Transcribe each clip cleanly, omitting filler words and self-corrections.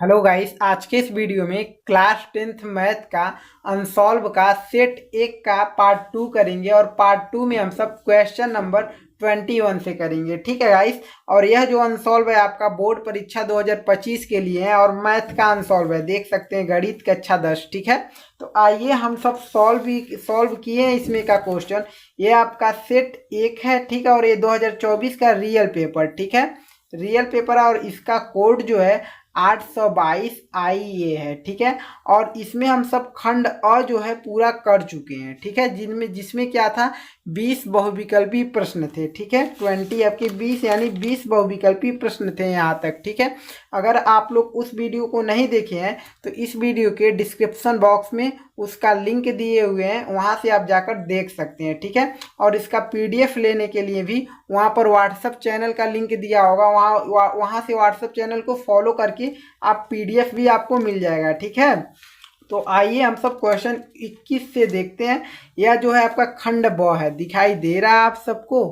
Hello guys, आज के इस वीडियो में क्लास 10th मैथ का अनसॉल्व का सेट 1 का पार्ट 2 करेंगे और पार्ट 2 में हम सब क्वेश्चन नंबर 21 से करेंगे। ठीक है गाइस। और यह जो अनसॉल्व है आपका बोर्ड परीक्षा 2025 के लिए है और मैथ का अनसॉल्व है, देख सकते हैं, गणित कक्षा 10। ठीक है, तो आइए हम सब सॉल्व किए हैं इसमें का क्वेश्चन। ये आपका सेट 1 है, ठीक है, और ये 2024 का रियल पेपर, ठीक है, रियल पेपर है। और इसका कोड जो है 822 IE है, ठीक है। और इसमें हम सब खंड अ जो है पूरा कर चुके हैं, ठीक है, जिसमें क्या था, 20 बहुविकल्पी प्रश्न थे, ठीक है, 20 आपके 20 यानी 20 बहुविकल्पी प्रश्न थे यहाँ तक, ठीक है। अगर आप लोग उस वीडियो को नहीं देखे हैं तो इस वीडियो के डिस्क्रिप्शन बॉक्स में उसका लिंक दिए हुए हैं, वहाँ से आप जाकर देख सकते हैं, ठीक है। और इसका PDF लेने के लिए भी वहाँ पर व्हाट्सएप चैनल का लिंक दिया होगा, वहाँ से व्हाट्सएप चैनल को फॉलो करके आप PDF भी आपको मिल जाएगा, ठीक है। तो आइए हम सब क्वेश्चन 21 से देखते हैं। यह जो है आपका खंड ब है, दिखाई दे रहा है आप सबको,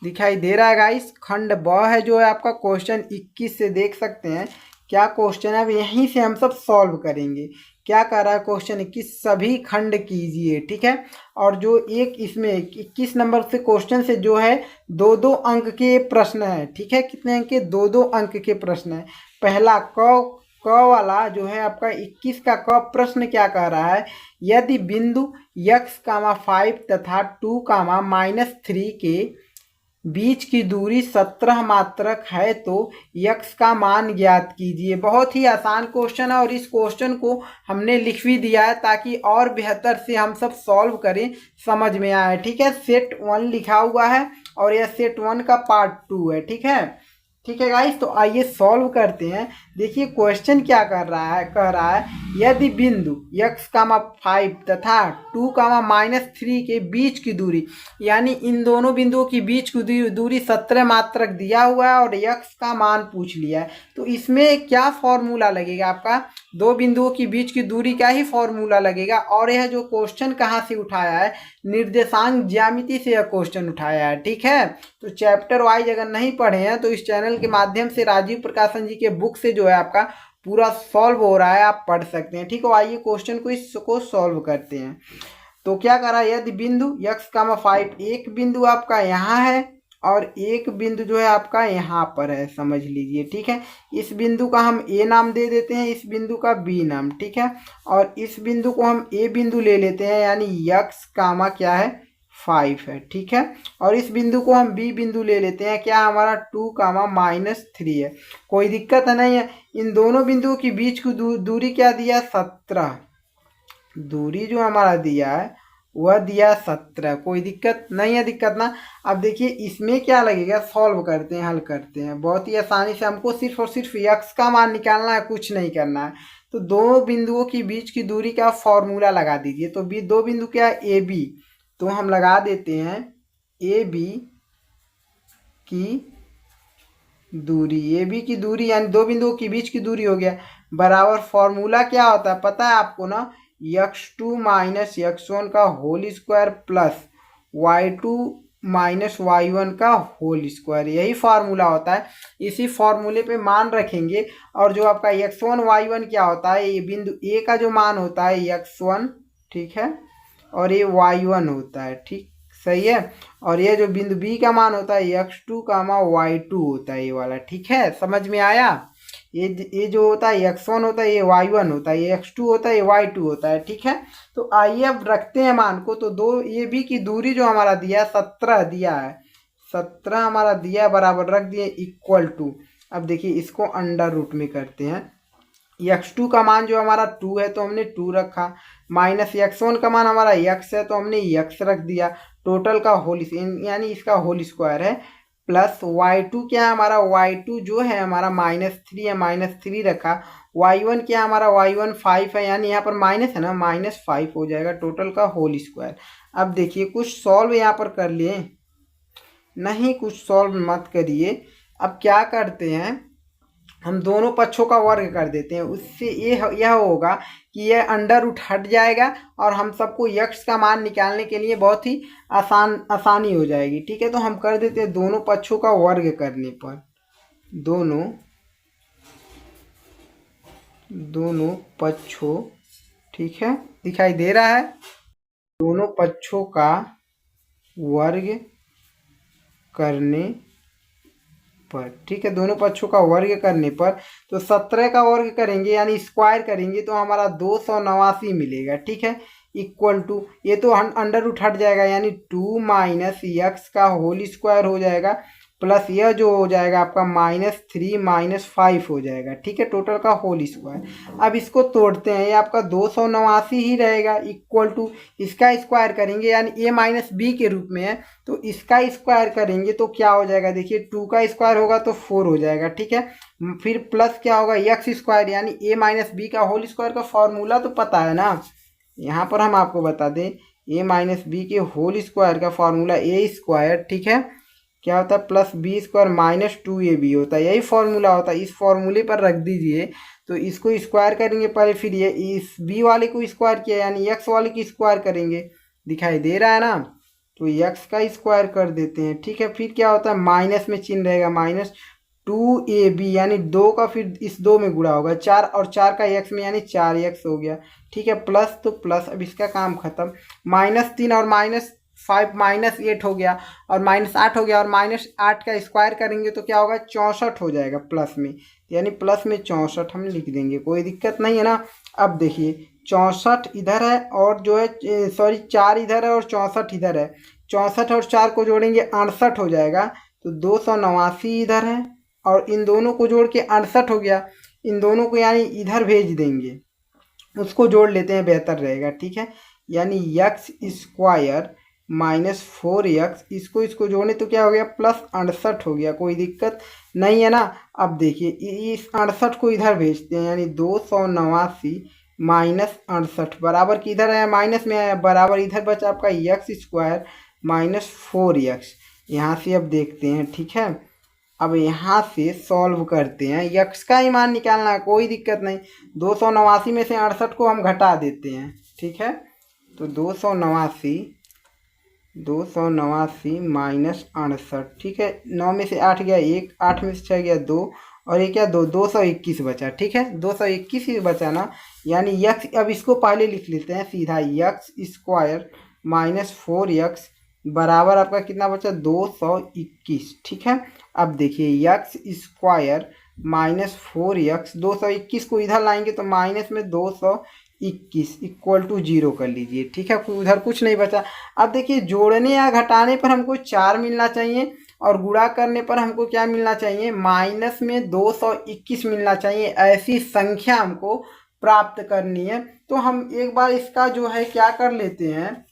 दिखाई दे रहा है गाइस, खंड ब है जो है आपका। क्वेश्चन 21 से देख सकते हैं क्या क्वेश्चन है, अब यहीं से हम सब सॉल्व करेंगे। क्या कह रहा है क्वेश्चन 21, सभी खंड कीजिए, ठीक है। और जो एक इसमें 21 नंबर से क्वेश्चन से जो है दो दो अंक के प्रश्न है, ठीक है, कितने अंक के, दो दो अंक के प्रश्न है। पहला क वाला जो है आपका 21 का क प्रश्न क्या कह रहा है, यदि बिंदु x, 5 तथा 2, -3 के बीच की दूरी 17 मात्रक है तो x का मान ज्ञात कीजिए। बहुत ही आसान क्वेश्चन है और इस क्वेश्चन को हमने लिख भी दिया है ताकि और बेहतर से हम सब सॉल्व करें, समझ में आए, ठीक है। सेट 1 लिखा हुआ है और यह सेट 1 का पार्ट 2 है, ठीक है। ठीक है गाइस, तो आइए सॉल्व करते हैं। देखिए क्वेश्चन क्या कर रहा है, कह रहा है यदि बिंदु x, 5 तथा 2, -3 के बीच की दूरी, यानी इन दोनों बिंदुओं की बीच की दूरी 17 मात्रक दिया हुआ है और x का मान पूछ लिया है, तो इसमें क्या फॉर्मूला लगेगा आपका, दो बिंदुओं की बीच की दूरी का ही फॉर्मूला लगेगा। और यह जो क्वेश्चन कहाँ से उठाया है, निर्देशांक ज्यामिति से यह क्वेश्चन उठाया है, ठीक है। तो चैप्टर वाइज अगर नहीं पढ़े हैं तो इस चैनल के माध्यम से राजीव प्रकाशन जी के बुक से जो है आपका पूरा सॉल्व हो रहा है, आप पढ़ सकते हैं, ठीक है। आइए क्वेश्चन को इसको सॉल्व करते हैं। तो क्या करा, यदि बिंदु x, 5, एक बिंदु आपका यहाँ है और एक बिंदु जो है आपका यहाँ पर है, समझ लीजिए, ठीक है। इस बिंदु का हम a नाम दे देते हैं, इस बिंदु का b नाम, ठीक है। और इस बिंदु को हम a बिंदु ले लेते हैं, यानी x, क्या है, 5 है, ठीक है। और इस बिंदु को हम b बिंदु ले लेते हैं, क्या हमारा 2, -3 है। कोई दिक्कत नहीं है। इन दोनों बिंदुओं के बीच की दूरी क्या दिया, 17, दूरी जो हमारा दिया है वह दिया 17, कोई दिक्कत नहीं है, दिक्कत ना। अब देखिए इसमें क्या लगेगा, सॉल्व करते हैं, हल करते हैं, बहुत ही आसानी से। हमको सिर्फ और सिर्फ x का मान निकालना है, कुछ नहीं करना है। तो दो बिंदुओं के बीच की दूरी का फॉर्मूला लगा दीजिए। तो दो बिंदु क्या है, ए बी, तो हम लगा देते हैं ए बी की दूरी, ए बी की दूरी यानी दो बिंदुओं के बीच की दूरी हो गया, बराबर फॉर्मूला क्या होता है पता है आपको ना, x2 - x1 का whole square plus y2 - y1 का होल स्क्वायर, यही फार्मूला होता है। इसी फार्मूले पे मान रखेंगे। और जो आपका x1 y1 क्या होता है, ये बिंदु a का जो मान होता है x1, ठीक है, और ये y1 होता है, ठीक, सही है। और ये जो बिंदु b का मान होता है x2, y2 होता है, ये वाला, ठीक है, समझ में आया। ये जो होता है x1 होता है, ये y1 होता है, ये x2 होता है, ये y2 होता है, ठीक है। तो आइए अब रखते हैं मान को। तो दो ये बी की दूरी जो हमारा दिया है 17 दिया है, 17 हमारा दिया, बराबर रख दिए, इक्वल टू, अब देखिए इसको अंडर रूट में करते हैं। x2 का मान जो हमारा 2 है तो हमने 2 रखा, माइनस x1 का मान हमारा x है तो हमने x रख दिया, टोटल का होल यानी इसका होल स्क्वायर है, प्लस y2 क्या है हमारा, y2 जो है हमारा -3 है, -3 रखा, y1 क्या है हमारा, y1 5 है, यानी यहाँ पर माइनस है ना, -5 हो जाएगा, टोटल का होल स्क्वायर। अब देखिए कुछ सॉल्व यहाँ पर कर लिए, नहीं कुछ सॉल्व मत करिए। अब क्या करते हैं, हम दोनों पक्षों का वर्ग कर देते हैं, उससे यह होगा कि यह अंडर रूट हट जाएगा और हम सबको यक्स का मान निकालने के लिए बहुत ही आसानी हो जाएगी, ठीक है। तो हम कर देते हैं दोनों पक्षों का वर्ग करने पर, दोनों दोनों पक्षों, ठीक है, दिखाई दे रहा है, दोनों पक्षों का वर्ग करने पर, ठीक है, दोनों पक्षों का वर्ग करने पर, तो 17 का वर्ग करेंगे यानी स्क्वायर करेंगे तो हमारा 289 मिलेगा, ठीक है, इक्वल टू, ये तो अंडर रूट हट जाएगा यानी 2 माइनस एक्स का होल स्क्वायर हो जाएगा, प्लस यह जो हो जाएगा आपका -3 - 5 हो जाएगा, ठीक है, टोटल का होल स्क्वायर। अब इसको तोड़ते हैं, ये आपका 289 ही रहेगा, इक्वल टू इसका स्क्वायर करेंगे यानी a माइनस बी के रूप में है, तो इसका स्क्वायर करेंगे तो क्या हो जाएगा, देखिए 2 का स्क्वायर होगा तो 4 हो जाएगा, ठीक है, फिर प्लस क्या होगा एक्स स्क्वायर यानी a माइनस बी का होल स्क्वायर का फॉर्मूला तो पता है ना, यहाँ पर हम आपको बता दें a माइनस बी के होल स्क्वायर का फॉर्मूला a स्क्वायर, ठीक है, क्या होता है प्लस बी स्क्वायर -2ab होता है, यही फॉर्मूला होता है, इस फॉर्मूले पर रख दीजिए, तो इसको स्क्वायर करेंगे पहले, फिर ये इस b वाले को स्क्वायर किया यानी x वाले की स्क्वायर करेंगे, दिखाई दे रहा है ना, तो x का स्क्वायर कर देते हैं, ठीक है, फिर क्या होता है माइनस में चिन्ह रहेगा -2ab यानी 2 का फिर इस 2 में गुणा होगा 4 और 4 का x में यानी 4x हो गया, ठीक है, प्लस तो प्लस, अब इसका काम खत्म, -3 और -5 -8 हो गया और -8 हो गया और -8 का स्क्वायर करेंगे तो क्या होगा 64 हो जाएगा प्लस में, यानी प्लस में 64 हम लिख देंगे, कोई दिक्कत नहीं है ना। अब देखिए 64 इधर है और जो है सॉरी 4 इधर है और 64 इधर है, 64 और 4 को जोड़ेंगे 68 हो जाएगा, तो 289 इधर है और इन दोनों को जोड़ के 68 हो गया, इन दोनों को यानी इधर भेज देंगे, उसको जोड़ लेते हैं बेहतर रहेगा, ठीक है, यानी एक्स स्क्वायर -4x, इसको जोड़े तो क्या हो गया +68 हो गया, कोई दिक्कत नहीं है ना। अब देखिए इस 68 को इधर भेजते हैं यानी 289 -68 बराबर की इधर आया माइनस में आया, बराबर इधर बचा आपका एक्स स्क्वायर -4x, यहाँ से अब देखते हैं, ठीक है, अब यहाँ से सॉल्व करते हैं, यक्स का ही मान निकालना है, कोई दिक्कत नहीं, 289 में से 68 को हम घटा देते हैं, ठीक है, तो 289 -68, ठीक है, 9 में से 8 गया 1, 8 में से 6 गया 2 और ये क्या 221 बचा, ठीक है, 221 ही बचा ना, यानी यक्स, अब इसको पहले लिख लेते हैं सीधा, यक्स स्क्वायर -4x बराबर आपका कितना बचा 221, ठीक है। अब देखिए यक्स स्क्वायर -4x 221 को इधर लाएंगे तो माइनस में 221 इक्वल टू 0 कर लीजिए, ठीक है, उधर कुछ नहीं बचा। अब देखिए जोड़ने या घटाने पर हमको 4 मिलना चाहिए और गुणा करने पर हमको क्या मिलना चाहिए माइनस में 221 मिलना चाहिए, ऐसी संख्या हमको प्राप्त करनी है। तो हम एक बार इसका जो है क्या कर लेते हैं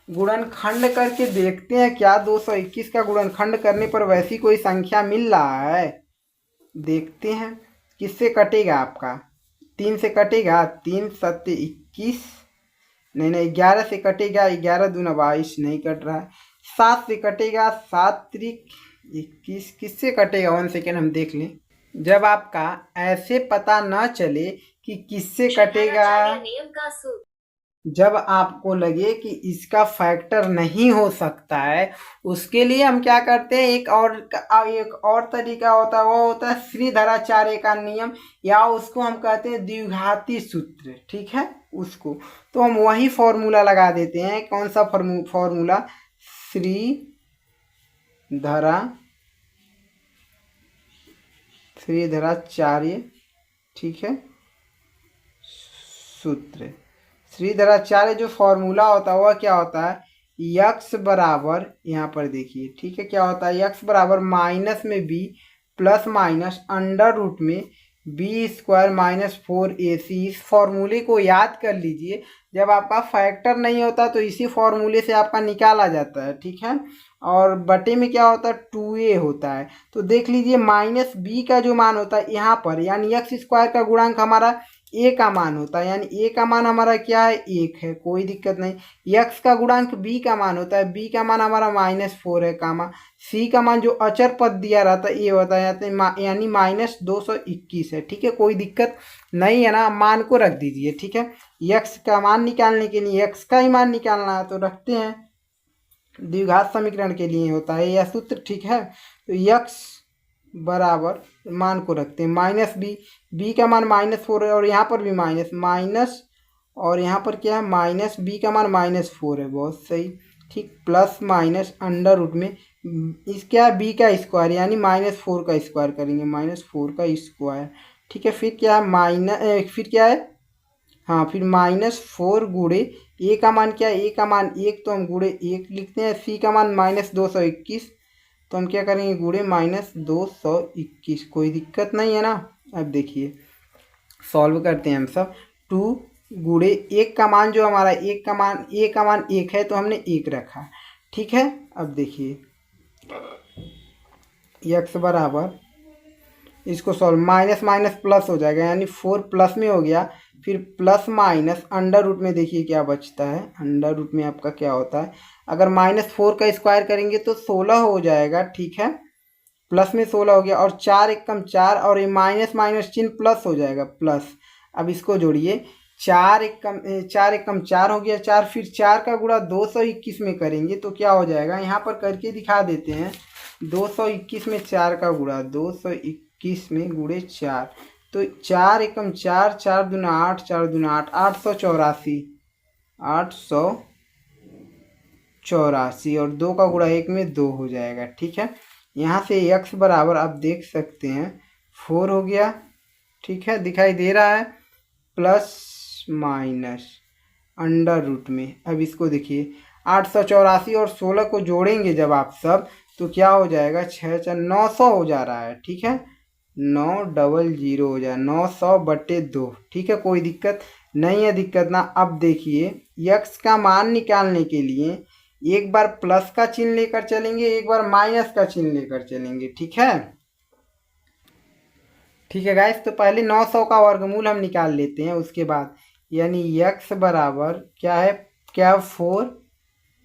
गुणनखंड करके देखते हैं क्या 221 का गुणनखंड करने पर वैसी कोई संख्या मिल रहा है, देखते हैं किससे कटेगा आपका 3 से कटेगा, 3 7 21, नहीं 11 से कटेगा, 11 दूना 22 नहीं कट रहा है, 7 से कटेगा, 7 त्रिक 21, किससे कटेगा 1 सेकेंड हम देख लें। जब आपका ऐसे पता न चले कि किससे कटेगा, जब आपको लगे कि इसका फैक्टर नहीं हो सकता है, उसके लिए हम क्या करते हैं एक और तरीका होता है, वो होता है श्रीधराचार्य का नियम या उसको हम कहते हैं द्विघाती सूत्र, ठीक है, उसको तो हम वही फॉर्मूला लगा देते हैं। कौन सा फॉर्मूला श्रीधराचार्य, ठीक है, सूत्र, श्रीधराचार्य जो फॉर्मूला होता है वह क्या होता है यक्स बराबर, यहाँ पर देखिए, ठीक है, क्या होता है यक्स बराबर माइनस में B plus minus under root में बी स्क्वायर -4ac, इस फॉर्मूले को याद कर लीजिए, जब आपका फैक्टर नहीं होता तो इसी फॉर्मूले से आपका निकाला जाता है, ठीक है, और बटे में क्या होता है 2a होता है, तो देख लीजिए -b का जो मान होता है यहाँ पर यानी एक्स स्क्वायर का गुणांक हमारा a का मान होता है, यानी a का मान हमारा क्या है 1 है, कोई दिक्कत नहीं, x का गुणांक b का मान होता है, b का मान हमारा -4 है, कामा c का मान जो अचर पद दिया रहता है ये होता है यानी -221 है, ठीक है, कोई दिक्कत नहीं है ना, मान को रख दीजिए, ठीक है, x का मान निकालने के लिए x का ही मान निकालना है तो रखते हैं, द्विघात समीकरण के लिए होता है यह सूत्र, ठीक है, तो x बराबर मान को रखते हैं माइनस बी, बी का मान -4 है और यहाँ पर भी माइनस माइनस, और यहाँ पर क्या है माइनस, बी का मान -4 है, बहुत सही, ठीक, प्लस माइनस अंडर रूट में इस क्या है बी का स्क्वायर यानी -4 का स्क्वायर करेंगे, -4 का स्क्वायर, ठीक है। फिर क्या है फिर क्या है, हाँ फिर -4 गुणे ए का मान क्या है, ए का मान 1 तो हम गुणे 1 लिखते हैं, सी का मान -221 तो हम क्या करेंगे गुणे -221, कोई दिक्कत नहीं है ना। अब देखिए सॉल्व करते हैं हम सब, 2 गुणे 1 का मान जो हमारा ए का मान 1 है तो हमने 1 रखा, ठीक है। अब देखिए x बराबर, इसको सॉल्व, माइनस माइनस प्लस हो जाएगा यानी 4 प्लस में हो गया, फिर प्लस माइनस अंडर रूट में देखिए क्या बचता है, अंडर रूट में आपका क्या होता है, अगर -4 का स्क्वायर करेंगे तो 16 हो जाएगा, ठीक है, प्लस में 16 हो गया, और 4 एकम 4 और ये माइनस माइनस चिन्ह प्लस हो जाएगा प्लस। अब इसको जोड़िए, 4 एकम 4 हो गया 4, फिर 4 का गुणा 221 में करेंगे तो क्या हो जाएगा, यहाँ पर करके दिखा देते हैं, 221 में 4 का गुणा, 221 में गुणे 4, तो 4 एकम 4, 4 दूना 8, 4 दूना 8, 884, 884 और 2 का गुणा 1 में 2 हो जाएगा, ठीक है। यहाँ से x बराबर आप देख सकते हैं 4 हो गया, ठीक है, दिखाई दे रहा है, प्लस माइनस अंडर रूट में। अब इसको देखिए 884 और 16 को जोड़ेंगे जब आप सब तो क्या हो जाएगा, 6 4 900 हो जा रहा है, ठीक है, 900 हो जाए, 900/2, ठीक है, कोई दिक्कत नहीं है, दिक्कत ना। अब देखिए x का मान निकालने के लिए एक बार प्लस का चिन्ह लेकर चलेंगे, एक बार माइनस का चिन्ह लेकर चलेंगे, ठीक है, ठीक है गाइस। तो पहले 900 का वर्गमूल हम निकाल लेते हैं उसके बाद, यानी x बराबर क्या है, 4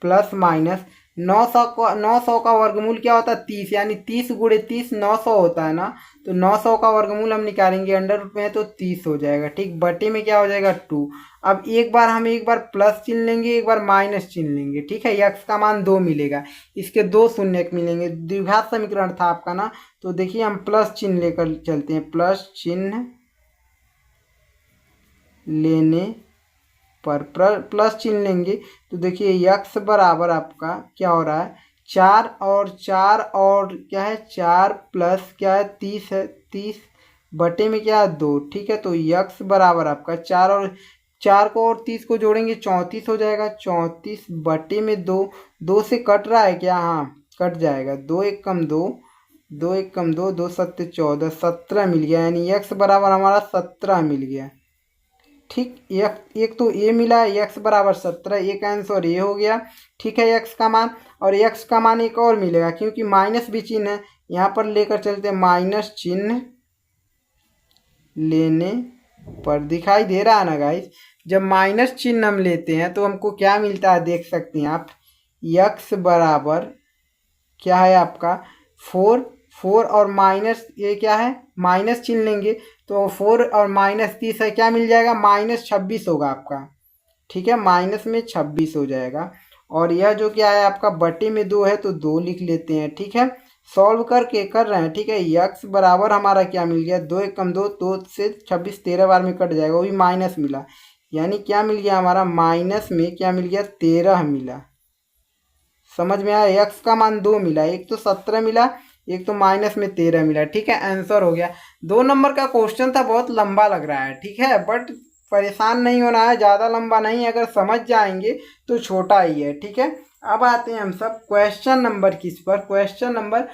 प्लस माइनस 900 का वर्गमूल क्या होता है 30, यानी 30 गुणे 30 900 होता है ना, तो 900 का वर्गमूल हम निकालेंगे, अंडर रूट में है तो 30 हो जाएगा, ठीक, बटे में क्या हो जाएगा 2। अब एक बार प्लस चिन्ह लेंगे, एक बार माइनस चिन्ह लेंगे, ठीक है, x का मान 2 मिलेगा, इसके 2 शून्य मिलेंगे, द्विघात समीकरण था आपका ना, तो देखिए हम प्लस चिन्ह लेकर चलते हैं, प्लस चिन्ह लेने पर प्लस चिन्ह लेंगे तो देखिए x बराबर आपका क्या हो रहा है, 4 और क्या है 4 प्लस क्या है 30 है, 30 बटे में क्या है 2, ठीक है। तो x बराबर आपका 4 को और 30 को जोड़ेंगे 34 हो जाएगा, 34 बटे में 2, 2 से कट रहा है क्या, हाँ कट जाएगा, 2 1 कम 2, 2 1 कम 2, 2 7 14, 17 मिल गया, यानी x बराबर हमारा 17 मिल गया, ठीक, एक तो ए मिला है, x बराबर 17, एक आंसर ये हो गया, ठीक है, x का मान, और x का मान एक और मिलेगा क्योंकि माइनस भी चिन्ह है, यहाँ पर लेकर चलते हैं, माइनस चिन्ह लेने पर, दिखाई दे रहा है ना गाइस, जब माइनस चिन्ह हम लेते हैं तो हमको क्या मिलता है देख सकते हैं आप, x बराबर क्या है आपका 4 और माइनस ये क्या है माइनस चिन्ह लेंगे तो 4 और -30 है, क्या मिल जाएगा -26 होगा आपका, ठीक है, माइनस में 26 हो जाएगा, और यह जो क्या है आपका बटे में 2 है तो 2 लिख लेते हैं, ठीक है, सॉल्व करके कर रहे हैं, ठीक है, x बराबर हमारा क्या मिल गया, 2 1 कम 2, 2 से 26 13 बार में कट जाएगा, वो भी माइनस मिला, यानी क्या मिल गया हमारा माइनस में क्या मिल गया 13 मिला, समझ में आया, x का मान 2 मिला, एक तो 17 मिला, एक तो माइनस में 13 मिला, ठीक है, आंसर हो गया। 2 नंबर का क्वेश्चन था, बहुत लंबा लग रहा है, ठीक है, बट परेशान नहीं होना है, ज़्यादा लंबा नहीं, अगर समझ जाएंगे तो छोटा ही है, ठीक है। अब आते हैं हम सब क्वेश्चन नंबर किस पर, क्वेश्चन नंबर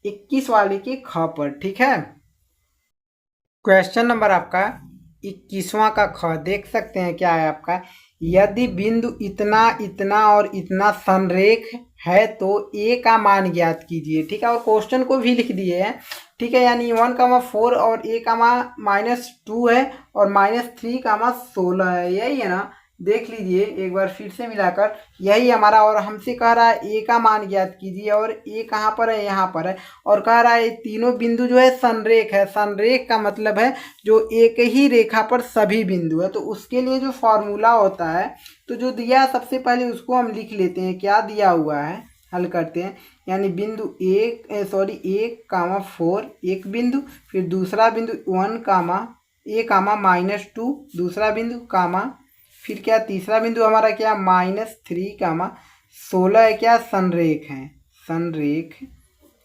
21 वाले की ख पर, ठीक है, क्वेश्चन नंबर आपका 21वां का ख, देख सकते हैं क्या है आपका, यदि बिंदु इतना इतना और इतना संरेख है तो a का मान ज्ञात कीजिए, ठीक है, और क्वेश्चन को भी लिख दिए हैं, ठीक है, यानी 1,4 और a का मान -2 है और -3, 16 है, यही है ना, देख लीजिए एक बार फिर से मिलाकर, यही हमारा, और हमसे कह रहा है a का मान ज्ञात कीजिए, और a कहाँ पर है, यहाँ पर है, और कह रहा है तीनों बिंदु जो है संरेख है, संरेख का मतलब है जो एक ही रेखा पर सभी बिंदु है, तो उसके लिए जो फॉर्मूला होता है, तो जो दिया है सबसे पहले उसको हम लिख लेते हैं, क्या दिया हुआ है, हल करते हैं। यानी बिंदु 1,4 एक बिंदु, फिर दूसरा बिंदु 1,a,-2 दूसरा बिंदु कामा, फिर क्या तीसरा बिंदु हमारा क्या -3, 16 है क्या संरेख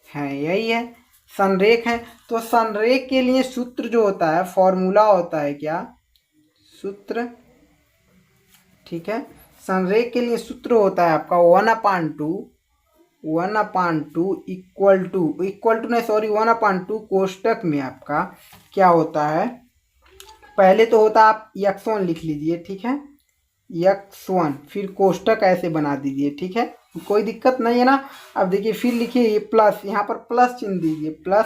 है यही है संरेख है। तो संरेख के लिए सूत्र जो होता है फॉर्मूला होता है क्या सूत्र, ठीक है। संरेख के लिए सूत्र होता है आपका 1/2 1/2 कोष्टक में आपका क्या होता है, पहले तो होता है आप x1 लिख लीजिए, ठीक है x1, फिर कोष्टक ऐसे बना दीजिए, ठीक है कोई दिक्कत नहीं है ना। अब देखिए फिर लिखिए ये प्लस, यहाँ पर प्लस चिन्ह दीजिए प्लस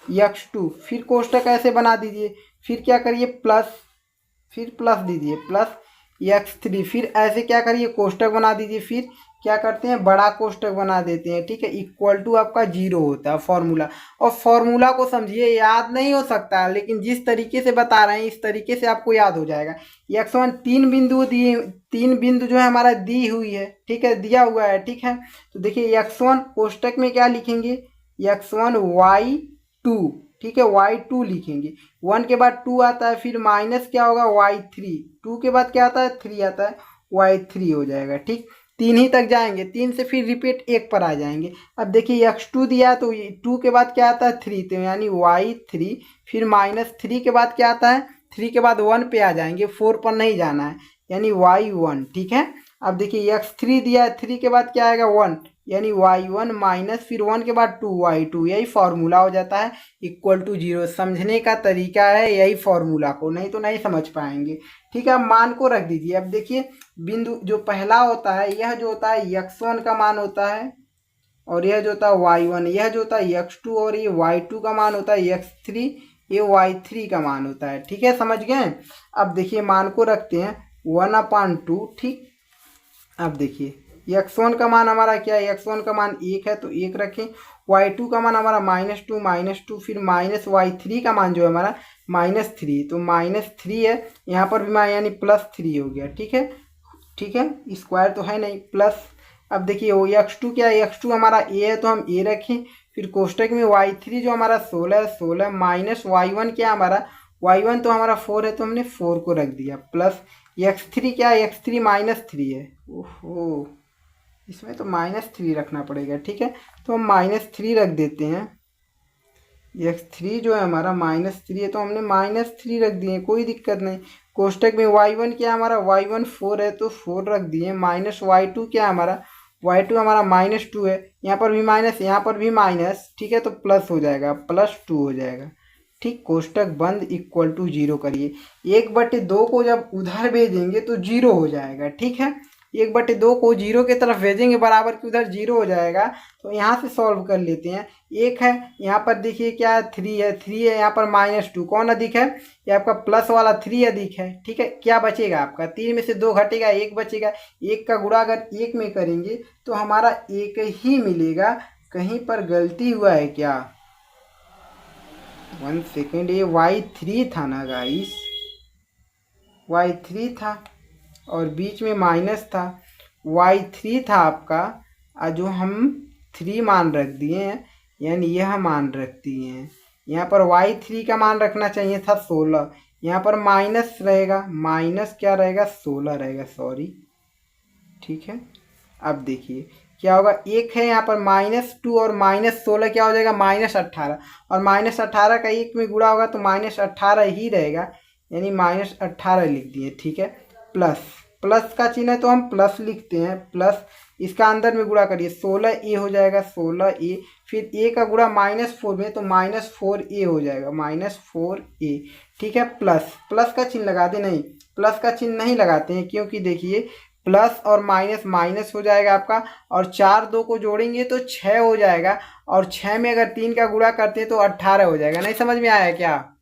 x2, फिर कोष्टक ऐसे बना दीजिए, फिर क्या करिए प्लस, फिर प्लस दीजिए प्लस x3, फिर ऐसे क्या करिए कोष्टक बना दीजिए, फिर क्या करते हैं बड़ा कोष्टक बना देते हैं, ठीक है इक्वल टू आपका 0 होता है फॉर्मूला। और फॉर्मूला को समझिए याद नहीं हो सकता है, लेकिन जिस तरीके से बता रहे हैं इस तरीके से आपको याद हो जाएगा। x1 तीन बिंदु दिए, तीन बिंदु जो है हमारा दी हुई है, ठीक है दिया हुआ है, ठीक है। तो देखिए x1 कोष्टक में क्या लिखेंगे x1 y2, ठीक है y2 लिखेंगे, 1 के बाद 2 आता है, फिर माइनस क्या होगा y3, 2 के बाद क्या आता है 3 आता है y3 हो जाएगा, ठीक 3 ही तक जाएंगे, 3 से फिर रिपीट 1 पर आ जाएंगे। अब देखिए x2 दिया तो 2 के बाद क्या आता है 3, तो यानी y3, फिर -3 के बाद क्या आता है 3 के बाद 1 पे आ जाएंगे, 4 पर नहीं जाना है यानी y1, ठीक है। अब देखिए x3 दिया है, 3 के बाद क्या आएगा 1 यानी y1 माइनस फिर 1 के बाद 2 y2, यही फॉर्मूला हो जाता है इक्वल टू 0। समझने का तरीका है यही फॉर्मूला को, नहीं तो नहीं समझ पाएंगे, ठीक है। अब मान को रख दीजिए। अब देखिए बिंदु जो पहला होता है यह जो होता है x1 का मान होता है, और यह जो होता है y1, यह जो होता है x2, और ये y2 का मान होता है x3, ये y3 का मान होता है, ठीक है समझ गए। अब देखिए मान को रखते हैं 1/2, ठीक। अब देखिए x1 का मान हमारा क्या है, x1 का मान 1 है तो 1 रखें, y2 का मान हमारा -2, फिर -y3 का मान जो है हमारा -3, तो -3 है, यहाँ पर भी यानी +3 हो गया, ठीक है, ठीक है स्क्वायर तो है नहीं प्लस। अब देखिए वो x2 क्या है, x2 हमारा a है तो हम a रखें, फिर कोष्टक में y3 जो हमारा 16 है, 16 माइनस y1 क्या हमारा, y1 तो हमारा 4 है तो हमने 4 को रख दिया, प्लस x3 क्या है, x3 -3 है, ओहो इसमें तो -3 रखना पड़ेगा, ठीक है तो हम -3 रख देते हैं। x3 जो है हमारा -3 है तो हमने -3 रख दिए, कोई दिक्कत नहीं। कोष्टक में y1 क्या हमारा, y1 4 है तो 4 रख दिए, माइनस y2 क्या हमारा, y2 हमारा -2 है, यहाँ पर भी माइनस यहाँ पर भी माइनस, ठीक है तो प्लस हो जाएगा, +2 हो जाएगा, ठीक। कोष्टक बंद इक्वल टू 0 करिए। 1/2 को जब उधर भेजेंगे तो 0 हो जाएगा, ठीक है 1/2 को 0 की तरफ भेजेंगे बराबर कि उधर 0 हो जाएगा। तो यहाँ से सॉल्व कर लेते हैं। 1 है यहाँ पर देखिए क्या है 3 है, 3 है यहाँ पर -2, कौन अधिक है, ये आपका प्लस वाला 3 अधिक है, ठीक है। क्या बचेगा आपका 3 में से 2 घटेगा 1 बचेगा, 1 का गुणा अगर 1 में करेंगे तो हमारा 1 ही मिलेगा, कहीं पर गलती हुआ है क्या, 1 सेकेंड, ये y3 था ना गाइस, y3 था और बीच में माइनस था, y3 था आपका, जो हम 3 मान रख दिए हैं यानी यह मान रख दिए हैं। यहाँ पर y3 का मान रखना चाहिए था 16, यहाँ पर माइनस रहेगा, माइनस क्या रहेगा 16 रहेगा, सॉरी, ठीक है। अब देखिए क्या होगा, 1 है यहाँ पर -2 और -16 क्या हो जाएगा -18, और -18 का 1 में गुणा होगा तो -18 ही रहेगा, यानी -18 लिख दिए, ठीक है। प्लस का चिन्ह है तो हम प्लस लिखते हैं, प्लस इसका अंदर में गुणा करिए 16a हो जाएगा, 16a, फिर a का गुणा -4 में तो -4a हो जाएगा, -4a, ठीक है। प्लस का चिन्ह लगा दे, नहीं प्लस का चिन्ह नहीं लगाते हैं क्योंकि देखिए प्लस और माइनस माइनस हो जाएगा आपका, और 4 2 को जोड़ेंगे तो 6 हो जाएगा, और 6 में अगर 3 का गुणा करते हैं तो 18 हो जाएगा। नहीं समझ में आया क्या,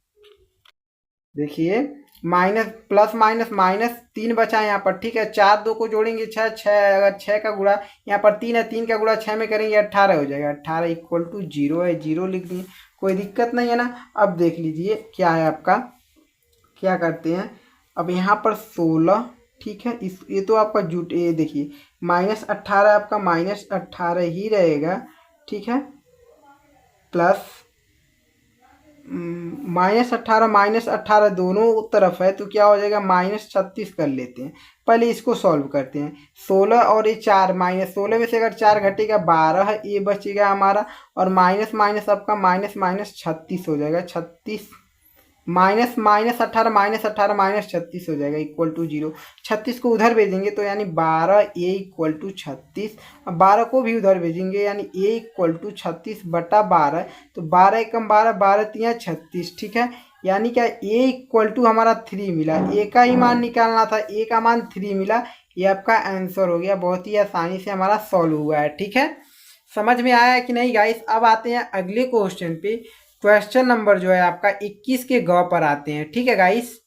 देखिए माइनस प्लस माइनस माइनस 3 बचा है यहाँ पर, ठीक है। 4 2 को जोड़ेंगे 6, 6 अगर 6 का गुणा यहाँ पर 3 है, 3 का गुणा 6 में करेंगे 18 हो जाएगा, 18 इक्वल टू 0 है, 0 लिख दिए, कोई दिक्कत नहीं है ना। अब देख लीजिए क्या है आपका, क्या करते हैं, अब यहाँ पर 16 ठीक है। इस ये तो आपका जुट, ये देखिए -18 आपका -18 ही रहेगा, ठीक है, प्लस -18 दोनों तरफ है तो क्या हो जाएगा, -36 कर लेते हैं। पहले इसको सॉल्व करते हैं। 16 और ये 4, -16 में से अगर 4 घटेगा 12 ये बचेगा हमारा, और माइनस माइनस आपका माइनस माइनस 36 हो जाएगा। 36 माइनस -18 -18 -36 हो जाएगा इक्वल टू 0। 36 को उधर भेजेंगे तो यानी 12 ए इक्वल टू 36। अब 12 को भी उधर भेजेंगे यानी ए इक्वल टू 36/12। तो 12 एकम 12, 12 तिया 36, ठीक है। यानी क्या ए इक्वल टू हमारा 3 मिला। ए का ही मान निकालना था, ए का मान 3 मिला। ये आपका आंसर हो गया। बहुत ही आसानी से हमारा सॉल्व हुआ है, ठीक है। समझ में आया कि नहीं गाइस। अब आते हैं अगले क्वेश्चन पे। क्वेश्चन नंबर जो है आपका 21 के ग पर आते हैं, ठीक है गाइस।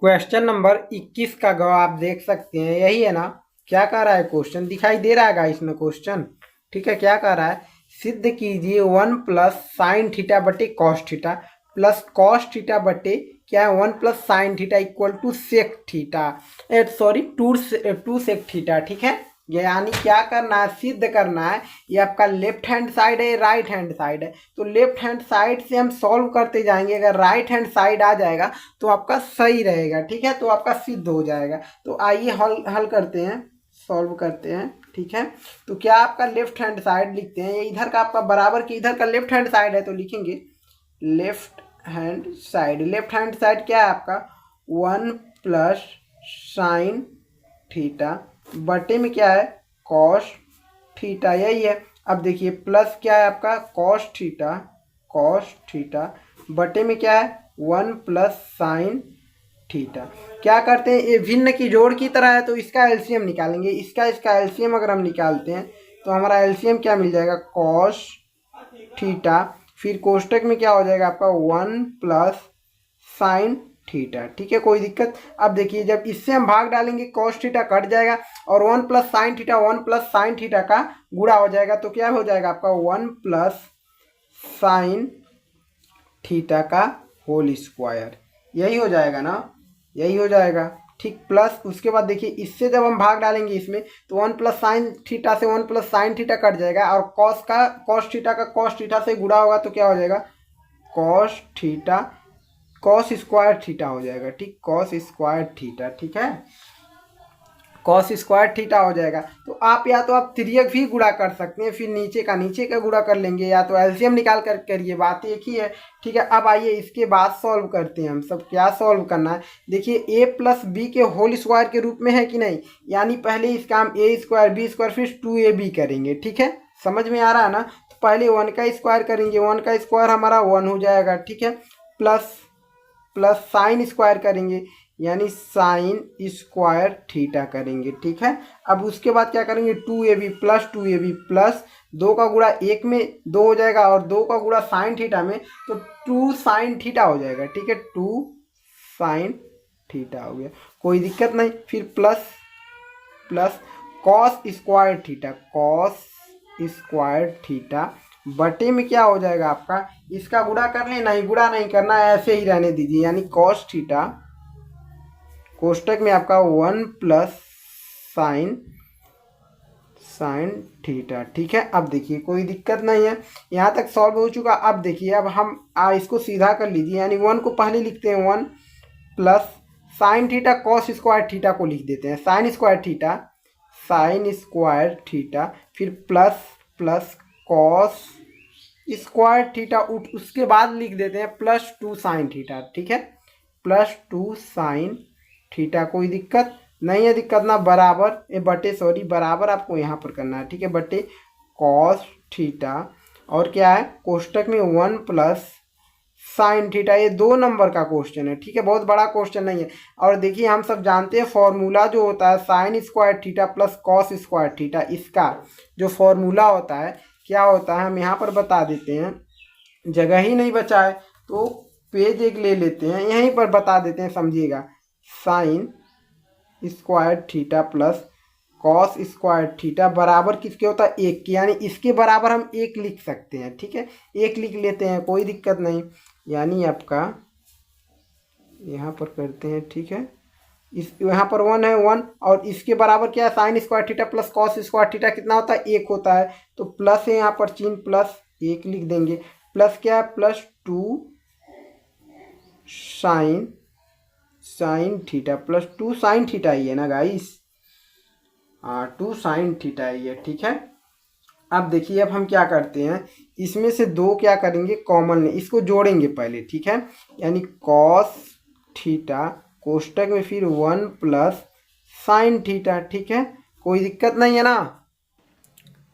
क्वेश्चन नंबर 21 का ग आप देख सकते हैं, यही है ना। क्या कह रहा है क्वेश्चन, दिखाई दे रहा है गाइस में क्वेश्चन, ठीक है। क्या कह रहा है, सिद्ध कीजिए 1 प्लस साइन थीटा बटे cos theta plus cos theta बटे क्या है 1 plus sine theta equal to sec theta, sorry 2 sec theta, ठीक है। यानी क्या करना है, सिद्ध करना है। ये आपका लेफ्ट हैंड साइड है, राइट हैंड साइड है। तो लेफ्ट हैंड साइड से हम सॉल्व करते जाएंगे। अगर राइट हैंड साइड आ जाएगा तो आपका सही रहेगा, ठीक है, तो आपका सिद्ध हो जाएगा। तो आइए हल करते हैं, सॉल्व करते हैं, ठीक है। तो क्या आपका लेफ्ट हैंड साइड लिखते हैं, ये इधर का आपका बराबर की इधर का लेफ्ट हैंड साइड है तो लिखेंगे left hand side. Left hand side क्या है आपका 1 प्लस साइन थीटा बटे में क्या है कॉस थीटा, यही है। अब देखिए प्लस क्या है आपका कॉस थीटा बटे में क्या है 1 प्लस साइन थीटा। क्या करते हैं, ये भिन्न की जोड़ की तरह है तो इसका एलसीएम निकालेंगे। इसका एलसीएम अगर हम निकालते हैं तो हमारा एलसीएम क्या मिल जाएगा कॉस थीटा, फिर कोष्टक में क्या हो जाएगा आपका 1 प्लस साइन थीटा, ठीक है, कोई दिक्कत। अब देखिए जब इससे हम भाग डालेंगे कॉस थीटा कट जाएगा और 1 प्लस साइन थीटा का गुणा हो जाएगा तो क्या हो जाएगा आपका 1 प्लस साइन थीटा का होल स्क्वायर, यही हो जाएगा ना, यही हो जाएगा, ठीक। प्लस उसके बाद देखिए इससे जब हम भाग डालेंगे इसमें तो 1 प्लस साइन थीटा से 1 प्लस साइन थीटा कट जाएगा और कॉस थीटा से गुणा होगा तो क्या हो जाएगा cos theta cos square theta हो जाएगा, ठीक, कॉस स्क्वायर थीटा, ठीक है, कॉस स्क्वायर थीटा हो जाएगा। तो आप या तो आप तिर्यक भी गुणा कर सकते हैं, फिर नीचे का गुणा कर लेंगे, या तो एलसीएम निकाल कर करिए, बात एक ही है, ठीक है। अब आइए इसके बाद सॉल्व करते हैं हम सब। क्या सॉल्व करना है, देखिए ए प्लस बी के होल स्क्वायर के रूप में है कि नहीं, यानी पहले इसका हम ए स्क्वायर बी स्क्वायर फिर 2ab करेंगे, ठीक है, समझ में आ रहा है ना। तो पहले 1 का स्क्वायर करेंगे, 1 का स्क्वायर हमारा 1 हो जाएगा, ठीक है, प्लस साइन स्क्वायर करेंगे यानी साइन स्क्वायर थीटा करेंगे, ठीक है। अब उसके बाद क्या करेंगे 2ab प्लस 2 का गुणा 1 में 2 हो जाएगा और 2 का गुणा साइन थीटा में तो 2 साइन थीटा हो जाएगा, ठीक है, 2 साइन थीटा हो गया, कोई दिक्कत नहीं। फिर प्लस कॉस स्क्वायर थीटा बटे में क्या हो जाएगा आपका, इसका गुणा कर लेना, नहीं गुणा नहीं करना, ऐसे ही रहने दीजिए, यानी कॉस थीटा कोष्टक में आपका 1 प्लस साइन थीटा, ठीक है। अब देखिए कोई दिक्कत नहीं है, यहाँ तक सॉल्व हो चुका। अब देखिए अब हम इसको सीधा कर लीजिए, यानी 1 को पहले लिखते हैं 1 plus sine theta cos square theta को लिख देते हैं साइन स्क्वायर थीटा फिर प्लस कॉस स्क्वायर थीटा उसके बाद लिख देते हैं +2 साइन थीटा, ठीक है, +2 साइन थीटा, कोई दिक्कत नहीं है, दिक्कत ना बराबर आपको यहाँ पर करना है, ठीक है, बटे कॉस थीटा और क्या है कोष्टक में 1 प्लस साइन थीटा। ये 2 नंबर का क्वेश्चन है, ठीक है, बहुत बड़ा क्वेश्चन नहीं है। और देखिए हम सब जानते हैं फॉर्मूला जो होता है sine square theta plus cos square theta, इसका जो फॉर्मूला होता है क्या होता है हम यहाँ पर बता देते हैं, जगह ही नहीं बचा है तो पेज एक ले लेते हैं, यहीं पर बता देते हैं, समझिएगा। Sine square theta plus cos square theta बराबर किसके होता है 1 के, यानी इसके बराबर हम 1 लिख सकते हैं, ठीक है, 1 लिख लेते हैं, कोई दिक्कत नहीं। यानी आपका यहाँ पर करते हैं, ठीक है, इस यहाँ पर 1 है 1, और इसके बराबर क्या है sine square theta plus cos square theta कितना होता है 1 होता है। तो प्लस है यहाँ पर चिन्ह प्लस 1 लिख देंगे, प्लस क्या है plus 2 sine theta plus 2 sine theta ही है ना गाइस, हाँ 2 साइन थीटा ही है। ठीक है, अब देखिए अब हम क्या करते हैं, इसमें से दो क्या करेंगे कॉमन ले, इसको जोड़ेंगे पहले। ठीक है, यानी कॉस थीटा कोष्टक में फिर 1 प्लस साइन थीटा। ठीक है, कोई दिक्कत नहीं है ना।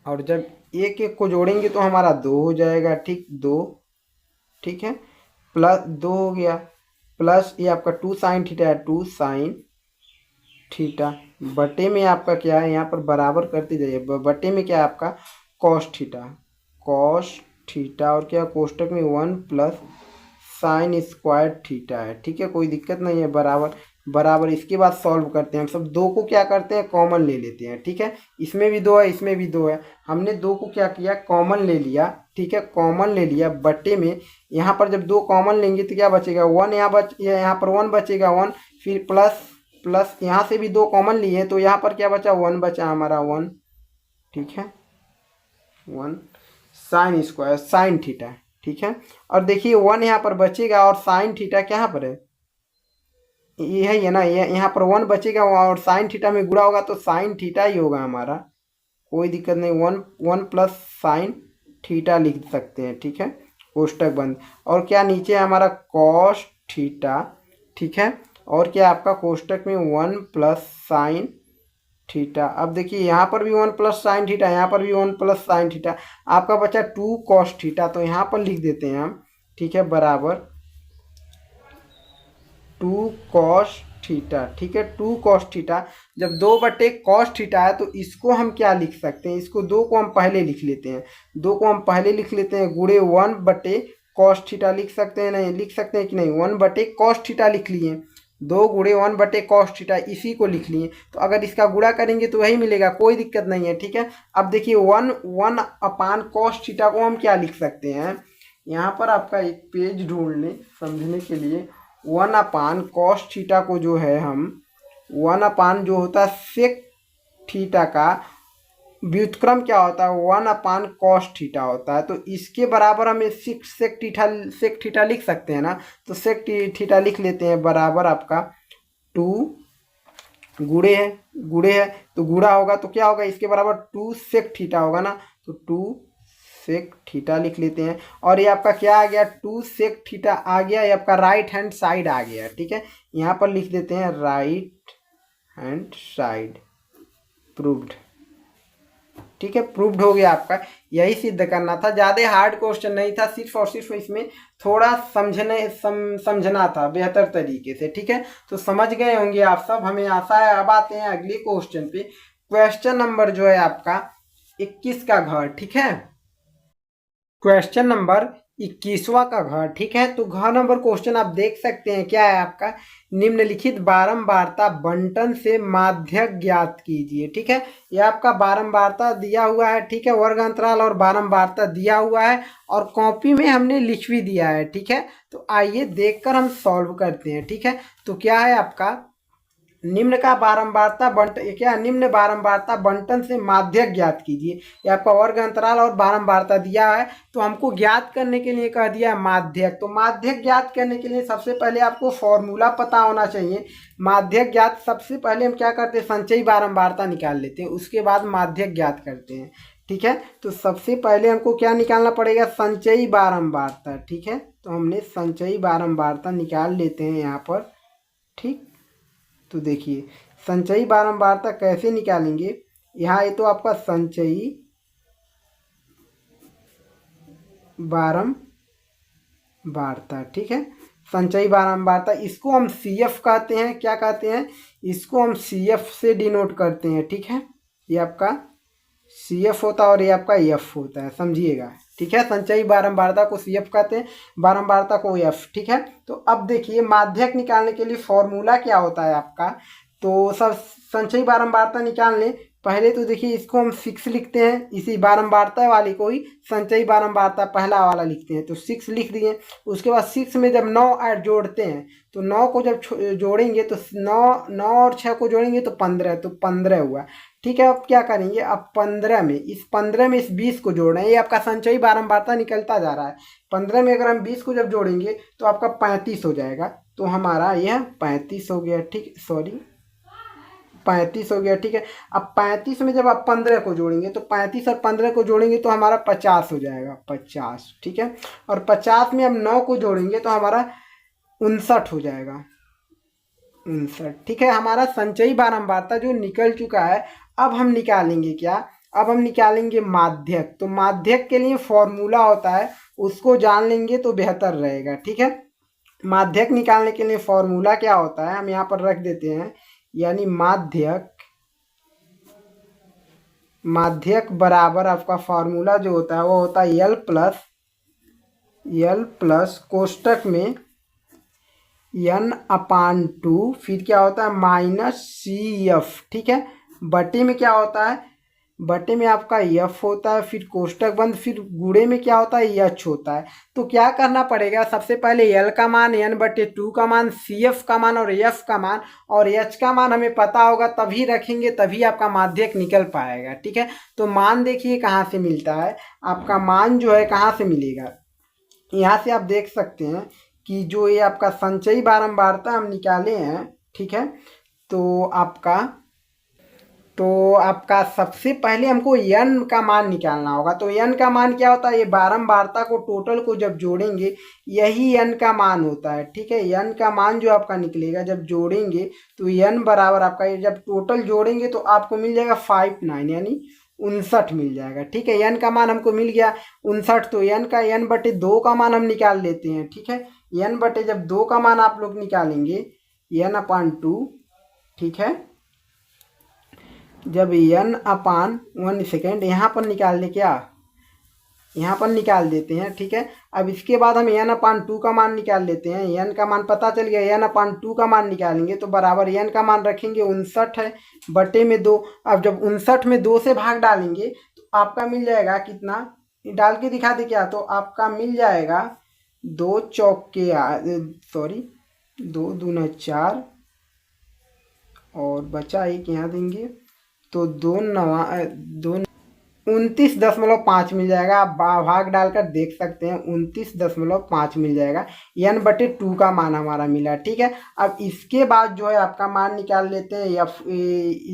और जब एक एक को जोड़ेंगे तो हमारा 2 हो जाएगा, ठीक 2। ठीक है, प्लस 2 हो गया, प्लस ये आपका 2 साइन थीटा है 2 साइन थीटा, बटे में आपका क्या है यहाँ पर बराबर करते जाइए, बटे में क्या है आपका कॉस थीटा और क्या कोष्टक में 1 प्लस साइन स्क्वायर थीटा है। ठीक है, कोई दिक्कत नहीं है, बराबर बराबर। इसके बाद सॉल्व करते हैं हम सब, दो को क्या करते हैं कॉमन ले लेते हैं। ठीक है, इसमें भी 2 है इसमें भी 2 है, हमने 2 को क्या किया कॉमन ले लिया। ठीक है, कॉमन ले लिया, बटे में यहाँ पर जब 2 कॉमन लेंगे तो क्या बचेगा 1, यहाँ पर 1 बचेगा 1, फिर प्लस प्लस यहाँ से भी 2 कॉमन लिए तो यहाँ पर क्या बचा 1 बचा हमारा 1। ठीक है, 1 साइन स्क्वायर साइन थीटा। ठीक है, और देखिए 1 यहाँ पर बचेगा और साइन थीटा क्या यहाँ पर है ये है ना, ये यहाँ पर 1 बचेगा और साइन थीटा में गुणा होगा तो साइन थीटा ही होगा हमारा, कोई दिक्कत नहीं। 1 प्लस साइन थीटा लिख सकते हैं। ठीक है, कोष्टक बंद, और क्या नीचे हमारा कॉस थीटा। ठीक है, और क्या आपका कोष्टक में 1 प्लस साइन थीटा। अब देखिए यहाँ पर भी 1 प्लस साइन थीटा, यहाँ पर भी 1 प्लस साइन थीटा, आपका बचा 2 कॉस थीटा, तो यहाँ पर लिख देते हैं हम। ठीक है, बराबर 2 कॉस थीटा। ठीक है, 2 कॉस थीटा, जब 2 बटे कॉस थीटा है तो इसको हम क्या लिख सकते हैं, इसको 2 को हम पहले लिख लेते हैं, 2 को हम पहले लिख लेते हैं गुणे 1 बटे कॉस थीटा लिख सकते हैं, नहीं लिख सकते हैं कि नहीं, 1 बटे कॉस थीटा लिख लिए, 2 गुणे 1 बटे कॉस थीटा इसी को लिख लिए, तो अगर इसका गुणा करेंगे तो वही मिलेगा, कोई दिक्कत नहीं है। ठीक है, अब देखिए 1 अपान कॉस थीटा को हम क्या लिख सकते हैं, यहाँ पर आपका एक पेज ढूंढ लें समझने के लिए। 1 अपान कॉस थीटा को जो है हम 1 अपान जो होता है सेक थीटा का व्युत्क्रम क्या होता है 1 अपान कॉस थीटा होता है, तो इसके बराबर हम सेक थीटा लिख सकते हैं ना, तो सेक थीटा लिख लेते हैं, बराबर आपका 2 गुणे है तो गुणा होगा तो क्या होगा इसके बराबर 2 सेक थीटा होगा ना, तो 2 सेक थीटा लिख लेते हैं। और ये आपका क्या आ गया 2 सेक थीटा आ गया, ये आपका राइट हैंड साइड आ गया। ठीक है, यहाँ पर लिख देते हैं राइट हैंड साइड प्रूव्ड। ठीक है, प्रूव्ड हो गया आपका, यही सिद्ध करना था, ज़्यादा हार्ड क्वेश्चन नहीं था, सिर्फ और सिर्फ इसमें थोड़ा समझना था बेहतर तरीके से। ठीक है, तो समझ गए होंगे आप सब, हमें आशा है। अब आते हैं अगले क्वेश्चन पे, क्वेश्चन नंबर जो है आपका 21 का घर। ठीक है, क्वेश्चन नंबर 21वां का घर। ठीक है, तो घर नंबर क्वेश्चन आप देख सकते हैं क्या है आपका, निम्नलिखित बारंबारता बंटन से माध्यक ज्ञात कीजिए। ठीक है, ये आपका बारंबारता दिया हुआ है। ठीक है, वर्ग अंतराल और बारंबारता दिया हुआ है और कॉपी में हमने लिख भी दिया है। ठीक है, तो आइए देखकर हम सॉल्व करते हैं। ठीक है, तो क्या है आपका निम्न का बारंबारता बंटन, क्या निम्न बारंबारता बंटन से माध्यक ज्ञात कीजिए। ये आपका वर्ग अंतराल और बारंबारता दिया है, तो हमको ज्ञात करने के लिए कह दिया है माध्यक। तो माध्यक ज्ञात करने के लिए सबसे पहले आपको फॉर्मूला पता होना चाहिए। माध्यक ज्ञात सबसे पहले हम क्या करते हैं, संचयी बारंबारता निकाल लेते हैं, उसके बाद माध्यक ज्ञात करते हैं। ठीक है, तो सबसे पहले हमको क्या निकालना पड़ेगा, संचयी बारंबारता। ठीक है, तो हमने संचयी बारंबारता निकाल लेते हैं यहाँ पर। ठीक, तो देखिए संचयी बारंबारता कैसे निकालेंगे, यहाँ ये तो आपका संचयी बारंबारता। ठीक है, संचयी बारंबारता, इसको हम CF कहते हैं, क्या कहते हैं, इसको हम CF से डिनोट करते हैं। ठीक है, ये आपका CF होता है और ये आपका F होता है, समझिएगा। ठीक है, संचयी बारंबारता को CF कहते हैं, बारंबारता को F। ठीक है, तो अब देखिए माध्यक निकालने के लिए फॉर्मूला क्या होता है आपका, तो सब संचयी बारंबारता निकाल लें, पहले तो देखिए इसको हम 6 लिखते हैं, इसी बारंबारता वाली को ही संचयी बारंबारता पहला वाला लिखते हैं, तो 6 लिख दिए। उसके बाद 6 में जब 9 ऐड जोड़ते हैं तो 9 को जब जोड़ेंगे तो 9 और 6 को जोड़ेंगे तो 15, तो 15 हुआ। ठीक है, अब क्या करेंगे, अब 15 में इस 20 को जोड़ रहे हैं, ये आपका संचयी बारंबारता निकलता जा रहा है। 15 में अगर हम 20 को जब जोड़ेंगे तो आपका 35 हो जाएगा, तो हमारा यह 35 हो गया। ठीक, सॉरी 35 हो गया। ठीक है, अब 35 में जब आप 15 को जोड़ेंगे तो 35 और 15 को जोड़ेंगे तो हमारा 50 हो जाएगा, 50। ठीक है, और 50 में अब 9 को जोड़ेंगे तो हमारा 59 हो जाएगा, 59। ठीक है, हमारा संचयी बारंबारता जो निकल चुका है। अब हम निकालेंगे क्या, अब हम निकालेंगे माध्यक। तो माध्यक के लिए फॉर्मूला होता है, उसको जान लेंगे तो बेहतर रहेगा। ठीक है, माध्यक निकालने के लिए फॉर्मूला क्या होता है हम यहाँ पर रख देते हैं, यानी माध्यक बराबर आपका फॉर्मूला जो होता है वो होता है यल प्लस कोष्टक में n/2, फिर क्या होता है -CF। ठीक है, बटे में क्या होता है, बटे में आपका f होता है, फिर कोष्टक बंद, फिर गुणे में क्या होता है h होता है। तो क्या करना पड़ेगा, सबसे पहले l का मान, n/2 का मान, CF का मान और f का मान और h का मान हमें पता होगा, तभी रखेंगे, तभी आपका माध्यक निकल पाएगा। ठीक है, तो मान देखिए कहाँ से मिलता है, आपका मान जो है कहाँ से मिलेगा, यहाँ से आप देख सकते हैं कि जो ये आपका संचयी बारंबारता हम निकाले हैं। ठीक है, तो आपका सबसे पहले हमको n का मान निकालना होगा। तो n का मान क्या होता है, ये बारंबारता को टोटल को जब जोड़ेंगे यही n का मान होता है। ठीक है, n का मान जो आपका निकलेगा जब जोड़ेंगे तो n बराबर आपका, ये जब टोटल जोड़ेंगे तो आपको मिल जाएगा 59, यानी 59 मिल जाएगा। ठीक है, n का मान हमको मिल गया 59, तो n/2 का मान हम निकाल लेते हैं। ठीक है, जब 2 का मान आप लोग निकालेंगे n/2। ठीक है, जब n/1 सेकेंड यहाँ पर निकाल दे, क्या यहाँ पर निकाल देते हैं। ठीक है, अब इसके बाद हम n/2 का मान निकाल लेते हैं, n का मान पता चल गया, n/2 का मान निकालेंगे तो बराबर n का मान रखेंगे 59 है, बटे में 2। अब जब 59 में 2 से भाग डालेंगे तो आपका मिल जाएगा कितना, डाल के दिखा दे क्या, तो आपका मिल जाएगा 2 चौके 2 दूना 4 और बचा एक यहाँ देंगे, तो 29.5 मिल जाएगा। आप भाग डालकर देख सकते हैं 29.5 मिल जाएगा, n/2 का मान हमारा मिला। ठीक है, अब इसके बाद जो है आपका मान निकाल लेते हैं,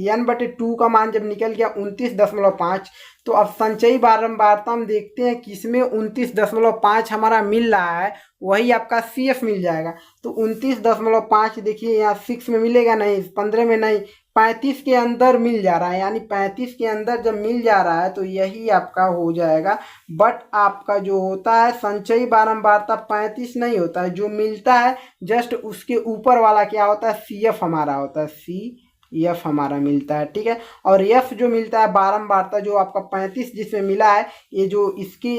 n/2 का मान जब निकल गया 29.5, तो अब संचयी बारंबारता हम देखते हैं किसमें 29.5 हमारा मिल रहा है, वही आपका CF मिल जाएगा। तो 29.5 देखिए यहाँ 6 में मिलेगा नहीं, 15 में नहीं, 35 के अंदर मिल जा रहा है, यानी 35 के अंदर जब मिल जा रहा है तो यही आपका हो जाएगा। बट आपका जो होता है संचयी बारंबारता 35 नहीं होता है, जो मिलता है जस्ट उसके ऊपर वाला क्या होता है, CF हमारा होता है, CF हमारा मिलता है। ठीक है, और F जो मिलता है बारंबारता जो आपका 35 जिसमें मिला है, ये जो इसके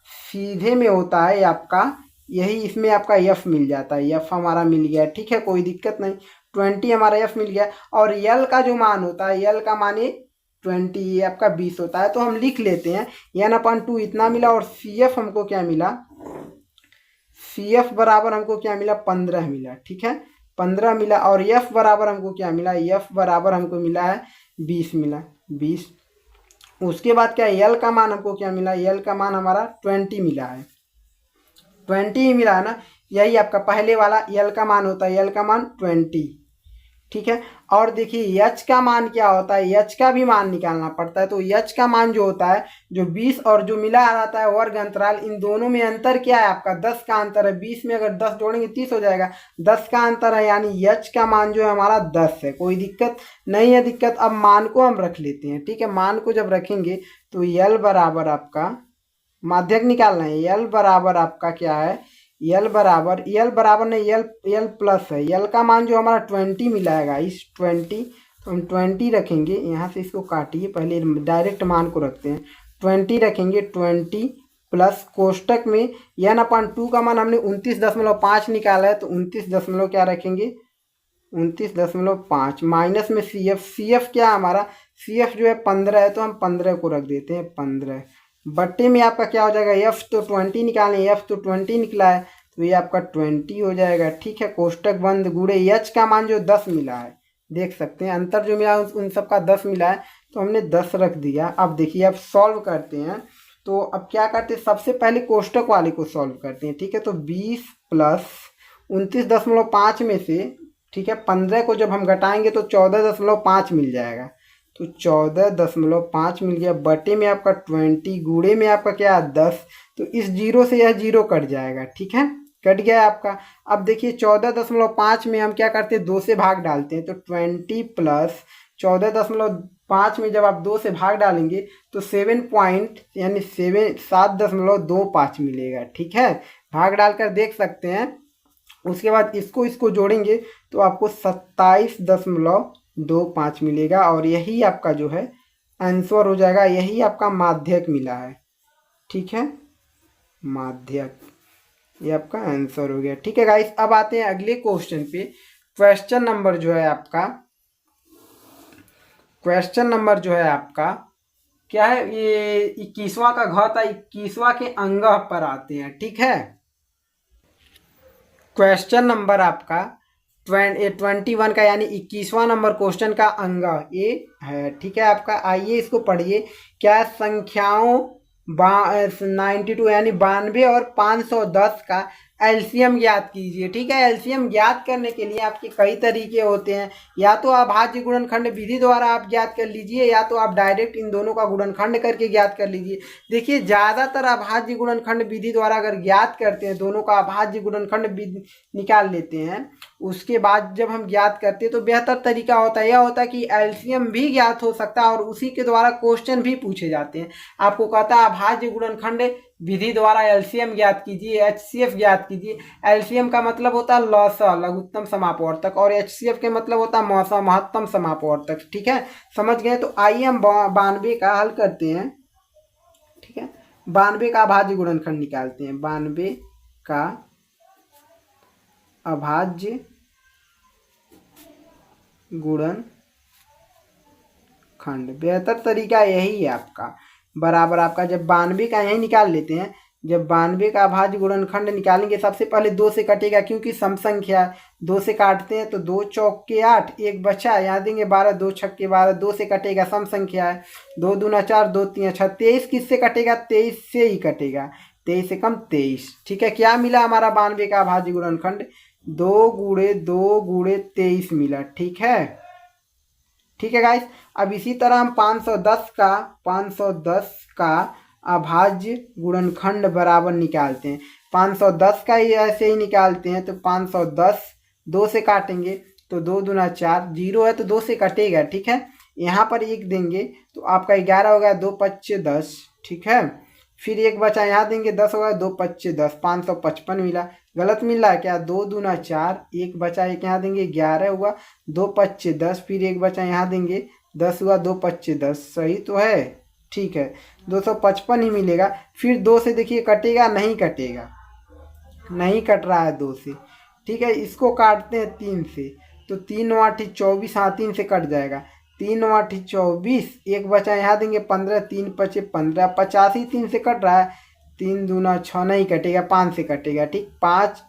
सीधे में होता है आपका, यही इसमें आपका F मिल जाता है, F हमारा मिल गया। ठीक है, कोई दिक्कत नहीं, 20 हमारा F मिल गया। और L का जो मान होता है, L का मान ये 20, ये आपका 20 होता है, तो हम लिख लेते हैं n/2 इतना मिला, और CF हमको क्या मिला, CF बराबर हमको क्या मिला 15 मिला। ठीक है, 15 मिला, और F बराबर हमको क्या मिला, F बराबर हमको मिला है 20 मिला, 20। उसके बाद क्या L का मान हमको क्या मिला, L का मान हमारा 20 मिला है, 20 ही मिला है ना, यही आपका पहले वाला L का मान होता है, L का मान 20। ठीक है, और देखिए H का मान क्या होता है, H का भी मान निकालना पड़ता है। तो H का मान जो होता है, जो 20 और जो मिला रहता है वर्ग अंतराल, इन दोनों में अंतर क्या है आपका, 10 का अंतर है। 20 में अगर 10 जोड़ेंगे 30 हो जाएगा, 10 का अंतर है, यानी H का मान जो है हमारा 10 है। कोई दिक्कत नहीं है, दिक्कत अब मान को हम रख लेते हैं। ठीक है, मान को जब रखेंगे तो L बराबर आपका माध्यक निकालना है, L बराबर आपका क्या है, L बराबर नहीं, L प्लस है, L का मान जो हमारा 20 मिलाएगा, इस 20, तो हम 20 रखेंगे, यहाँ से इसको काटिए, पहले डायरेक्ट मान को रखते हैं, 20 रखेंगे, 20 प्लस कोष्टक में n/2 का मान हमने 29.5 निकाला है, तो 29 क्या रखेंगे, 29.5 माइनस में CF क्या हमारा CF जो है 15 है, तो हम 15 को रख देते हैं 15। बट्टे में आपका क्या हो जाएगा, F तो 20 निकालें, F तो 20 निकला है, तो ये आपका 20 हो जाएगा। ठीक है, कोष्टक बंद, गुणे H का मान जो 10 मिला है, देख सकते हैं अंतर जो मिला उन सबका 10 मिला है, तो हमने 10 रख दिया। अब देखिए अब सॉल्व करते हैं, तो अब क्या करते हैं, सबसे पहले कोष्टक वाले को सॉल्व करते हैं। ठीक है, तो 20 प्लस 29.5 में से, ठीक है, 15 को जब हम घटाएंगे तो 14.5 मिल जाएगा, तो 14.5 मिल गया। बटे में आपका 20, गुणे में आपका क्या 10, तो इस जीरो से यह जीरो कट जाएगा। ठीक है, कट गया है आपका। अब देखिए 14.5 में हम क्या करते हैं, 2 से भाग डालते हैं, तो 20 प्लस 14.5 में जब आप 2 से भाग डालेंगे तो 7 पॉइंट यानी 7.25 मिलेगा। ठीक है, भाग डालकर देख सकते हैं। उसके बाद इसको जोड़ेंगे तो आपको 27.25 मिलेगा, और यही आपका जो है आंसर हो जाएगा, यही आपका माध्यक मिला है। ठीक है, माध्यक, ये आपका आंसर हो गया। ठीक है गाइस, अब आते हैं अगले क्वेश्चन पे। क्वेश्चन नंबर जो है आपका क्या है, ये 21वां का घ था, 21वां के अंग पर आते हैं। ठीक है, क्वेश्चन नंबर आपका 21 का यानी 21वां नंबर क्वेश्चन का अंग ये है। ठीक है, आपका आइए इसको पढ़िए। क्या संख्याओं 92 यानी 92 और 510 का एलसीएम ज्ञात कीजिए। ठीक है, एलसीएम ज्ञात करने के लिए आपके कई तरीके होते हैं, या तो अभाज्य गुणनखंड विधि द्वारा आप ज्ञात कर लीजिए, या तो आप डायरेक्ट इन दोनों का गुणनखंड करके ज्ञात कर लीजिए। देखिए ज़्यादातर अभाज्य गुणनखंड विधि द्वारा अगर ज्ञात करते हैं, दोनों का अभाज्य गुणनखंड निकाल लेते हैं, उसके बाद जब हम ज्ञात करते हैं तो बेहतर तरीका होता है, यह होता है कि एलसीएम भी ज्ञात हो सकता है और उसी के द्वारा क्वेश्चन भी पूछे जाते हैं। आपको कहता है अभाज्य गुणनखंड विधि द्वारा एलसीएम ज्ञात कीजिए, एचसीएफ ज्ञात कीजिए। एलसीएम का मतलब होता है लौसा लघुत्तम समापवर्तक, और एचसीएफ के मतलब होता है मौसा महत्तम समापवर्तक। ठीक है, समझ गए। तो आइए हम 92 का हल करते हैं। ठीक है, 92 का अभाज्य गुणनखंड निकालते हैं। 92 का अभाज्य गुणनखंड, बेहतर तरीका यही है आपका, बराबर आपका जब 92 का यही निकाल लेते हैं। जब 92 का अभाज्य गुणनखंड निकालेंगे, सबसे पहले 2 से कटेगा क्योंकि सम संख्या है, 2 से काटते हैं तो 2 चौक के 8, एक बचा, यहाँ देंगे 12, 2 छक्के के 12, 2 से कटेगा, सम संख्या है, 2 दूना 4, 2 तीन 6, 23 किससे कटेगा, 23 से ही कटेगा, 23 से कम 23। ठीक है, क्या मिला हमारा 92 का अभाज्य गुणनखंड, 2 गुणे 2 गुणे 23 मिला। ठीक है, ठीक है गाइस। अब इसी तरह हम 510 का अभाज्य गुणनखंड बराबर निकालते हैं। 510 का ही ऐसे ही निकालते हैं, तो 510 2 से काटेंगे तो 2 दूना 4, 0 है तो 2 से कटेगा। ठीक है, यहाँ पर 1 देंगे तो आपका 11 हो गया, 2 पच्चे 10। ठीक है, फिर 1 बचा, यहाँ देंगे 10 होगा, 2 पच्चे 10, 555 मिला। गलत मिल रहा है क्या, 2 दूना 4, 1 बचा, 1 यहाँ देंगे 11 हुआ, 2 पच्चे 10, फिर 1 बचा, यहाँ देंगे 10 हुआ, 2 पच्चे 10, सही तो है। ठीक है, 255 ही मिलेगा। फिर 2 से देखिए कटेगा, नहीं कटेगा, नहीं कट रहा है 2 से। ठीक है, इसको काटते हैं 3 से, तो 3 8 24, हाँ 3 से कट जाएगा, 3 8 24, 1 बचा, यहाँ देंगे 15, 3 पचे 15, 85 3 से कट रहा है, 3 दूना 6, नहीं कटेगा, 5 से कटेगा। ठीक, 5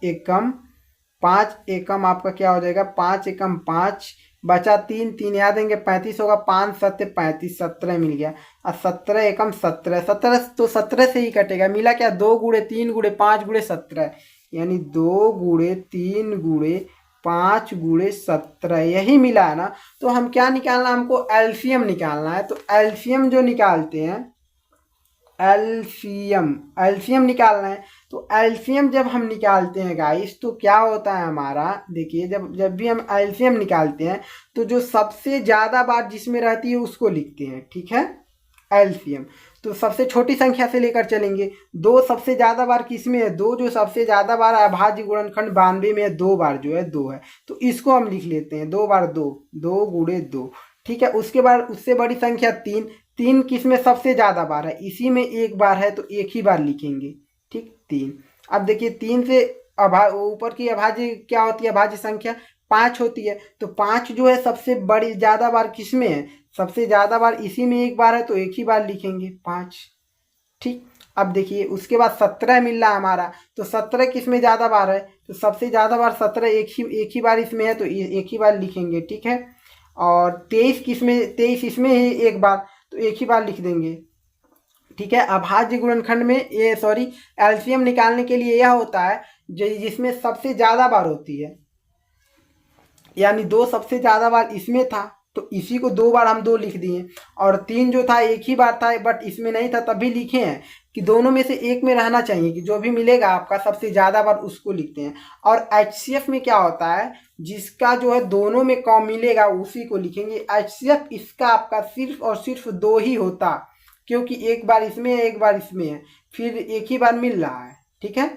एकम आपका क्या हो जाएगा, 5 एकम 5 बचा, 3 3 यहाँ देंगे 35 होगा, 5 7 35, 17 मिल गया। और 17 एकम 17, 17 तो 17 से ही कटेगा, मिला क्या, 2 गुणे 3 गुणे 5 गुणे 17, यानी 2 गुणे 3 गुणे 5 गुणे 17, यही मिला है ना। तो हम क्या निकालना, हमको एलसीएम निकालना है। तो एलसीएम जो निकालते हैं, एलसीएम निकालना है। तो एलसीएम जब हम निकालते हैं गाइस, तो क्या होता है हमारा, देखिए जब भी हम एलसीएम निकालते हैं तो जो सबसे ज़्यादा बार जिसमें रहती है उसको लिखते हैं। ठीक है, एलसीएम तो सबसे छोटी संख्या से लेकर चलेंगे। 2 सबसे ज़्यादा बार किस में है, 2 जो सबसे ज़्यादा बार अभाज्य गुणनखंड 92 में है, 2 बार जो है 2 है, तो इसको हम लिख लेते हैं 2 बार 2, 2 गुणे 2। ठीक है, उसके बाद उससे बड़ी संख्या 3, 3 किस में सबसे ज़्यादा बार है, इसी में 1 बार है, तो 1 ही बार लिखेंगे। ठीक, 3। अब देखिए 3 से ऊपर की अभाज्य क्या होती है, अभाज्य संख्या 5 होती है। तो 5 जो है सबसे बड़ी ज़्यादा बार किस में है, सबसे ज़्यादा बार इसी में एक बार है, तो एक ही बार लिखेंगे 5। ठीक, अब देखिए उसके बाद 17 मिल रहा है हमारा, तो 17 किस में ज़्यादा बार है, तो सबसे ज़्यादा बार 17 एक ही बार इसमें है, तो एक ही बार लिखेंगे। ठीक है, और 23 किस में, 23 इसमें ही एक बार, तो एक ही बार लिख देंगे। ठीक है, अभाज्य गुणनखंड में ये सॉरी एलसीएम निकालने के लिए यह होता है जिसमें सबसे ज़्यादा बार होती है, यानी 2 सबसे ज़्यादा बार इसमें था, तो इसी को 2 बार हम 2 लिख दिए, और 3 जो था एक ही बार था बट इसमें नहीं था, तभी लिखे हैं कि दोनों में से एक में रहना चाहिए, कि जो भी मिलेगा आपका सबसे ज़्यादा बार उसको लिखते हैं। और एचसीएफ में क्या होता है, जिसका जो है दोनों में कम मिलेगा उसी को लिखेंगे। एचसीएफ इसका आपका सिर्फ और सिर्फ 2 ही होता, क्योंकि एक बार इसमें है एक बार इसमें है, फिर एक ही बार मिल रहा है। ठीक है,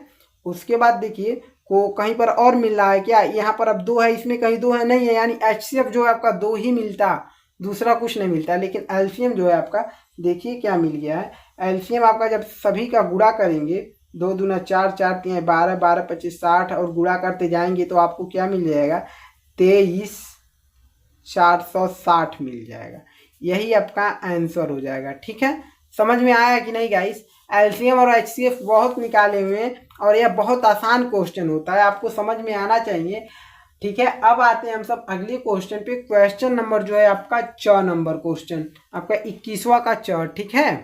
उसके बाद देखिए को कहीं पर और मिल रहा है क्या, यहाँ पर अब 2 है, इसमें कहीं 2 है नहीं है, यानी एचसीएफ जो है आपका 2 ही मिलता, दूसरा कुछ नहीं मिलता। लेकिन एलसीएम जो है आपका देखिए क्या मिल गया है, एलसीएम आपका जब सभी का गुणा करेंगे, 2 दूना 4, 4 3 12, 12 25 60, और गुणा करते जाएंगे तो आपको क्या मिल जाएगा, 23,460 मिल जाएगा। यही आपका आंसर हो जाएगा। ठीक है, समझ में आया कि नहीं गाइस। एलसीएम और एचसीएफ बहुत निकाले हुए हैं, और यह बहुत आसान क्वेश्चन होता है, आपको समझ में आना चाहिए। ठीक है, अब आते हैं हम सब अगले क्वेश्चन पे। क्वेश्चन नंबर जो है आपका 4 नंबर क्वेश्चन, आपका 21वां का 4। ठीक है,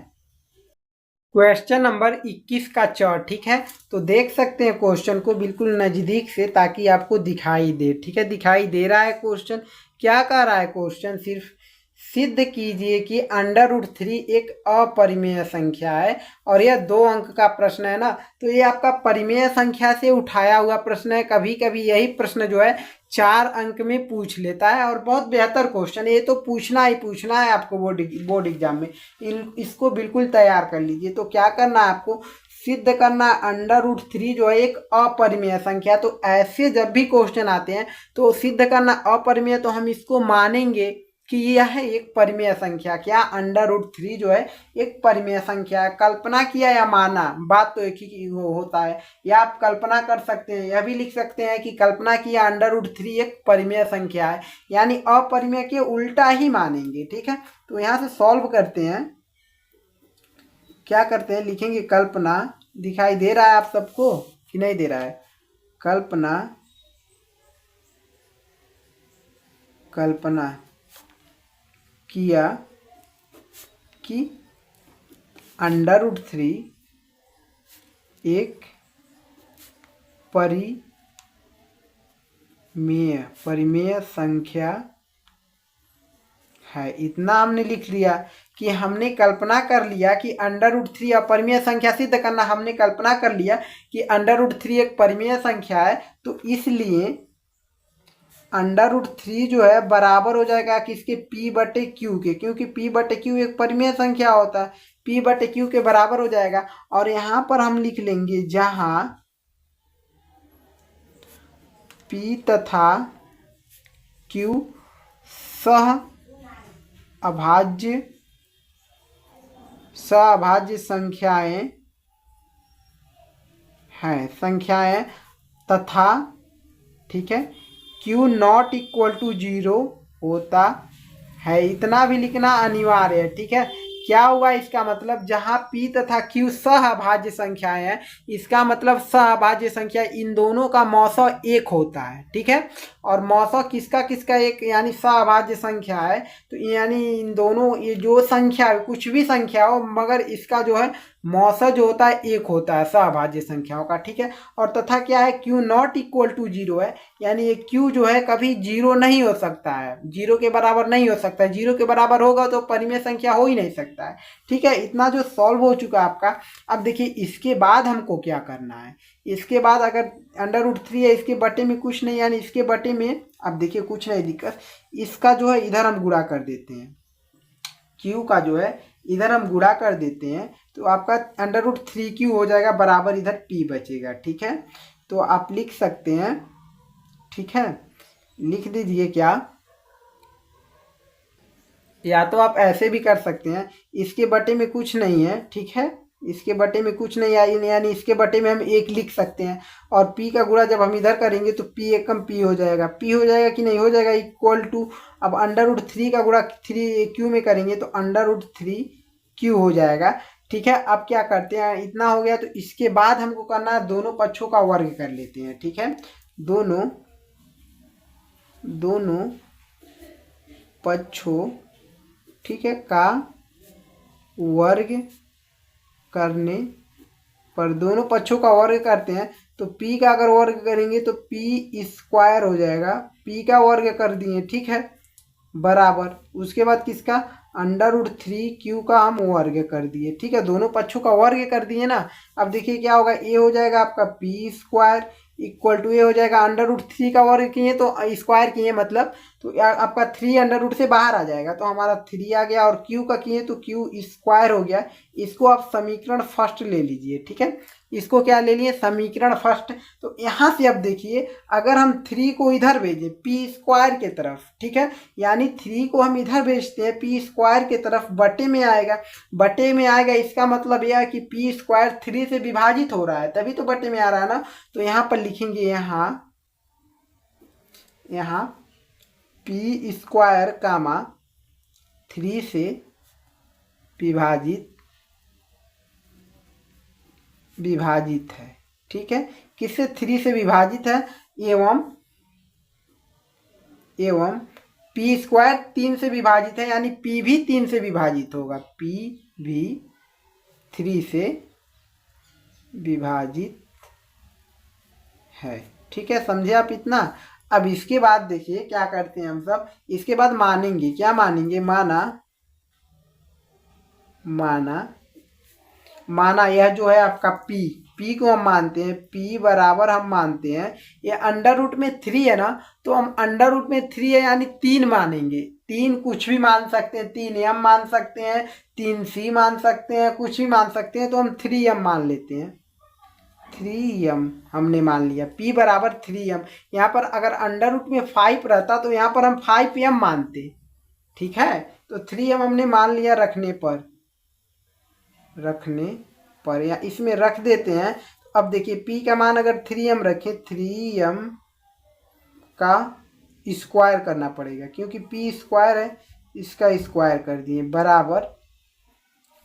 क्वेश्चन नंबर 21 का 4। ठीक है, तो देख सकते हैं क्वेश्चन को बिल्कुल नज़दीक से, ताकि आपको दिखाई दे। ठीक है, दिखाई दे रहा है क्वेश्चन, क्या कह रहा है क्वेश्चन, सिर्फ सिद्ध कीजिए कि √3 एक अपरिमेय संख्या है, और यह 2 अंक का प्रश्न है ना, तो ये आपका परिमेय संख्या से उठाया हुआ प्रश्न है। कभी कभी यही प्रश्न जो है 4 अंक में पूछ लेता है, और बहुत बेहतर क्वेश्चन है ये, तो पूछना ही पूछना है आपको बोर्ड एग्जाम में। इसको बिल्कुल तैयार कर लीजिए। तो क्या करना है आपको, सिद्ध करना √3 जो है एक अपरिमेय संख्या। तो ऐसे जब भी क्वेश्चन आते हैं तो सिद्ध करना अपरिमेय, तो हम इसको मानेंगे कि यह एक परिमेय संख्या, क्या √3 जो है एक परिमेय संख्या है। कल्पना किया या माना, बात तो एक ही होता है। या आप कल्पना कर सकते हैं, यह भी लिख सकते हैं कि कल्पना किया √3 एक परिमेय संख्या है, यानी अपरिमेय के उल्टा ही मानेंगे। ठीक है, तो यहाँ से सॉल्व करते हैं। क्या करते हैं, लिखेंगे कल्पना, दिखाई दे रहा है आप सबको कि नहीं दे रहा है, कल्पना किया कि √3 एक परिमेय संख्या है। इतना हमने लिख लिया कि हमने कल्पना कर लिया कि √3 अपरिमेय संख्या सिद्ध करना, हमने कल्पना कर लिया कि √3 एक परिमेय संख्या है, तो इसलिए √3 जो है बराबर हो जाएगा किसके, P/Q के, क्योंकि P/Q एक परिमेय संख्या होता है, P/Q के बराबर हो जाएगा। और यहाँ पर हम लिख लेंगे जहाँ P तथा Q सह अभाज्य संख्याएं हैं तथा, ठीक है, Q ≠ 0 होता है। इतना भी लिखना अनिवार्य है। ठीक है, क्या हुआ इसका मतलब, जहां P तथा Q सहअभाज्य संख्याएं हैं, इसका मतलब सहअभाज्य संख्या इन दोनों का मौसा एक होता है। ठीक है, और मौसा किसका किसका एक, यानी सहअभाज्य संख्या है, तो यानी इन दोनों, ये जो संख्या है कुछ भी संख्या हो, मगर इसका जो है मौसा जो होता है एक होता है सहअभाज्य संख्याओं का। ठीक है, और तथा क्या है, Q ≠ 0 है, यानी ये Q जो है कभी 0 नहीं हो सकता है, 0 के बराबर नहीं हो सकता है। 0 के बराबर होगा तो परिमेय संख्या हो ही नहीं सकता है। ठीक है, इतना जो सॉल्व हो चुका है आपका। अब देखिए इसके बाद हमको क्या करना है, इसके बाद अगर √3 है, इसके बटे में कुछ नहीं, यानी इसके बटे में, अब देखिए कुछ नहीं दिक्कत, इसका जो है इधर हम गुणा कर देते हैं, Q का जो है इधर हम गुणा कर देते हैं, तो आपका √3Q हो जाएगा, बराबर इधर P बचेगा। ठीक है, तो आप लिख सकते हैं, ठीक है, लिख दीजिए क्या, या तो आप ऐसे भी कर सकते हैं, इसके बटे में कुछ नहीं है, ठीक है, इसके बटे में कुछ नहीं आई, यानी इसके बटे में हम 1 लिख सकते हैं। और p का गुणा जब हम इधर करेंगे तो p एकम p हो जाएगा, p हो जाएगा कि नहीं हो जाएगा, इक्वल टू अब √3 का गुणा 3 q में करेंगे तो √3 q हो जाएगा। ठीक है, अब क्या करते हैं, इतना हो गया तो इसके बाद हमको करना है दोनों पक्षों का वर्ग कर लेते हैं। ठीक है, दोनों पक्षों, ठीक है, का वर्ग करने पर, दोनों पक्षों का वर्ग करते हैं तो p का अगर वर्ग करेंगे तो p² हो जाएगा, p का वर्ग कर दिए। ठीक है, बराबर उसके बाद किसका, √3q का हम वर्ग कर दिए। ठीक है, दोनों पक्षों का वर्ग कर दिए ना। अब देखिए क्या होगा, a हो जाएगा आपका p² इक्वल टू ए हो जाएगा √3 का वर्ग किए तो स्क्वायर किए मतलब, तो आपका 3 से बाहर आ जाएगा तो हमारा 3 आ गया, और q का किए तो q² हो गया। इसको आप समीकरण फर्स्ट ले लीजिए। ठीक है, इसको क्या ले लिए, समीकरण फर्स्ट। तो यहाँ से अब देखिए, अगर हम 3 को इधर भेजें p² के तरफ, ठीक है, यानी 3 को हम इधर भेजते हैं p² के तरफ, बटे में आएगा, बटे में आएगा, इसका मतलब यह है कि p² 3 से विभाजित हो रहा है, तभी तो बटे में आ रहा है ना। तो यहाँ पर लिखेंगे, यहाँ p² कामा 3 से विभाजित है। ठीक है, किससे, 3 से विभाजित है, एवं p² 3 से विभाजित है, यानी p भी 3 से विभाजित होगा, p भी 3 से विभाजित है। ठीक है, समझे आप इतना। अब इसके बाद देखिए क्या करते हैं हम सब, इसके बाद मानेंगे, क्या मानेंगे, माना यह जो है आपका p को हम मानते हैं, p बराबर हम मानते हैं, ये अंडर रूट में 3 है ना, तो हम अंडर रूट में 3 है यानी 3 मानेंगे। 3 कुछ भी मान सकते हैं, 3m मान सकते हैं, 3c मान सकते हैं, कुछ भी मान सकते हैं, तो हम 3m मान लेते हैं। 3m हमने मान लिया, p बराबर 3m। यहाँ पर अगर अंडर रूट में 5 रहता तो यहाँ पर हम 5m मानते। ठीक है, तो 3m हमने मान लिया रखने पर या इसमें रख देते हैं। अब देखिए p का मान अगर 3m रखें, 3m का स्क्वायर करना पड़ेगा, क्योंकि p² है, इसका स्क्वायर कर दिए, बराबर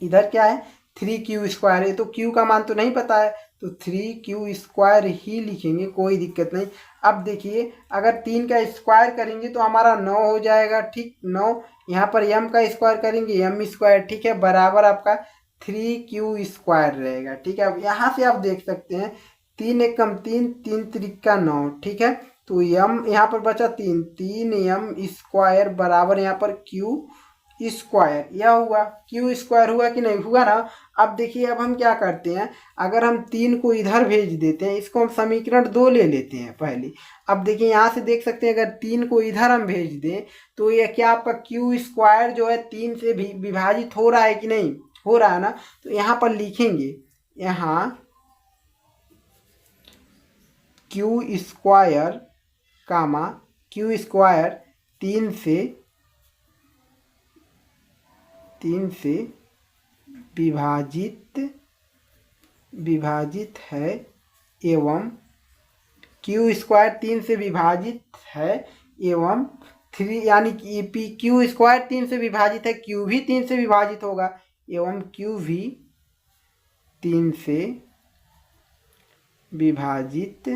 इधर क्या है, 3q² है, तो q का मान तो नहीं पता है तो 3q² ही लिखेंगे, कोई दिक्कत नहीं। अब देखिए, अगर 3 का स्क्वायर करेंगे तो हमारा 9 हो जाएगा। ठीक, 9, यहाँ पर m का स्क्वायर करेंगे m²। ठीक है, बराबर आपका 3q² रहेगा। ठीक है, अब यहाँ से आप देख सकते हैं, 3 एकम 3, 3 त्रिका 9। ठीक है, तो m यहाँ पर बचा 3m² बराबर यहाँ पर q², यह हुआ, q² हुआ कि नहीं हुआ ना। अब देखिए, अब हम क्या करते हैं, अगर हम 3 को इधर भेज देते हैं, इसको हम समीकरण 2 ले लेते हैं पहले। अब देखिए यहाँ से देख सकते हैं, अगर 3 को इधर हम भेज दें तो यह क्या आपका q² जो है 3 से भी विभाजित हो रहा है कि नहीं हो रहा है ना। तो यहाँ पर लिखेंगे, यहाँ q² कामा q² 3 से विभाजित है, एवं q² 3 से विभाजित है, एवं 3 यानी कि q² 3 से विभाजित है, q भी 3 से विभाजित होगा, एवं q भी 3 से विभाजित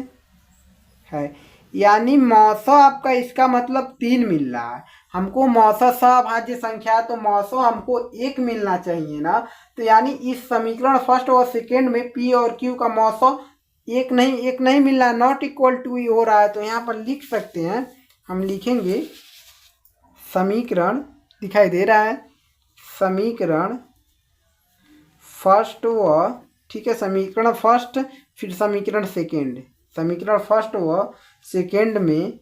है। यानी मौसा आपका, इसका मतलब 3 मिल रहा है हमको, मौसा सभाज्य संख्या है तो मौसा हमको 1 मिलना चाहिए ना। तो यानी इस समीकरण फर्स्ट और सेकेंड में p और q का मौसा 1 नहीं मिल रहा है, नॉट इक्वल टू ही हो रहा है। तो यहाँ पर लिख सकते हैं, हम लिखेंगे समीकरण, दिखाई दे रहा है, समीकरण फर्स्ट व, ठीक है, समीकरण फर्स्ट फिर समीकरण सेकेंड, समीकरण फर्स्ट व सेकेंड में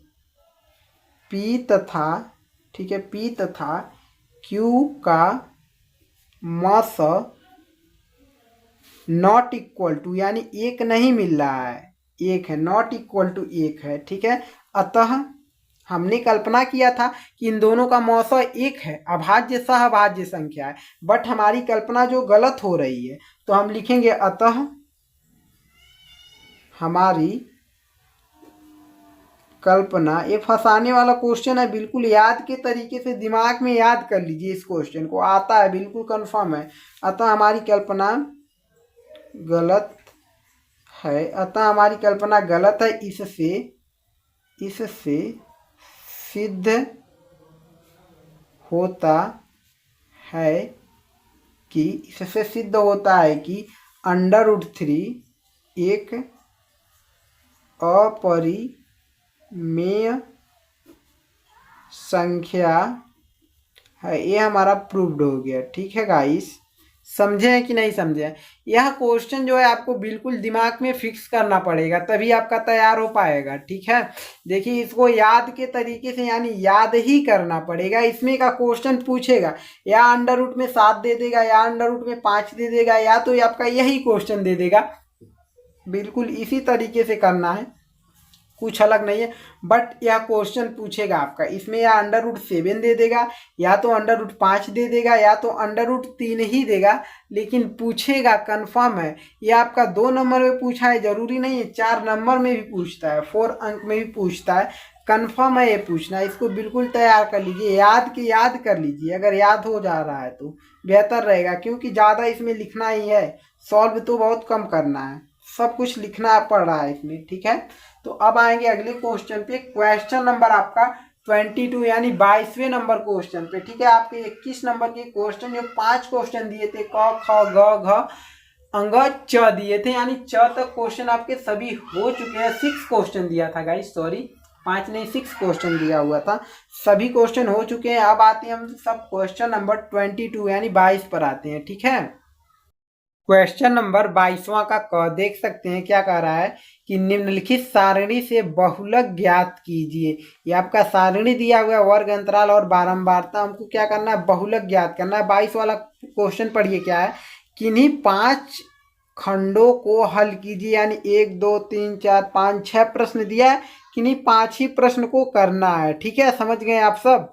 p तथा, ठीक है, p तथा q का मास नॉट इक्वल टू, यानी 1 नहीं मिल रहा है, 1 है, नॉट इक्वल टू 1 है। ठीक है, अतः हमने कल्पना किया था कि इन दोनों का मौसा एक है, अभाज्य सहअभाज्य संख्या है, बट हमारी कल्पना जो गलत हो रही है। तो हम लिखेंगे अतः हमारी कल्पना, ये फंसाने वाला क्वेश्चन है, बिल्कुल याद के तरीके से दिमाग में याद कर लीजिए इस क्वेश्चन को, आता है बिल्कुल कंफर्म है। अतः हमारी कल्पना गलत है, अतः हमारी कल्पना गलत है, इससे सिद्ध होता है कि √3 एक अपरिमेय संख्या है। ये हमारा प्रूव्ड हो गया। ठीक है गाइस, समझे हैं कि नहीं समझे हैं? यह क्वेश्चन जो है आपको बिल्कुल दिमाग में फिक्स करना पड़ेगा, तभी आपका तैयार हो पाएगा। ठीक है, देखिए इसको याद के तरीके से यानी याद ही करना पड़ेगा। इसमें का क्वेश्चन पूछेगा या अंडर रूट में 7 दे देगा या अंडर रूट में 5 दे देगा, या तो ये आपका यही क्वेश्चन दे देगा। बिल्कुल इसी तरीके से करना है, कुछ अलग नहीं है। बट यह क्वेश्चन पूछेगा आपका, इसमें या √7 दे देगा, या तो √5 दे देगा, या तो √3 ही देगा, लेकिन पूछेगा कंफर्म है। यह आपका 2 नंबर में पूछा है, जरूरी नहीं है 4 नंबर में भी पूछता है, 4 अंक में भी पूछता है, कंफर्म है ये पूछना है। इसको बिल्कुल तैयार कर लीजिए, याद कर लीजिए। अगर याद हो जा रहा है तो बेहतर रहेगा, क्योंकि ज़्यादा इसमें लिखना ही है, सॉल्व तो बहुत कम करना है, सब कुछ लिखना पड़ रहा है इसमें। ठीक है, तो अब आएंगे अगले क्वेश्चन पे, क्वेश्चन नंबर आपका 22 यानी 22वें नंबर क्वेश्चन पे। ठीक है, आपके 21 नंबर के क्वेश्चन जो 5 क्वेश्चन दिए थे, क ख ग घ अंग च दिए थे, यानी च तक क्वेश्चन आपके सभी हो चुके हैं। 6 क्वेश्चन दिया था गाइस, सॉरी 5 नहीं 6 क्वेश्चन दिया हुआ था, सभी क्वेश्चन हो चुके हैं। अब आते हैं हम सब क्वेश्चन नंबर 22 यानी 22 पर आते हैं। ठीक है, क्वेश्चन नंबर 22वां का क देख सकते हैं क्या कह रहा है कि निम्नलिखित सारणी से बहुलक ज्ञात कीजिए। ये आपका सारणी दिया हुआ है, वर्ग अंतराल और बारंबारता, हमको क्या करना है, बहुलक ज्ञात करना है। 22 वाला क्वेश्चन पढ़िए क्या है, किन्हीं 5 खंडों को हल कीजिए, यानी 1 2 3 4 5 6 प्रश्न दिया है, किन्हीं 5 ही प्रश्न को करना है। ठीक है, समझ गए आप सब?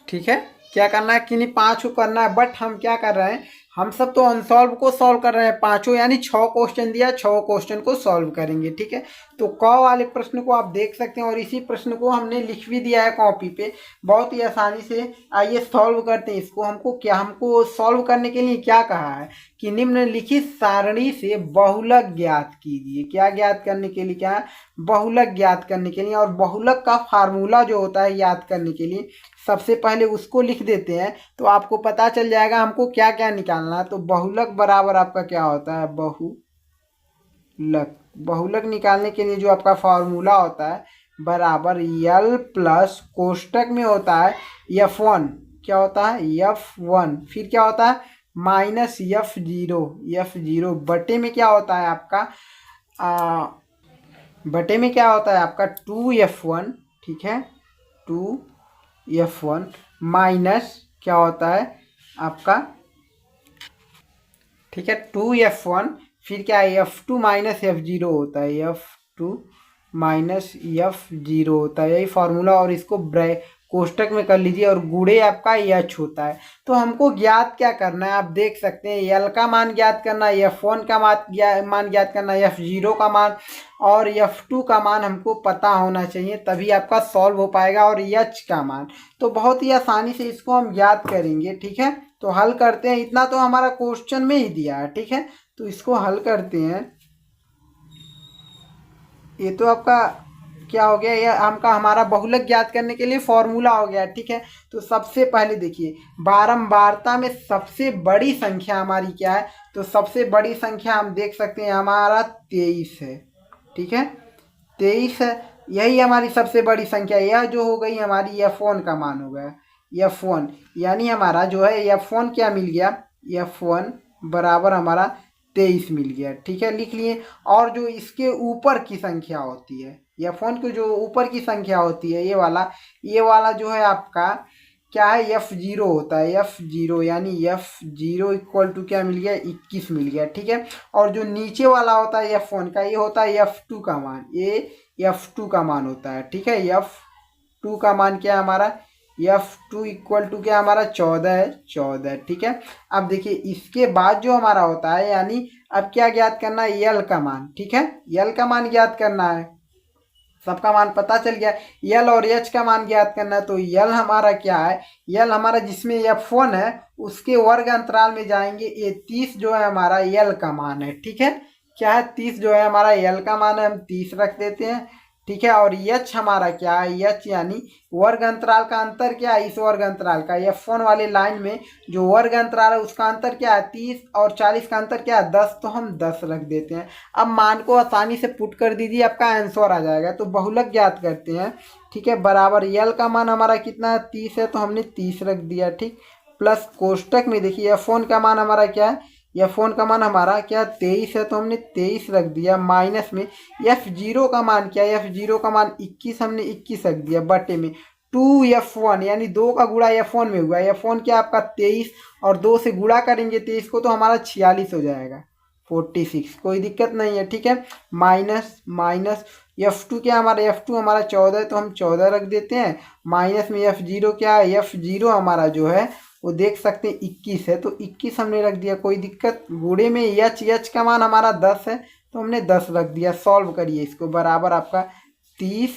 ठीक है, क्या करना है, किन्हीं 5 को करना है। बट हम क्या कर रहे हैं, हम सब तो अनसॉल्व को सॉल्व कर रहे हैं, पांचों यानी 6 क्वेश्चन दिया, 6 क्वेश्चन को सॉल्व करेंगे। ठीक है, तो क वाले प्रश्न को आप देख सकते हैं, और इसी प्रश्न को हमने लिख भी दिया है कॉपी पे, बहुत ही आसानी से। आइए सॉल्व करते हैं इसको। हमको सॉल्व करने के लिए क्या कहा है कि निम्नलिखित सारणी से बहुलक ज्ञात कीजिए। क्या ज्ञात करने के लिए, क्या है, बहुलक ज्ञात करने के लिए। और बहुलक का फार्मूला जो होता है याद करने के लिए, सबसे पहले उसको लिख देते हैं, तो आपको पता चल जाएगा हमको क्या क्या निकालना है। तो बहुलक बराबर आपका क्या होता है, बहुलक निकालने के लिए जो आपका फॉर्मूला होता है, बराबर L प्लस कोष्टक में होता है F1, क्या होता है F1, फिर क्या होता है माइनस F0 बटे में क्या होता है आपका बटे में क्या होता है आपका 2F1। ठीक है, 2F1 माइनस क्या होता है आपका, ठीक है 2F1, फिर क्या है F2 माइनस F0 होता है, F2 माइनस F0 होता है, यही फॉर्मूला। और इसको कोष्टक में कर लीजिए, और गुणे आपका H होता है। तो हमको ज्ञात क्या करना है, आप देख सकते हैं L का मान ज्ञात करना है, F1 का मान ज्ञात करना है, F0 का मान और F2 का मान हमको पता होना चाहिए, तभी आपका सॉल्व हो पाएगा। और H का मान तो बहुत ही आसानी से इसको हम ज्ञात करेंगे। ठीक है, तो हल करते हैं, इतना तो हमारा क्वेश्चन में ही दिया है। ठीक है, तो इसको हल करते हैं। ये तो आपका क्या हो गया, ये हमारा बहुलक ज्ञात करने के लिए फॉर्मूला हो गया। ठीक है, तो सबसे पहले देखिए बारंबारता में सबसे बड़ी संख्या हमारी क्या है, तो सबसे बड़ी संख्या हम देख सकते हैं हमारा 23 है। ठीक है, 23 है, यही हमारी सबसे बड़ी संख्या। यह जो हो गई हमारी F1 का मान हो गया, F1 यानी हमारा जो है F1 क्या मिल गया, F1 बराबर हमारा 23 मिल गया। ठीक है, लिख लिए। और जो इसके ऊपर की संख्या होती है, F1 की जो ऊपर की संख्या होती है, ये वाला जो है आपका क्या है, F0 होता है, F0 यानी F0 इक्वल टू क्या मिल गया, 21 मिल गया। ठीक है, और जो नीचे वाला होता है F1 का, ये होता है F2 का मान, ये F2 का मान होता है। ठीक है, F2 का मान क्या है हमारा, F2 इक्वल टू क्या हमारा 14 है, 14। ठीक है, अब देखिए इसके बाद जो हमारा होता है, यानी अब क्या ज्ञात करना है, यल का मान। ठीक है, यल का मान ज्ञात करना है, सबका मान पता चल गया। यल और एच का मान ज्ञात करना है, तो यल हमारा क्या है, यल हमारा जिसमें F1 है उसके वर्ग अंतराल में जाएंगे, ये 30 जो है हमारा यल का मान है। ठीक है, क्या है, 30 जो है हमारा यल का मान है, हम 30 रख देते हैं। ठीक है, और एच हमारा क्या है, एच यानी वर्ग अंतराल का अंतर क्या है, इस वर्ग अंतराल का F1 वाले लाइन में जो वर्ग अंतराल है उसका अंतर क्या है, 30, और 40 का अंतर क्या है, 10, तो हम 10 रख देते हैं। अब मान को आसानी से पुट कर दीजिए, आपका आंसर आ जाएगा। तो बहुलक ज्ञात करते हैं। ठीक है, बराबर यल का मान हमारा कितना है, 30 है, तो हमने 30 रख दिया। ठीक, प्लस कोष्टक में देखिए F1 का मान हमारा क्या है, F1 का मान हमारा क्या 23 है, तो हमने 23 रख दिया। माइनस में F0 का मान क्या है, F0 का मान 21, हमने 21 रख दिया, बटे में 2F1 यानी 2 का गुणा F1 में हुआ। F1 क्या आपका 23, और 2 से गुणा करेंगे 23 को, तो हमारा 46 हो जाएगा, 46, कोई दिक्कत नहीं है। ठीक है, माइनस माइनस F2 क्या हमारा, F2 हमारा 14 है, तो हम 14 रख देते हैं। माइनस में F0 क्या है, F0 हमारा जो है वो देख सकते हैं 21 है, तो 21 हमने रख दिया, कोई दिक्कत। गुणे में एच का मान हमारा 10 है, तो हमने 10 रख दिया। सॉल्व करिए इसको, बराबर आपका 30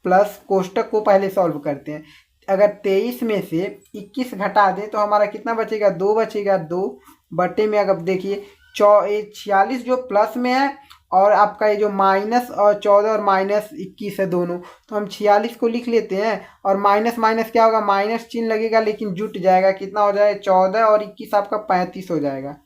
प्लस कोष्टक को पहले सॉल्व करते हैं। अगर 23 में से 21 घटा दें तो हमारा कितना बचेगा, 2 बचेगा, 2 बटे में। अगर देखिए 46 जो प्लस में है, और आपका ये जो माइनस और 14 और माइनस 21 है दोनों, तो हम 46 को लिख लेते हैं, और माइनस माइनस क्या होगा, माइनस चिन्ह लगेगा लेकिन जुट जाएगा, कितना हो जाएगा 14 और 21 आपका 35 हो जाएगा,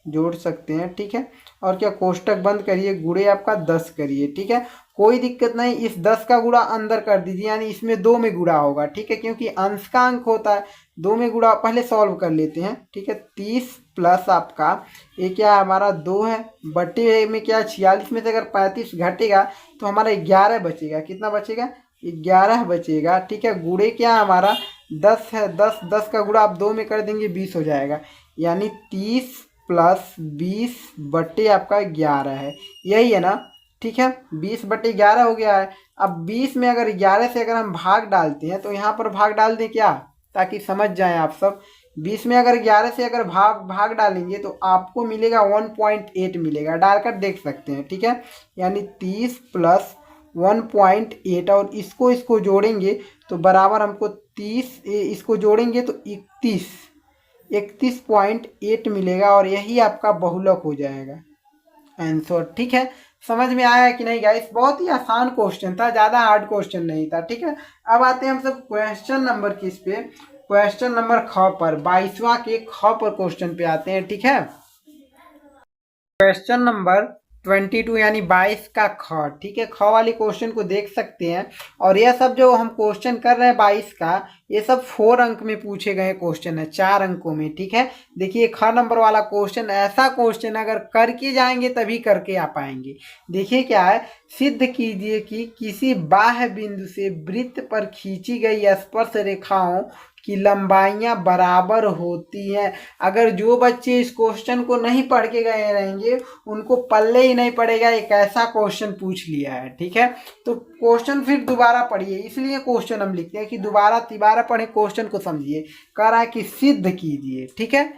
जोड़ सकते हैं। ठीक है, और क्या कोष्टक बंद करिए, गुणे आपका 10 करिए। ठीक है, कोई दिक्कत नहीं, इस 10 का गुणा अंदर कर दीजिए, यानी इसमें 2 में गुणा होगा। ठीक है, क्योंकि अंश का अंक होता है, 2 में गुणा पहले सॉल्व कर लेते हैं। ठीक है, 30 प्लस आपका ये क्या है हमारा 2 है, बटे में क्या 46 में से अगर 35 घटेगा तो हमारा 11 बचेगा, कितना बचेगा, 11 बचेगा। ठीक है, गुणे क्या हमारा 10 है, 10 का गुणा आप 2 में कर देंगे 20 हो जाएगा, यानी 30 प्लस 20 बटे आपका 11 है, यही है ना। ठीक है, 20 बटे 11 हो गया है। अब 20 में अगर 11 से अगर हम भाग डालते हैं, तो यहाँ पर भाग डाल दें क्या, ताकि समझ जाएं आप सब। 20 में अगर 11 से अगर भाग डालेंगे तो आपको मिलेगा 1.8 मिलेगा, डालकर देख सकते हैं। ठीक है, यानी 30 प्लस 1.8, और इसको जोड़ेंगे तो बराबर हमको 30, इसको जोड़ेंगे तो 31.8 मिलेगा, और यही आपका बहुलक हो जाएगा आंसर। ठीक है, समझ में आया कि नहीं गाइस, बहुत ही आसान क्वेश्चन था, ज़्यादा हार्ड क्वेश्चन नहीं था। ठीक है, अब आते हैं हम सब क्वेश्चन नंबर किस पे, क्वेश्चन नंबर ख पर, 22वां के ख पर क्वेश्चन पे आते हैं। ठीक है, क्वेश्चन नंबर 22 यानी 22 का ख। ठीक है, ख वाली क्वेश्चन को देख सकते हैं, और यह सब जो हम क्वेश्चन कर रहे हैं 22 का, ये सब 4 अंक में पूछे गए क्वेश्चन है, 4 अंकों में। ठीक है, देखिए ख नंबर वाला क्वेश्चन ऐसा क्वेश्चन अगर करके जाएंगे तभी करके आ पाएंगे। देखिए क्या है, सिद्ध कीजिए कि किसी बाह्य बिंदु से वृत्त पर खींची गई स्पर्श रेखाओं की लंबाइयां बराबर होती हैं। अगर जो बच्चे इस क्वेश्चन को नहीं पढ़ के गए रहेंगे उनको पल्ले ही नहीं पड़ेगा, एक ऐसा क्वेश्चन पूछ लिया है। ठीक है, तो क्वेश्चन फिर दोबारा पढ़िए, इसलिए क्वेश्चन हम लिखते हैं कि दोबारा तिबारा पढ़े, क्वेश्चन को समझिए। कह रहा है कि सिद्ध कीजिए, ठीक है,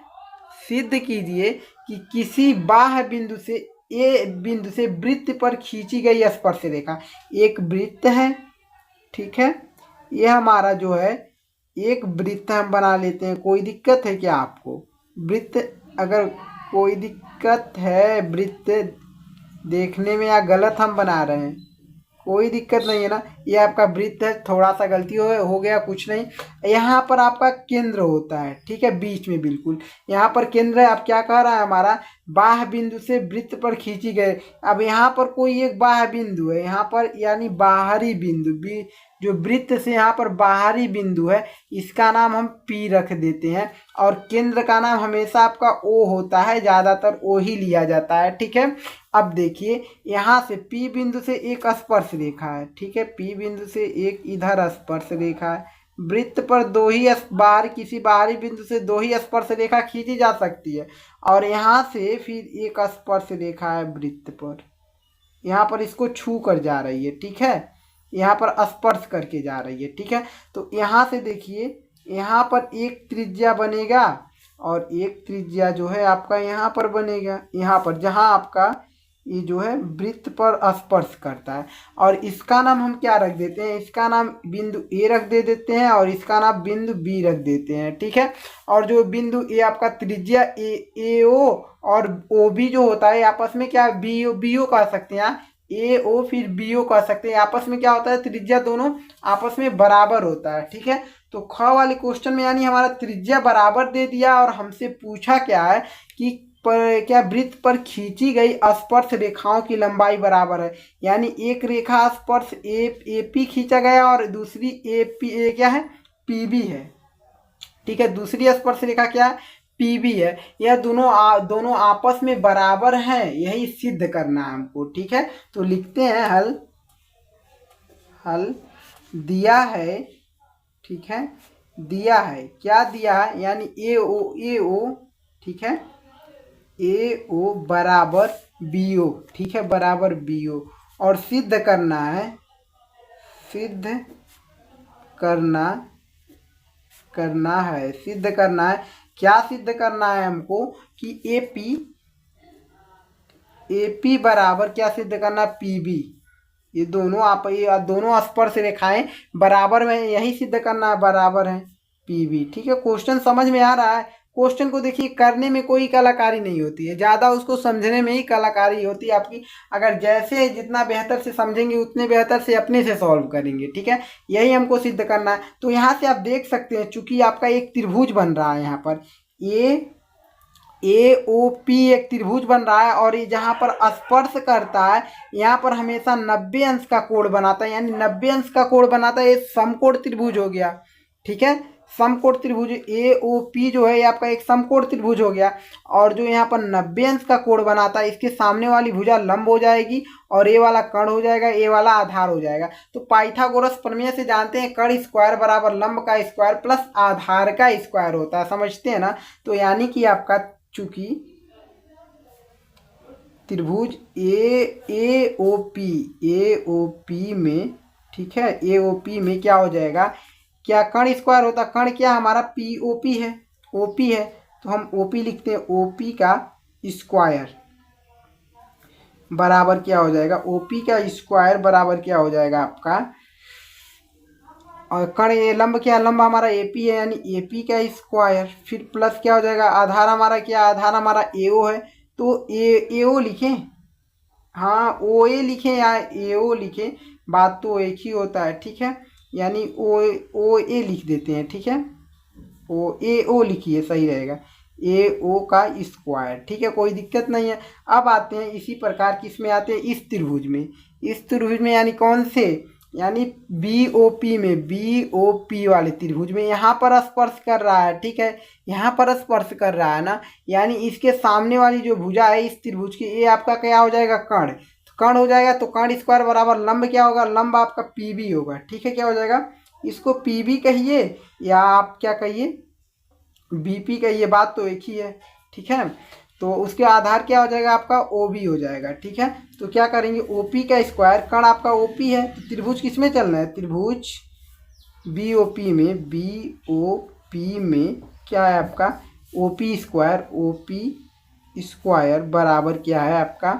सिद्ध कीजिए कि किसी बाह्य बिंदु से वृत्त पर खींची गई स्पर्श रेखा, एक वृत्त है। ठीक है, ये हमारा जो है एक वृत्त हम बना लेते हैं। कोई दिक्कत है क्या आपको, वृत्त अगर कोई दिक्कत है वृत्त देखने में, या गलत हम बना रहे हैं, कोई दिक्कत नहीं है ना। ये आपका वृत्त है, थोड़ा सा गलती हो गया, कुछ नहीं। यहाँ पर आपका केंद्र होता है, ठीक है, बीच में बिल्कुल यहाँ पर केंद्र है। अब क्या कह रहा है हमारा, बाह्य बिंदु से वृत्त पर खींची गए। अब यहाँ पर कोई एक बाह्य बिंदु है यहाँ पर, यानी बाहरी बिंदु जो वृत्त से यहाँ पर बाहरी बिंदु है, इसका नाम हम P रख देते हैं, और केंद्र का नाम हमेशा आपका O होता है, ज़्यादातर O ही लिया जाता है। ठीक है, अब देखिए यहाँ से P बिंदु से एक स्पर्श रेखा है। ठीक है, P बिंदु से एक इधर स्पर्श रेखा है, वृत्त पर बाहर किसी बाहरी बिंदु से दो ही स्पर्श रेखा खींची जा सकती है, और यहाँ से फिर एक स्पर्श रेखा है वृत्त पर, यहाँ पर इसको छू कर जा रही है, ठीक है, यहाँ पर स्पर्श करके जा रही है, ठीक है। तो यहाँ से देखिए, यहाँ पर एक त्रिज्या बनेगा और एक त्रिज्या जो है आपका यहाँ पर बनेगा, यहाँ पर जहाँ आपका ये जो है वृत्त पर स्पर्श करता है, और इसका नाम हम क्या रख देते हैं, इसका नाम बिंदु ए रख देते हैं और इसका नाम बिंदु बी रख देते हैं, ठीक है। और जो बिंदु ए आपका त्रिज्या ए ओ और ओ बी जो होता है आपस में क्या बी ओ कह सकते हैं, ए ओ फिर बी ओ कह सकते हैं, आपस में क्या होता है, त्रिज्या दोनों आपस में बराबर होता है, ठीक है। तो ख वाले क्वेश्चन में यानी हमारा त्रिज्या बराबर दे दिया और हमसे पूछा क्या है कि क्या वृत्त पर खींची गई स्पर्श रेखाओं की लंबाई बराबर है, यानी एक रेखा स्पर्श ए पी खींचा गया और दूसरी ए क्या है, पी बी है, ठीक है। दूसरी स्पर्श रेखा क्या है, पी बी है। यह दोनों आपस में बराबर हैं, यही सिद्ध करना है हमको, ठीक है। तो लिखते हैं हल दिया है, ठीक है, दिया है, क्या दिया है, यानी ए ओ, ठीक है, ए ओ बराबर बी ओ, ठीक है, बराबर बी ओ, और सिद्ध करना है, सिद्ध करना है, क्या सिद्ध करना है हमको कि ए पी बराबर क्या सिद्ध करना, पी बी, ये दोनों स्पर्श रेखाएं बराबर में, यही सिद्ध करना है, बराबर है पी बी, ठीक है। क्वेश्चन समझ में आ रहा है। क्वेश्चन को देखिए, करने में कोई कलाकारी नहीं होती है, ज़्यादा उसको समझने में ही कलाकारी होती है आपकी। अगर जैसे जितना बेहतर से समझेंगे उतने बेहतर से अपने से सॉल्व करेंगे, ठीक है, यही हमको सिद्ध करना है। तो यहाँ से आप देख सकते हैं, चूंकि आपका एक त्रिभुज बन रहा है, यहाँ पर ए ओ पी एक त्रिभुज बन रहा है, और ये जहाँ पर स्पर्श करता है यहाँ पर हमेशा 90 अंश का कोण बनाता है, यानी 90 अंश का कोण बनाता है, ये समकोण त्रिभुज हो गया, ठीक है। समकोण त्रिभुज ए ओ पी जो है ये आपका एक समकोण त्रिभुज हो गया, और जो यहाँ पर 90 अंश का कोण बनाता है, इसके सामने वाली भुजा लंब हो जाएगी और ए वाला कर्ण हो जाएगा, ए वाला आधार हो जाएगा। तो पाइथागोरस प्रमेय से जानते हैं कर्ण स्क्वायर बराबर लंब का स्क्वायर प्लस आधार का स्क्वायर होता है, समझते हैं ना। तो यानी कि आपका चूंकि त्रिभुज ए ओ पी में, ठीक है, ए ओ पी में क्या हो जाएगा, क्या कर्ण स्क्वायर होता, कर्ण क्या हमारा पी ओ पी है, ओ पी है, तो हम ओ पी लिखते हैं, ओ पी का स्क्वायर बराबर क्या हो जाएगा, ओ पी का स्क्वायर बराबर क्या हो जाएगा आपका, और कर्ण ये लंब क्या, लंब हमारा ए पी है, यानी ए पी का स्क्वायर, फिर प्लस क्या हो जाएगा, आधार हमारा क्या, आधार हमारा ए ओ है, तो ए ओ लिखें, हाँ ओ ए लिखें या ए ओ लिखें, बात तो एक ही होता है, ठीक है, यानी ओ ए लिख देते हैं, ठीक है, ओ लिखिए, सही रहेगा, ए ओ का स्क्वायर, ठीक है, कोई दिक्कत नहीं है। अब आते हैं इसी प्रकार किसमें आते हैं, इस त्रिभुज में यानी कौन से, यानी बी ओ पी वाले त्रिभुज में यहाँ पर स्पर्श कर रहा है, ठीक है, यहाँ पर स्पर्श कर रहा है ना, यानी इसके सामने वाली जो भुजा है इस त्रिभुज की, ये आपका क्या हो जाएगा, कर्ण, कर्ण हो जाएगा, तो कर्ण स्क्वायर बराबर लंब क्या होगा, लंब आपका पी बी होगा, ठीक है, क्या हो जाएगा, इसको पी बी कहिए या आप क्या कहिए, बी पी कहिए, बात तो एक ही है, ठीक है। तो उसके आधार क्या हो जाएगा आपका, ओ बी हो जाएगा, ठीक है। तो क्या करेंगे, ओ पी का स्क्वायर, कर्ण आपका ओ पी है, तो त्रिभुज किस में चलना है, त्रिभुज बी ओ पी में क्या है आपका, ओ पी स्क्वायर बराबर क्या है आपका,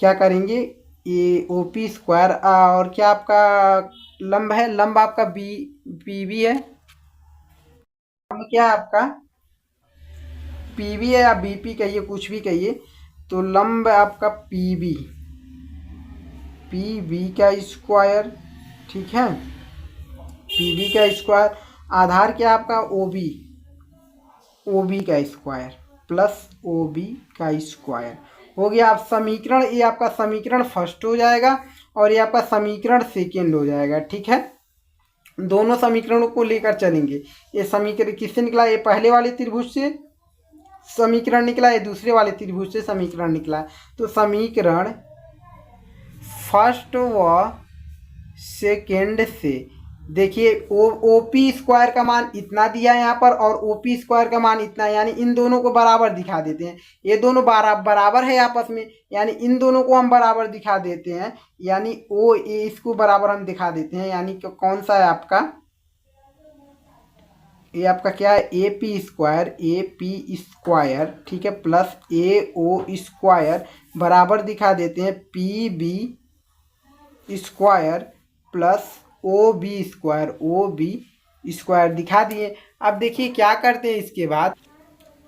क्या करेंगे, ए ओ पी स्क्वायर, और क्या आपका लंब है, लंब आपका पी बी है, लंब क्या है आपका पी बी है या बी पी कहिए, कुछ भी कहिए, तो लंब आपका पी बी का स्क्वायर, ठीक है, पी बी का स्क्वायर, आधार क्या आपका ओ बी का स्क्वायर प्लस ओ बी का स्क्वायर हो गया। आप समीकरण, ये आपका समीकरण फर्स्ट हो जाएगा और ये आपका समीकरण सेकेंड हो जाएगा, ठीक है। दोनों समीकरणों को लेकर चलेंगे। ये समीकरण किससे निकला, ये पहले वाले त्रिभुज से समीकरण निकला, ये दूसरे वाले त्रिभुज से समीकरण निकला। तो समीकरण फर्स्ट व सेकेंड से देखिए ओ पी स्क्वायर का मान इतना दिया है यहाँ पर और ओ पी स्क्वायर का मान इतना, यानी इन दोनों को बराबर दिखा देते हैं। ये दोनों बराबर है आपस में, यानी इन दोनों को हम बराबर दिखा देते हैं, यानी ओ ए इसको बराबर हम दिखा देते हैं। यानी कौन सा है आपका, ये आपका क्या है, ए पी स्क्वायर, ठीक है, प्लस ए ओ स्क्वायर बराबर दिखा देते हैं P B square plus O B square दिखा दिए। अब देखिए क्या करते हैं इसके बाद,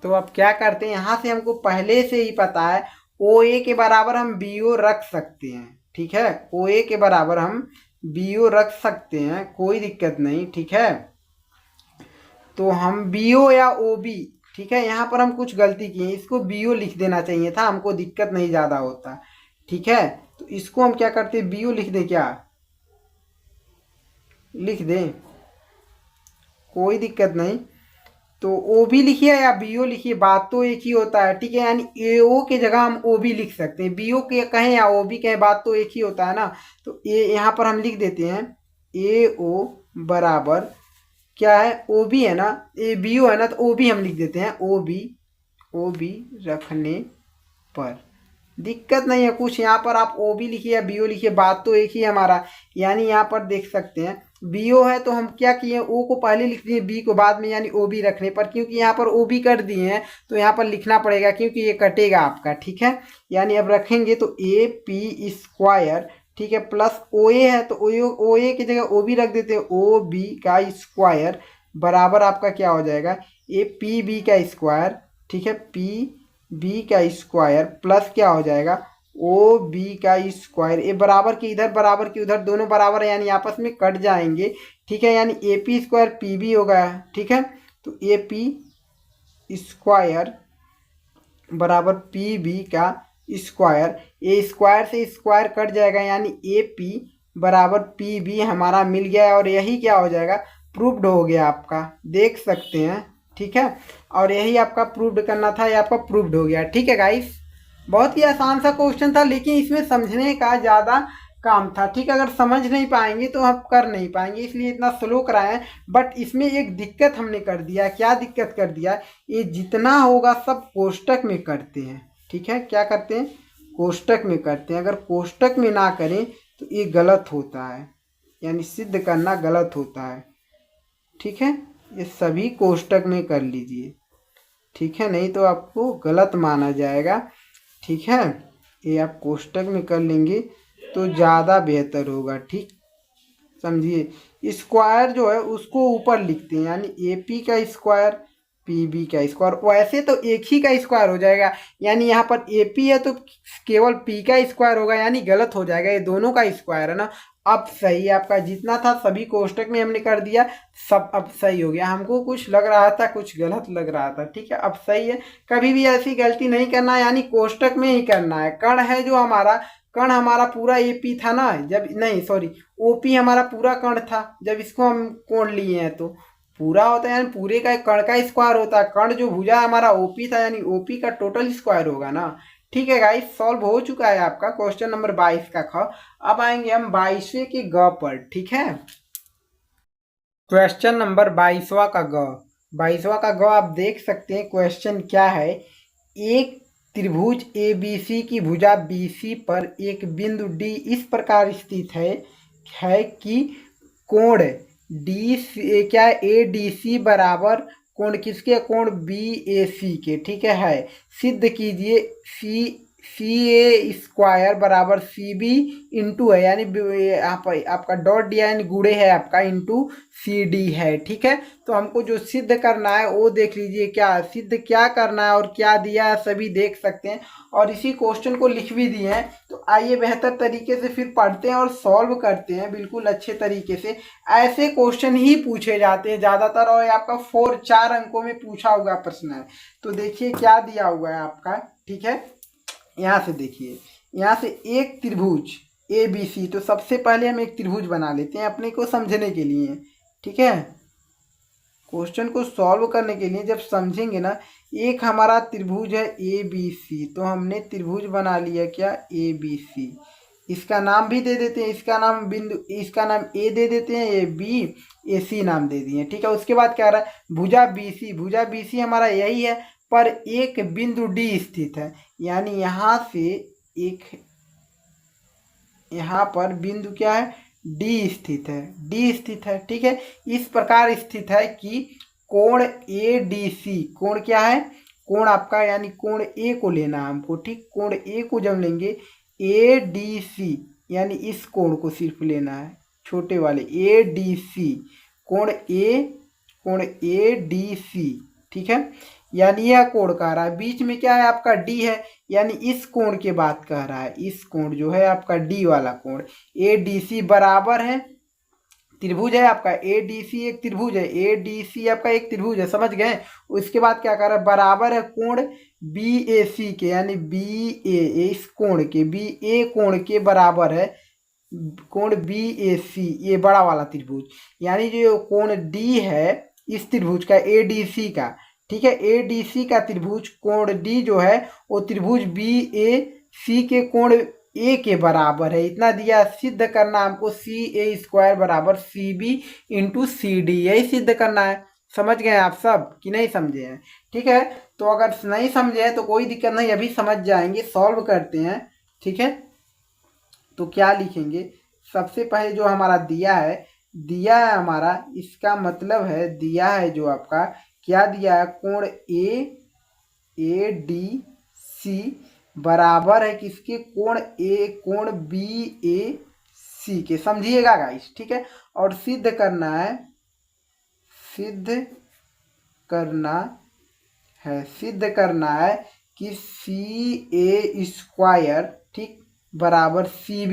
तो अब क्या करते हैं, यहाँ से हमको पहले से ही पता है ओ ए के बराबर हम बी ओ रख सकते हैं। ठीक है, ओ ए के बराबर हम बी ओ रख सकते हैं, कोई दिक्कत नहीं। ठीक है, तो हम बी ओ या ओ बी, ठीक है, यहाँ पर हम कुछ गलती किए, इसको बी ओ लिख देना चाहिए था, हमको दिक्कत नहीं ज़्यादा होता। ठीक है, तो इसको हम क्या करते हैं, बी ओ लिख दें, क्या लिख दें, कोई दिक्कत नहीं। तो ओ बी लिखिए या बी ओ लिखिए, बात तो एक ही होता है। ठीक है, यानी ए ओ की जगह हम ओ बी लिख सकते हैं, बी ओ के कहें या ओ बी कहें, बात तो एक ही होता है ना। तो ए यहाँ पर हम लिख देते हैं ए ओ बराबर क्या है, ओ बी है ना, ए बी ओ है ना, तो ओ बी हम लिख देते हैं, ओ बी रखने पर दिक्कत नहीं है कुछ। यहाँ पर आप ओ बी लिखिए या बी ओ लिखिए, बात तो एक ही है हमारा। यानी यहाँ पर देख सकते हैं बी ओ है तो हम क्या किए, ओ को पहले लिख दिए, बी को बाद में, यानी ओ बी रखने पर, क्योंकि यहाँ पर ओ बी कर दिए हैं तो यहाँ पर लिखना पड़ेगा, क्योंकि ये कटेगा आपका। ठीक है, यानी अब रखेंगे तो ए पी स्क्वायर, ठीक है, प्लस ओ ए है तो ओ ए की जगह ओ बी रख देते हैं, ओ बी का स्क्वायर बराबर आपका क्या हो जाएगा, ए पी बी का स्क्वायर, ठीक है, पी बी का स्क्वायर प्लस क्या हो जाएगा, ओ बी का स्क्वायर। ए बराबर के इधर बराबर के उधर, दोनों बराबर है यानी आपस में कट जाएंगे। ठीक है, यानी A P square P B हो गया। ठीक है, तो ए पी स्क्वायर बराबर पी बी का स्क्वायर, ए स्क्वायर से स्क्वायर कट जाएगा, यानी ए पी बराबर पी बी हमारा मिल गया, और यही क्या हो जाएगा, प्रूव्ड हो गया आपका, देख सकते हैं। ठीक है, और यही आपका प्रूव्ड करना था, ये आपका प्रूव्ड हो गया। ठीक है गाइस, बहुत ही आसान सा क्वेश्चन था, लेकिन इसमें समझने का ज़्यादा काम था। ठीक है, अगर समझ नहीं पाएंगे तो हम कर नहीं पाएंगे, इसलिए इतना स्लो कराएं। बट इसमें एक दिक्कत हमने कर दिया, क्या दिक्कत कर दिया, ये जितना होगा सब कोष्टक में करते हैं। ठीक है, क्या करते हैं, कोष्टक में करते हैं। अगर कोष्टक में ना करें तो ये गलत होता है, यानी सिद्ध करना गलत होता है। ठीक है, ये सभी कोष्टक में कर लीजिए। ठीक है, नहीं तो आपको गलत माना जाएगा। ठीक है, ये आप कोष्टक में कर लेंगे तो ज़्यादा बेहतर होगा। ठीक, समझिए, स्क्वायर जो है उसको ऊपर लिखते हैं, यानी ए पी का स्क्वायर पी बी का स्क्वायर, वैसे तो एक ही का स्क्वायर हो जाएगा, यानी यहाँ पर ए पी है तो केवल पी का स्क्वायर होगा, यानी गलत हो जाएगा, ये दोनों का स्क्वायर है ना। अब सही है आपका, जितना था सभी कोष्टक में हमने कर दिया, सब अब सही हो गया। हमको कुछ लग रहा था, कुछ गलत लग रहा था। ठीक है, अब सही है। कभी भी ऐसी गलती नहीं करना है, यानी कोष्टक में ही करना है। कण है जो हमारा, कण हमारा पूरा एपी था ना, जब नहीं सॉरी ओपी हमारा पूरा कण था, जब इसको हम कोण लिए हैं तो पूरा होता है, यानी पूरे का कण का स्क्वायर होता है। कण जो भुजा हमारा ओपी था, यानी ओपी का टोटल स्क्वायर होगा ना। ठीक है गाइस, सॉल्व हो चुका है आपका क्वेश्चन नंबर 22 का ख। अब आएंगे हम 22वें के ग पर। ठीक है, क्वेश्चन नंबर 22वां का ग। 22वां का ग आप देख सकते हैं क्वेश्चन क्या है। एक त्रिभुज ए बी सी की भुजा बी सी पर एक बिंदु डी इस प्रकार स्थित है कि कोण डी क्या ए डी सी बराबर कोण किसके, कोण बी ए सी के। ठीक है, सिद्ध कीजिए सी ए स्क्वायर बराबर सी बी इंटू है, यानी यहाँ पर आपका डॉट दिया यानी गुणे है आपका, इंटू सी डी है। ठीक है, तो हमको जो सिद्ध करना है वो देख लीजिए, क्या सिद्ध क्या करना है और क्या दिया है सभी देख सकते हैं, और इसी क्वेश्चन को लिख भी दिए हैं। तो आइए बेहतर तरीके से फिर पढ़ते हैं और सॉल्व करते हैं बिल्कुल अच्छे तरीके से। ऐसे क्वेश्चन ही पूछे जाते हैं ज़्यादातर, और आपका 4 अंकों में पूछा हुआ प्रश्न है। तो देखिए क्या दिया हुआ है आपका। ठीक है, यहाँ से देखिए, यहाँ से एक त्रिभुज ए बी सी, तो सबसे पहले हम एक त्रिभुज बना लेते हैं अपने को समझने के लिए। ठीक है, क्वेश्चन को सॉल्व करने के लिए जब समझेंगे ना, एक हमारा त्रिभुज है ए बी सी, तो हमने त्रिभुज बना लिया क्या, ए बी सी। इसका नाम भी दे देते हैं, इसका नाम बिंदु, इसका नाम ए दे देते हैं, ये बी, ए सी नाम दे दिए। ठीक है, उसके बाद क्या आ रहा है, भुजा बी सी, भुजा बी सी हमारा यही है, पर एक बिंदु डी स्थित है, यानी यहाँ से एक, यहाँ पर बिंदु क्या है, डी स्थित है, डी स्थित है। ठीक है, इस प्रकार स्थित है कि कोण ए डी सी, कोण क्या है, कोण आपका यानी कोण ए को लेना है हमको। ठीक, कोण ए को जब लेंगे, ए डी सी यानी इस कोण को सिर्फ लेना है, छोटे वाले ए डी सी, कोण ए डी सी। ठीक है, यानी यह कोण कह रहा है, बीच में क्या है आपका डी है, यानी इस कोण के बात कह रहा है, इस कोण जो है आपका डी वाला कोण, ए डी सी बराबर है, त्रिभुज है आपका ए डी सी, एक त्रिभुज है, ए डी सी आपका एक त्रिभुज है, समझ गए। उसके बाद क्या कर रहा है, बराबर है कोण बी ए सी के, यानी बी ए, इस कोण के, बी ए कोण के बराबर है कोण बी ए सी, ये बड़ा वाला त्रिभुज, यानी जो कोण डी है इस त्रिभुज का, ए डी सी का। ठीक है, ए डी सी का त्रिभुज कोण डी जो है वो त्रिभुज बी ए सी के कोण ए के बराबर है, इतना दिया। सिद्ध करना हमको सी ए स्क्वायर बराबर C B into C D, यही सिद्ध करना है। समझ गए आप सब कि नहीं समझे हैं? ठीक है, तो अगर नहीं समझे हैं तो कोई दिक्कत नहीं, अभी समझ जाएंगे, सॉल्व करते हैं। ठीक है, तो क्या लिखेंगे, सबसे पहले जो हमारा दिया है हमारा, इसका मतलब है दिया है जो आपका क्या दिया है, कोण ए डी सी बराबर है किसके, कोण बी ए सी के, समझिएगा गाइस। ठीक है, और सिद्ध करना है कि सी ए स्क्वायर, ठीक, बराबर C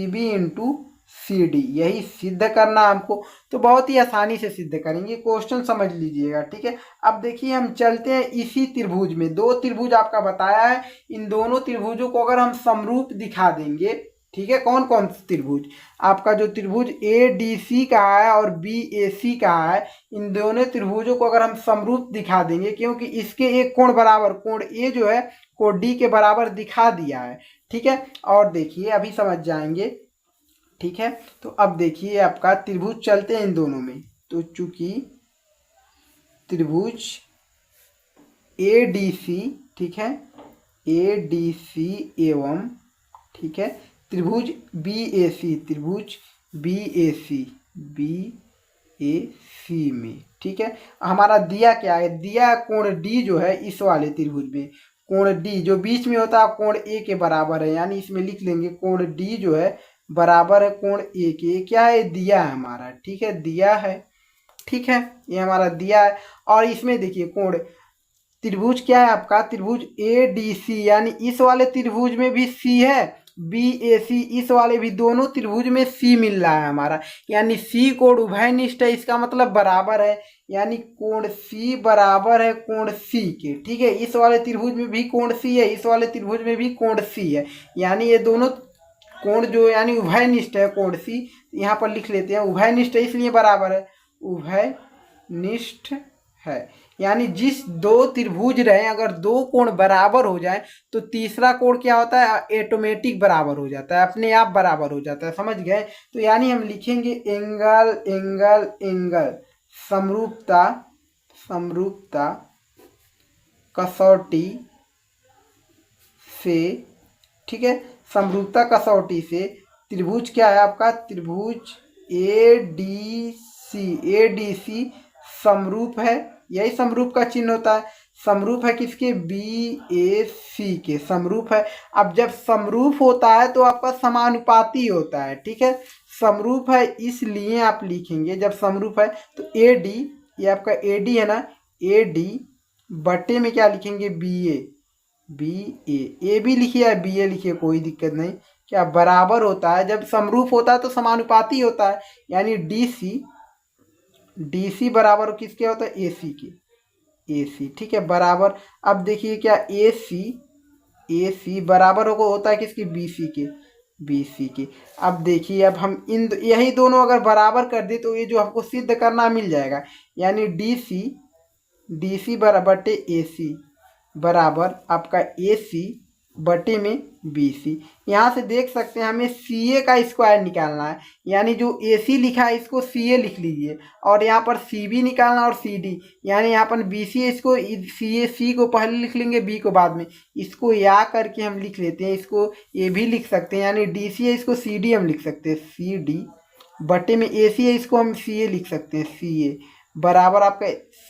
B into C D, यही सिद्ध करना हमको। तो बहुत ही आसानी से सिद्ध करेंगे, क्वेश्चन समझ लीजिएगा। ठीक है, अब देखिए हम चलते हैं इसी त्रिभुज में, दो त्रिभुज आपका बताया है, इन दोनों त्रिभुजों को अगर हम समरूप दिखा देंगे, ठीक है, कौन कौन सा त्रिभुज, आपका जो त्रिभुज ए डी सी का है और बी ए सी का है, इन दोनों त्रिभुजों को अगर हम समरूप दिखा देंगे, क्योंकि इसके एक कोण बराबर, कोण ए जो है कोण डी के बराबर दिखा दिया है। ठीक है, और देखिए अभी समझ जाएंगे। ठीक है, तो अब देखिए आपका त्रिभुज चलते हैं इन दोनों में, तो चूंकि त्रिभुज ए डी सी, ठीक है, ए डी सी एवं, ठीक है, त्रिभुज बी ए सी, त्रिभुज बी ए सी में, ठीक है, हमारा दिया क्या है, दिया कोण डी जो है इस वाले त्रिभुज में, कोण डी जो बीच में होता है कोण ए के बराबर है, यानी इसमें लिख लेंगे कोण डी जो है बराबर है कोण ए के, क्या है, दिया है हमारा। ठीक है, दिया है, ठीक है, ये हमारा दिया है। और इसमें देखिए कोण त्रिभुज क्या है आपका, त्रिभुज ए डी सी, यानी इस वाले त्रिभुज में भी सी है, बी ए सी, इस वाले भी, दोनों त्रिभुज में सी मिल रहा है हमारा, यानी सी कोण उभयनिष्ठ है, इसका मतलब बराबर है, यानी कोण सी बराबर है कोण सी के। ठीक है, इस वाले त्रिभुज में भी कोण सी है, इस वाले त्रिभुज में भी कोण सी है, यानी ये दोनों कोण जो यानी उभयनिष्ठ है कोण सी, यहाँ पर लिख लेते हैं उभयनिष्ठ है, इसलिए बराबर है, उभयनिष्ठ है, यानी जिस दो त्रिभुज रहे अगर दो कोण बराबर हो जाए तो तीसरा कोण क्या होता है, ऑटोमेटिक बराबर हो जाता है, अपने आप बराबर हो जाता है। समझ गए? तो यानी हम लिखेंगे एंगल एंगल एंगल, समरूपता कसौटी से, ठीक है, समरूपता कसौटी से त्रिभुज क्या है आपका, त्रिभुज ए डी सी समरूप है, यही समरूप का चिन्ह होता है, समरूप है किसके, बी ए सी के, समरूप है। अब जब समरूप होता है तो आपका समानुपाती होता है। ठीक है, समरूप है इसलिए आप लिखेंगे, जब समरूप है तो ए डी, ये आपका ए डी है ना, ए डी बटे में क्या लिखेंगे, बी ए भी लिखिए या बी ए लिखिए, कोई दिक्कत नहीं, क्या बराबर होता है, जब समरूप होता है तो समानुपाती होता है, यानी डी सी बराबर किसके होता है, ए सी के, ए सी, ठीक है, बराबर। अब देखिए क्या ए सी बराबर होता है किसकी, बी सी के। अब देखिए अब हम यही दोनों अगर बराबर कर दे तो ये जो हमको सिद्ध करना मिल जाएगा, यानी डी सी बराबर ए सी बराबर आपका ए सी बटे में BC। यहाँ से देख सकते हैं हमें CA का स्क्वायर निकालना है, यानी जो AC लिखा है इसको CA लिख लीजिए, और यहाँ पर CB निकालना और CD, यानी यहाँ पर BC इसको C को पहले लिख लेंगे, B को बाद में, इसको या करके हम लिख लेते हैं, इसको A भी लिख सकते हैं, यानी DC है इसको CD हम लिख सकते हैं, CD बटे में AC है इसको हम CA लिख सकते हैं, CA बराबर आपका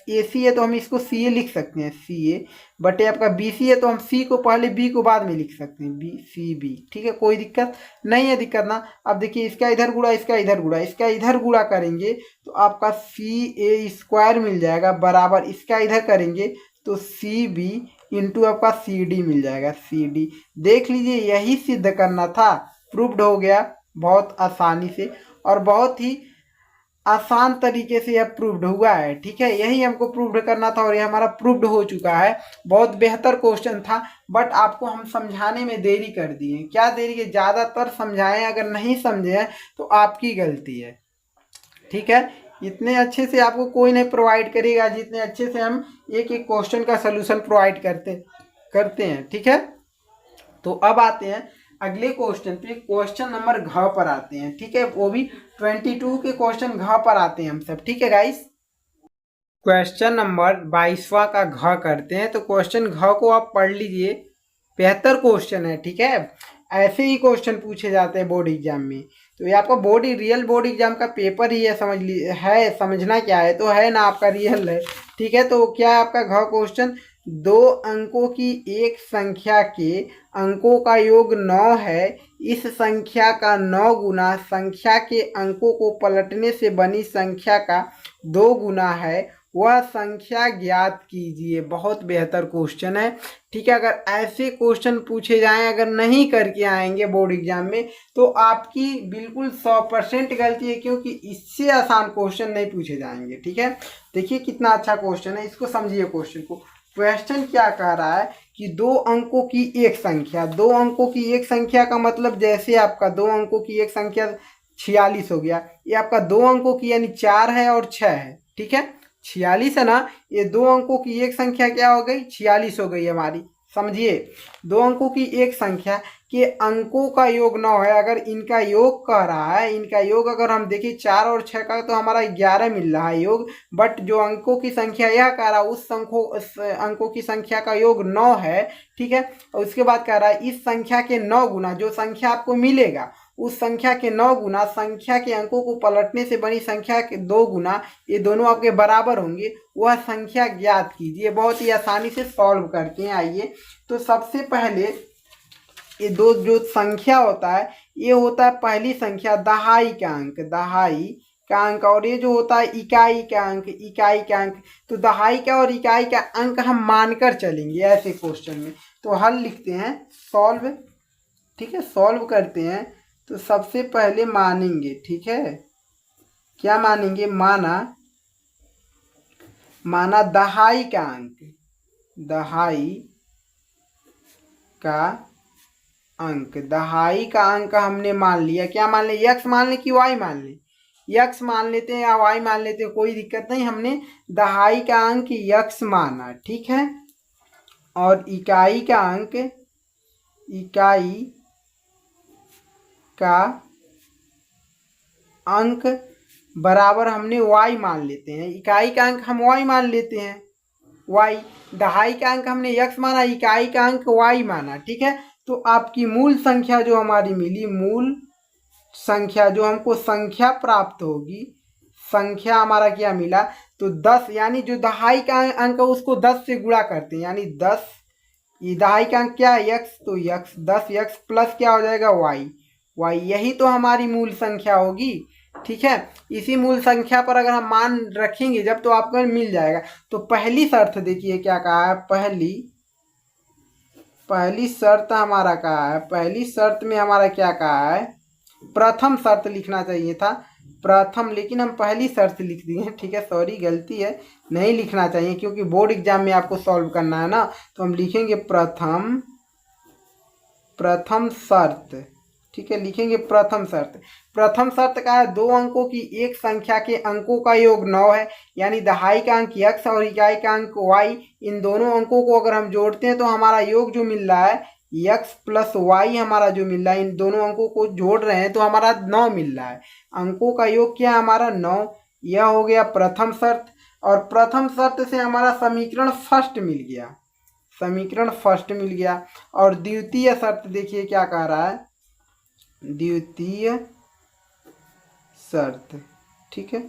AC है तो हम इसको CA लिख सकते हैं, CA बटे आपका BC है तो हम C को पहले B को बाद में लिख सकते हैं, CB। ठीक है, कोई दिक्कत नहीं है, दिक्कत ना। अब देखिए इसका इधर गुणा, इसका इधर गुणा, इसका इधर गुणा करेंगे तो आपका CA स्क्वायर मिल जाएगा, बराबर इसका इधर करेंगे तो CB इंटू आपका CD मिल जाएगा, CD। देख लीजिए यही सिद्ध करना था, प्रूव्ड हो गया बहुत आसानी से, और बहुत ही आसान तरीके से यह प्रूव्ड हुआ है। ठीक है, यही हमको प्रूव्ड करना था और यह हमारा प्रूव्ड हो चुका है। बहुत बेहतर क्वेश्चन था, बट आपको हम समझाने में देरी कर दिए। क्या देरी है, ज़्यादातर समझाएं, अगर नहीं समझे हैं तो आपकी गलती है। ठीक है, इतने अच्छे से आपको कोई नहीं प्रोवाइड करेगा जितने अच्छे से हम एक एक क्वेश्चन का सोल्यूशन प्रोवाइड करते हैं। ठीक है, तो अब आते हैं अगले क्वेश्चन पे, क्वेश्चन नंबर घ पर आते हैं। ठीक है, वो भी 22 के क्वेश्चन घ पर आते हैं हम सब। ठीक है गाइस, क्वेश्चन नंबर 22वां का घ करते हैं। तो क्वेश्चन घ को आप पढ़ लीजिए, बेहतर क्वेश्चन है। ठीक है, ऐसे ही क्वेश्चन पूछे जाते हैं बोर्ड एग्जाम में। तो ये आपका रियल बोर्ड एग्जाम का पेपर ही है, समझना क्या है, तो है ना आपका रियल है। ठीक है, तो क्या है आपका घ क्वेश्चन, 2 अंकों की एक संख्या के अंकों का योग 9 है। इस संख्या का 9 गुना संख्या के अंकों को पलटने से बनी संख्या का 2 गुना है, वह संख्या ज्ञात कीजिए। बहुत बेहतर क्वेश्चन है। ठीक है, अगर ऐसे क्वेश्चन पूछे जाएं, अगर नहीं करके आएंगे बोर्ड एग्जाम में, तो आपकी बिल्कुल 100% गलती है, क्योंकि इससे आसान क्वेश्चन नहीं पूछे जाएंगे। ठीक है, देखिए कितना अच्छा क्वेश्चन है, इसको समझिए। क्वेश्चन को, क्वेश्चन क्या कह रहा है कि 2 अंकों की एक संख्या, 2 अंकों की एक संख्या का मतलब जैसे आपका 2 अंकों की एक संख्या 46 हो गया, ये आपका 2 अंकों की यानी 4 है और 6 है। ठीक है, 46 है ना, ये 2 अंकों की एक संख्या क्या हो गई, 46 हो गई हमारी। समझिए, 2 अंकों की एक संख्या के अंकों का योग 9 है। अगर इनका योग कह रहा है, इनका योग अगर हम देखें 4 और 6 का, तो हमारा 11 मिल रहा है योग, बट जो अंकों की संख्या यह कह रहा है उस अंकों की संख्या का योग 9 है। ठीक है, और उसके बाद कह रहा है इस संख्या के 9 गुना, जो संख्या आपको मिलेगा उस संख्या के 9 गुना संख्या के अंकों को पलटने से बनी संख्या के 2 गुना, ये दोनों आपके बराबर होंगे, वह संख्या ज्ञात कीजिए। बहुत ही आसानी से सॉल्व करते हैं। आइए, तो सबसे पहले ये दो जो संख्या होता है, ये होता है पहली संख्या दहाई का अंक, दहाई का अंक, और ये जो होता है इकाई का अंक, इकाई का अंक। तो दहाई का और इकाई का अंक हम मानकर चलेंगे ऐसे क्वेश्चन में। तो हल लिखते हैं, सॉल्व। ठीक है, सॉल्व करते हैं। तो सबसे पहले मानेंगे, ठीक है, क्या मानेंगे, माना दहाई का अंक, दहाई का अंक, दहाई का अंक हमने मान लिया। क्या मान ले, x मान ले कि y मान ले, x मान लेते हैं या y मान लेते हैं, कोई दिक्कत नहीं। हमने दहाई का अंक x माना, ठीक है, और इकाई का अंक, इकाई का अंक बराबर हमने y मान लेते हैं, इकाई का अंक हम y मान लेते हैं, y। दहाई का अंक हमने x माना, इकाई का अंक y माना। ठीक है, तो आपकी मूल संख्या जो हमारी मिली, मूल संख्या जो हमको संख्या प्राप्त होगी, संख्या हमारा क्या मिला, तो 10, यानी जो दहाई का अंक है उसको 10 से गुणा करते हैं, यानी 10, ये दहाई का अंक क्या है, x, तो x 10x प्लस क्या हो जाएगा, y, यही तो हमारी मूल संख्या होगी। ठीक है, इसी मूल संख्या पर अगर हम मान रखेंगे जब, तो आपको मिल जाएगा। तो पहली शर्त देखिए क्या कहा है, पहली शर्त हमारा कहा है, पहली शर्त में हमारा क्या कहा है, प्रथम शर्त लिखना चाहिए था, प्रथम, लेकिन हम पहली शर्त लिख दिए हैं। ठीक है, सॉरी गलती है, नहीं लिखना चाहिए, क्योंकि बोर्ड एग्जाम में आपको सॉल्व करना है ना। तो हम लिखेंगे प्रथम शर्त। ठीक है, लिखेंगे प्रथम शर्त। प्रथम शर्त का है 2 अंकों की एक संख्या के अंकों का योग 9 है, यानी दहाई का अंक x और इकाई का अंक y, इन दोनों अंकों को अगर हम जोड़ते हैं तो हमारा योग जो मिल रहा है x प्लस वाई हमारा जो मिल रहा है, इन दोनों अंकों को जोड़ रहे हैं तो हमारा 9 मिल रहा है। अंकों का योग क्या है हमारा 9। यह हो गया प्रथम शर्त, और प्रथम शर्त से हमारा समीकरण फर्स्ट मिल गया, समीकरण फर्स्ट मिल गया। और द्वितीय शर्त देखिए क्या कह रहा है, द्वितीय शर्त, ठीक है।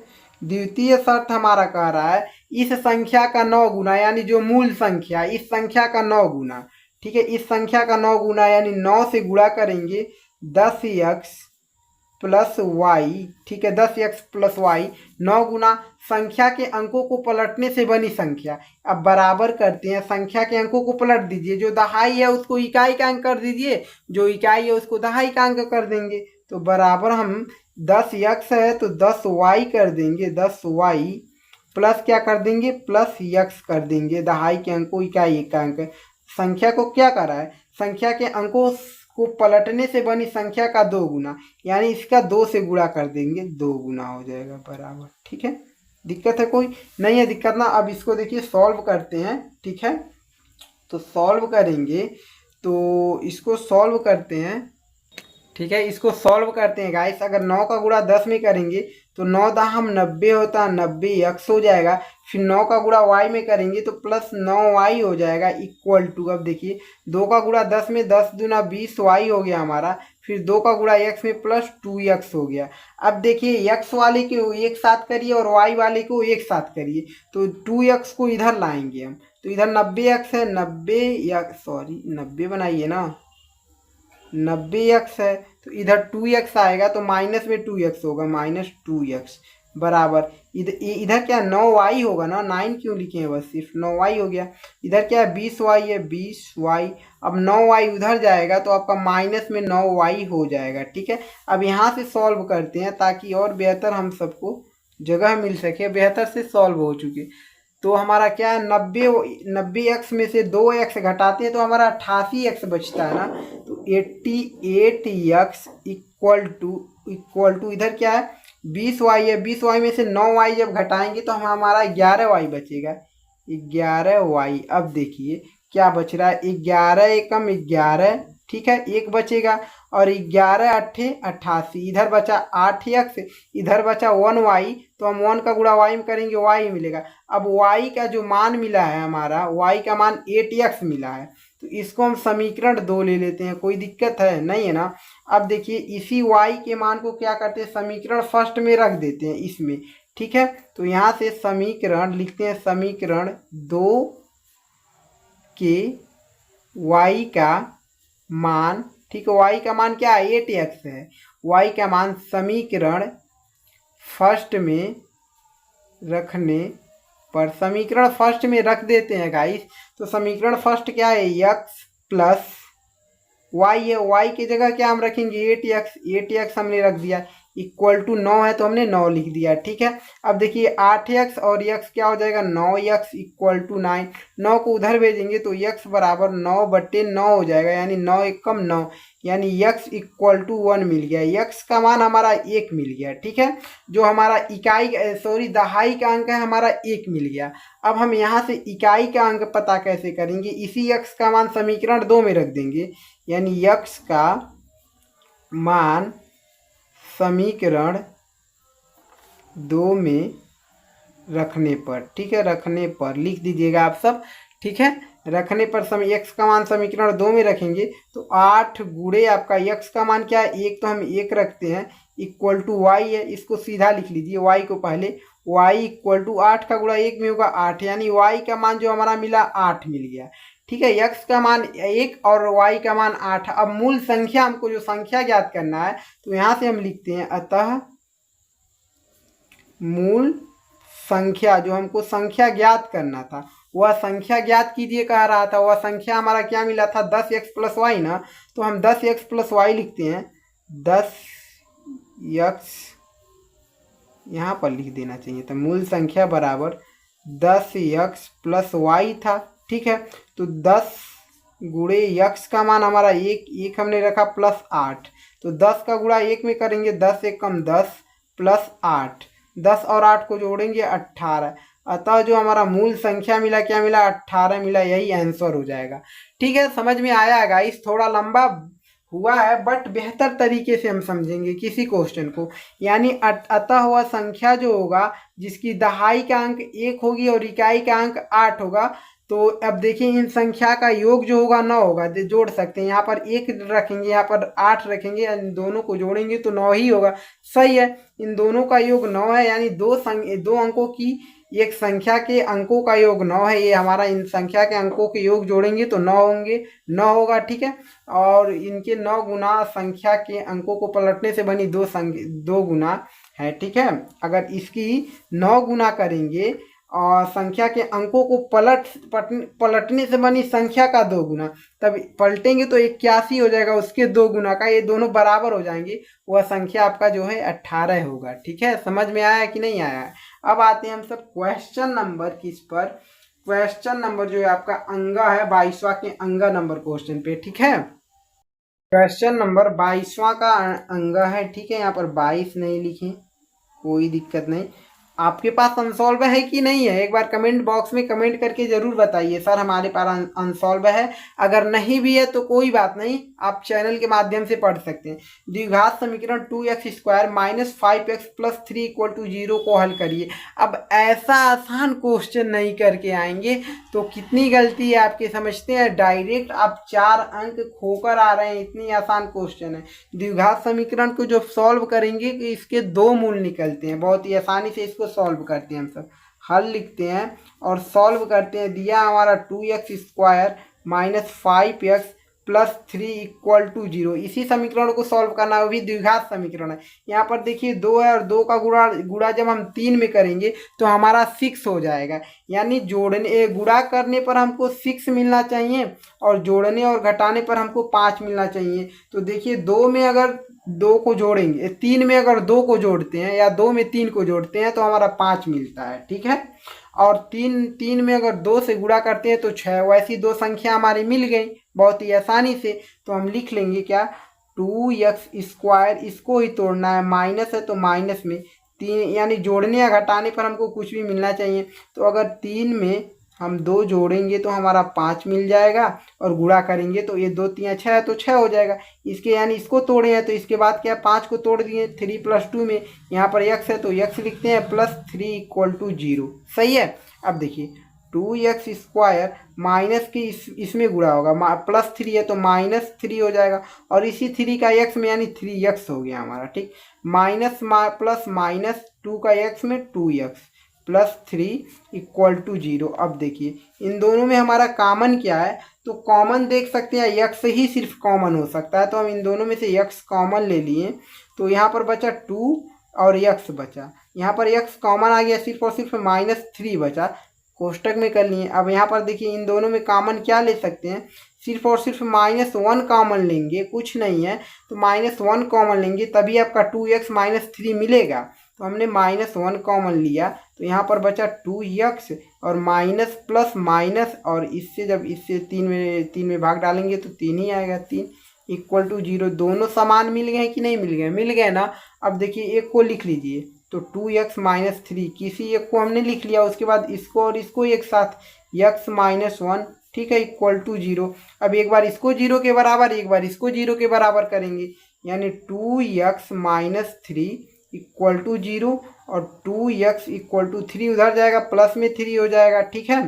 द्वितीय शर्त हमारा कह रहा है इस संख्या का 9 गुना, यानी जो मूल संख्या इस संख्या का 9 गुना, ठीक है, इस संख्या का 9 गुना यानी 9 से गुणा करेंगे 10x प्लस वाई, ठीक है, 10x प्लस वाई। 9 गुना संख्या के अंकों को पलटने से बनी संख्या। अब बराबर करते हैं, संख्या के अंकों को पलट दीजिए, जो दहाई है उसको इकाई का अंक कर दीजिए, जो इकाई है उसको दहाई का अंक कर देंगे। तो बराबर हम 10x है तो 10y कर देंगे, 10y प्लस क्या कर देंगे, प्लस x कर देंगे, दहाई के अंक को इकाई का अंक। संख्या को क्या कर रहा है, संख्या के अंकों को पलटने से बनी संख्या का 2 गुना, यानी इसका 2 से गुणा कर देंगे, 2 गुना हो जाएगा बराबर, ठीक है। दिक्कत है कोई? नहीं है दिक्कत ना। अब इसको देखिए सॉल्व करते हैं, ठीक है। तो सॉल्व करेंगे, तो इसको सॉल्व करते हैं, ठीक है, इसको सॉल्व करते हैं गाइस। अगर 9 का गुणा 10 में करेंगे तो 9 दाहम 90 होता है, 90x हो जाएगा। फिर 9 का गुणा y में करेंगे तो प्लस 9y हो जाएगा, इक्वल टू, अब देखिए 2 का गुणा 10 में 10 दूना 20y हो गया हमारा। फिर 2 का गुणा x में प्लस 2x हो गया। अब देखिए x वाले को एक साथ करिए और y वाले को एक साथ करिए, तो 2x को इधर लाएंगे हम, तो इधर 90x है, 90 बनाइए ना, 90x है, तो इधर 2x आएगा, तो माइनस में 2x होगा, -2x बराबर इधर क्या 9y होगा ना, 9 क्यों लिखे हैं, बस सिर्फ 9y हो गया। इधर क्या है 20y है, 20y। अब 9y उधर जाएगा तो आपका माइनस में 9y हो जाएगा, ठीक है। अब यहाँ से सॉल्व करते हैं ताकि और बेहतर हम सबको जगह मिल सके, बेहतर से सॉल्व हो चुके। तो हमारा क्या है 90x में से 2x घटाते हैं तो हमारा 88x बचता है ना, तो 88x इक्वल टू इधर क्या है 20y है, 20y में से 9y जब घटाएंगे तो हमारा 11y बचेगा, 11y। अब देखिए क्या बच रहा है, 11 एकम 11, ठीक है, एक बचेगा, और 11 अट्ठे 88, इधर बचा 8x, इधर बचा 1y, तो हम 1 का गुणा y में करेंगे y मिलेगा। अब y का जो मान मिला है हमारा, y का मान 8x मिला है, तो इसको हम समीकरण 2 ले लेते हैं। कोई दिक्कत है? नहीं है ना। अब देखिए इसी y के मान को क्या करते हैं, समीकरण फर्स्ट में रख देते हैं इसमें, ठीक है। तो यहाँ से समीकरण लिखते हैं, समीकरण 2 के y का मान, ठीक है, y का मान क्या है 8x है, y का मान समीकरण फर्स्ट में रखने पर, समीकरण फर्स्ट में रख देते हैं गाइस। तो समीकरण फर्स्ट क्या है, x प्लस y है, y की जगह क्या हम रखेंगे 8x हमने रख दिया, इक्वल टू 9 है तो हमने 9 लिख दिया, ठीक है। अब देखिए 8x और x क्या हो जाएगा 9x इक्वल टू 9, 9 को उधर भेजेंगे तो x बराबर 9/9 हो जाएगा, यानी 9 एकम 9, यानी x इक्वल टू 1 मिल गया। x का मान हमारा 1 मिल गया, ठीक है। जो हमारा दहाई का अंक है हमारा 1 मिल गया। अब हम यहाँ से इकाई का अंक पता कैसे करेंगे, इसी x का मान समीकरण 2 में रख देंगे, यानी x का मान समीकरण 2 में रखने पर, ठीक है, रखने पर लिख दीजिएगा आप सब, ठीक है। रखने पर x का मान समीकरण 2 में रखेंगे तो 8 गुणे आपका x का मान क्या है 1, तो हम 1 रखते हैं, इक्वल टू y है, इसको सीधा लिख लीजिए, y को पहले, y इक्वल टू 8 का गुणा 1 में होगा 8, यानी y का मान जो हमारा मिला 8 मिल गया, ठीक है। x का मान 1 और y का मान 8। अब मूल संख्या, हमको जो संख्या ज्ञात करना है तो यहाँ से हम लिखते हैं, अतः मूल संख्या, जो हमको संख्या ज्ञात करना था वह संख्या ज्ञात कीजिए कह रहा था, वह संख्या हमारा क्या मिला था 10x प्लस वाई ना, तो हम 10x प्लस वाई लिखते हैं, 10x यहाँ पर लिख देना चाहिए था, मूल संख्या बराबर 10x प्लस वाई था, ठीक है। तो 10 गुणे x का मान हमारा 1 हमने रखा प्लस 8, तो 10 का गुणा 1 में करेंगे 10 एकम 10 प्लस 8, 10 और 8 को जोड़ेंगे 18, अतः जो हमारा मूल संख्या मिला क्या मिला 18 मिला, यही आंसर हो जाएगा। ठीक है, समझ में आया गाइस? थोड़ा लंबा हुआ है बट बेहतर तरीके से हम समझेंगे किसी क्वेश्चन को। यानी अतः हुआ संख्या जो होगा जिसकी दहाई का अंक 1 होगी और इकाई का अंक 8 होगा, तो अब देखिए इन संख्या का योग जो होगा 9 होगा, जोड़ सकते हैं। यहाँ पर 1 रखेंगे, यहाँ पर 8 रखेंगे, इन दोनों को जोड़ेंगे तो 9 ही होगा। सही है, इन दोनों का योग 9 है, यानी दो अंकों की एक संख्या के अंकों का योग 9 है। ये हमारा इन संख्या के अंकों के योग जोड़ेंगे तो 9 होंगे, 9 होगा। ठीक है, और इनके 9 गुना संख्या के अंकों को पलटने से बनी दो गुना है। ठीक है, अगर इसकी 9 गुना करेंगे और संख्या के अंकों को पलटने से बनी संख्या का 2 गुना, तब पलटेंगे तो 81 हो जाएगा, उसके 2 गुना का, ये दोनों बराबर हो जाएंगे, वह संख्या आपका जो है 18 होगा। ठीक है, समझ में आया कि नहीं आया है? अब आते हैं हम सब क्वेश्चन नंबर किस पर, क्वेश्चन नंबर जो है आपका अंगा है 22वां के अंगा नंबर क्वेश्चन पे। ठीक है, क्वेश्चन नंबर 22वां का अंगा है। ठीक है, यहाँ पर 22 नहीं लिखे, कोई दिक्कत नहीं। आपके पास अनसॉल्व है कि नहीं है, एक बार कमेंट बॉक्स में कमेंट करके जरूर बताइए सर हमारे पास अनसॉल्व है। अगर नहीं भी है तो कोई बात नहीं, आप चैनल के माध्यम से पढ़ सकते हैं। द्विघात समीकरण 2x² minus 5x plus 3 equal to 0 को हल करिए। अब ऐसा आसान क्वेश्चन नहीं करके आएंगे तो कितनी गलती है आपके, समझते हैं? डायरेक्ट आप 4 अंक खोकर आ रहे हैं, इतनी आसान क्वेश्चन है। द्विघात समीकरण को जब सॉल्व करेंगे कि इसके 2 मूल निकलते हैं, बहुत ही आसानी से इसको सॉल्व करते हैं। हम सब हल लिखते हैं और सॉल्व करते हैं। दिया हमारा 2x² minus 5x plus 3 equal to 0। इसी समीकरण को सॉल्व करना है, वो भी द्विघात समीकरण है। यहाँ पर देखिए 2 है और 2 का गुणा जब हम 3 में करेंगे तो हमारा 6 हो जाएगा। यानी गुणा करने पर हमको 6 मिलना चाहिए और जोड़ने और घटाने पर हमको 5 मिलना चाहिए। तो देखिए 2 में अगर 2 को जोड़ेंगे, 3 में अगर 2 को जोड़ते हैं या 2 में 3 को जोड़ते हैं तो हमारा 5 मिलता है। ठीक है, और 3 में अगर 2 से गुणा करते हैं तो 6। वैसी 2 संख्या हमारी मिल गई बहुत ही आसानी से। तो हम लिख लेंगे क्या, 2x², इसको ही तोड़ना है, माइनस है तो माइनस में 3, यानी जोड़ने या घटाने पर हमको कुछ भी मिलना चाहिए। तो अगर 3 में हम 2 जोड़ेंगे तो हमारा 5 मिल जाएगा और गुणा करेंगे तो ये 2 3 6 है तो 6 हो जाएगा। इसके यानी इसको तोड़े हैं तो इसके बाद क्या, 5 को तोड़ दिए 3 प्लस 2 में, यहाँ पर x है तो x लिखते हैं प्लस 3 इक्वल टू 0। सही है, अब देखिए 2x² माइनस की इसमें गुणा होगा, प्लस 3 है तो माइनस 3 हो जाएगा, और इसी 3 का x में यानी 3x हो गया हमारा। ठीक, माइनस प्लस माइनस 2 का x में 2x प्लस 3 इक्वल टू 0। अब देखिए इन दोनों में हमारा कॉमन क्या है, तो कॉमन देख सकते हैं x ही सिर्फ कॉमन हो सकता है, तो हम इन दोनों में से x कॉमन ले लिए तो यहाँ पर बचा 2 और x बचा, यहाँ पर x कॉमन आ गया, सिर्फ और सिर्फ -3 बचा, कोष्टक में कर लिए। अब यहाँ पर देखिए इन दोनों में कॉमन क्या ले सकते हैं, सिर्फ और सिर्फ -1 कॉमन लेंगे, कुछ नहीं है तो -1 कॉमन लेंगे तभी आपका 2x -3 मिलेगा। तो हमने -1 कॉमन लिया तो यहाँ पर बचा 2x और माइनस प्लस माइनस, और इससे जब इससे 3 में भाग डालेंगे तो 3 ही आएगा, 3 इक्वल टू 0। दोनों समान मिल गए कि नहीं मिल गए, मिल गए ना। अब देखिए एक को लिख लीजिए तो 2x -3, किसी एक को हमने लिख लिया, उसके बाद इसको और इसको एक साथ x -1, ठीक है, इक्वल टू 0। अब एक बार इसको 0 के बराबर, एक बार इसको 0 के बराबर करेंगे, यानी 2x -3 इक्वल टू 0 और 2x इक्वल टू 3 उधर जाएगा, प्लस में 3 हो जाएगा। ठीक है,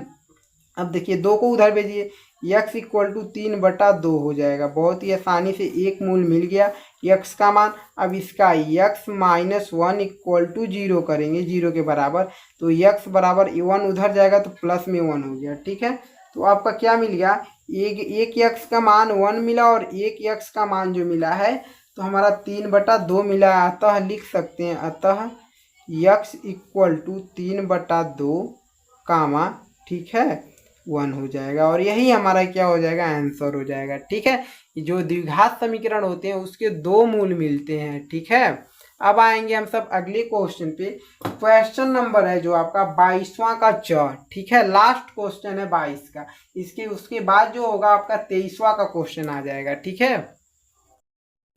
अब देखिए 2 को उधर भेजिए, x इक्वल टू 3/2 हो जाएगा। बहुत ही आसानी से एक मूल मिल गया x का मान। अब इसका x -1 इक्वल टू 0 करेंगे, 0 के बराबर, तो x बराबर 1 उधर जाएगा तो प्लस में 1 हो गया। ठीक है, तो आपका क्या मिल गया, एक x का मान 1 मिला और एक x का मान जो मिला है तो हमारा 3/2 मिला है। अतः लिख सकते हैं, अतः x इक्वल टू 3/2 कामा, ठीक है, 1 हो जाएगा, और यही हमारा क्या हो जाएगा, आंसर हो जाएगा। ठीक है, जो द्विघात समीकरण होते हैं उसके 2 मूल मिलते हैं। ठीक है, अब आएंगे हम सब अगले क्वेश्चन पे। क्वेश्चन नंबर है जो आपका 22वां का च, ठीक है, लास्ट क्वेश्चन है 22 का। उसके बाद जो होगा आपका 23वां का क्वेश्चन आ जाएगा। ठीक है,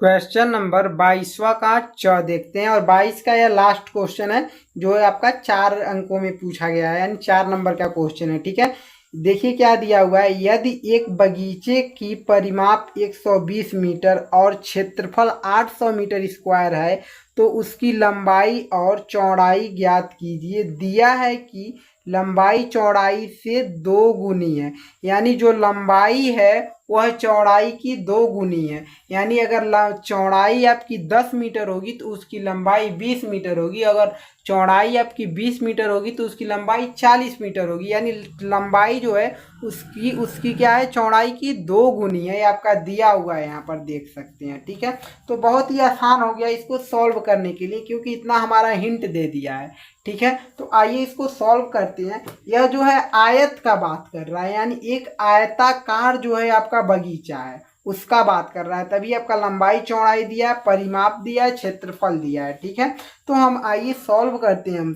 क्वेश्चन नंबर 22वां का च देखते हैं, और 22 का यह लास्ट क्वेश्चन है जो है आपका 4 अंकों में पूछा गया है, यानी 4 नंबर का क्वेश्चन है। ठीक है, देखिए क्या दिया हुआ है। यदि एक बगीचे की परिमाप 120 मीटर और क्षेत्रफल 800 मीटर स्क्वायर है तो उसकी लंबाई और चौड़ाई ज्ञात कीजिए। दिया है कि लंबाई चौड़ाई से 2 गुनी है, यानी जो लंबाई है वह चौड़ाई की 2 गुनी है। यानी अगर चौड़ाई आपकी 10 मीटर होगी तो उसकी लंबाई 20 मीटर होगी, अगर चौड़ाई आपकी 20 मीटर होगी तो उसकी लंबाई 40 मीटर होगी। यानी लंबाई जो है उसकी उसकी क्या है, चौड़ाई की 2 गुनी है। ये आपका दिया हुआ है, यहाँ पर देख सकते हैं। ठीक है, तो बहुत ही आसान हो गया इसको सॉल्व करने के लिए, क्योंकि इतना हमारा हिंट दे दिया है। ठीक है, तो आइए इसको सॉल्व करते हैं। यह जो है आयत का बात कर रहा है, यानी एक आयताकार जो है आपका बगीचा है उसका बात कर रहा है, तभी आपका लंबाई चौड़ाई दिया है, परिमाप दिया है, क्षेत्रफल दिया है। ठीक है, तो हम आइए सॉल्व करते हैं। हम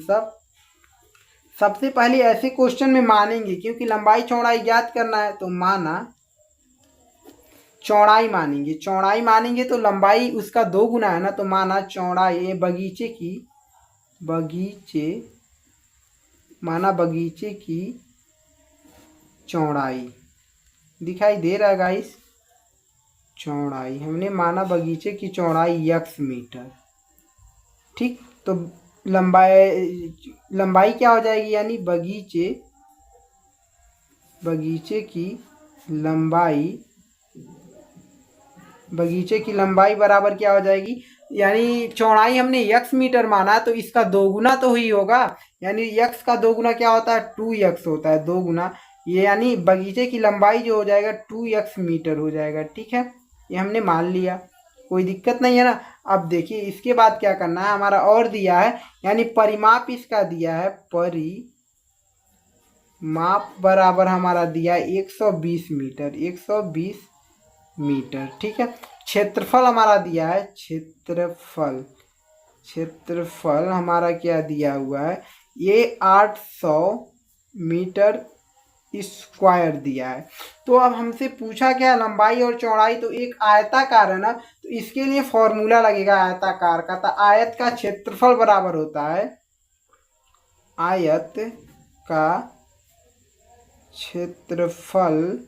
सबसे पहले ऐसे क्वेश्चन में मानेंगे, क्योंकि लंबाई चौड़ाई ज्ञात करना है तो माना चौड़ाई मानेंगे। चौड़ाई मानेंगे तो लंबाई उसका 2 गुना है ना, तो माना चौड़ाई बगीचे की चौड़ाई दिखाई दे रहा है गाइस। चौड़ाई हमने माना बगीचे की चौड़ाई x मीटर। ठीक, तो लंबाई क्या हो जाएगी, यानी बगीचे की लंबाई बराबर क्या हो जाएगी, यानी चौड़ाई हमने x मीटर माना तो इसका 2 गुना तो ही होगा। यानी x का 2 गुना क्या होता है, 2x होता है, 2 गुना ये, यानी बगीचे की लंबाई जो हो जाएगा 2x मीटर हो जाएगा। ठीक है, ये हमने मान लिया, कोई दिक्कत नहीं है ना। अब देखिए इसके बाद क्या करना है, हमारा और दिया है, यानी परिमाप इसका दिया है, परिमाप बराबर हमारा दिया है 120 मीटर, 120 मीटर। ठीक है, क्षेत्रफल हमारा दिया है, क्षेत्रफल हमारा क्या दिया हुआ है, ये 800 मीटर स्क्वायर दिया है। तो अब हमसे पूछा क्या, लंबाई और चौड़ाई, तो एक आयताकार है ना, तो इसके लिए फॉर्मूला लगेगा आयताकार का। तो आयत का क्षेत्रफल बराबर होता है, आयत का क्षेत्रफल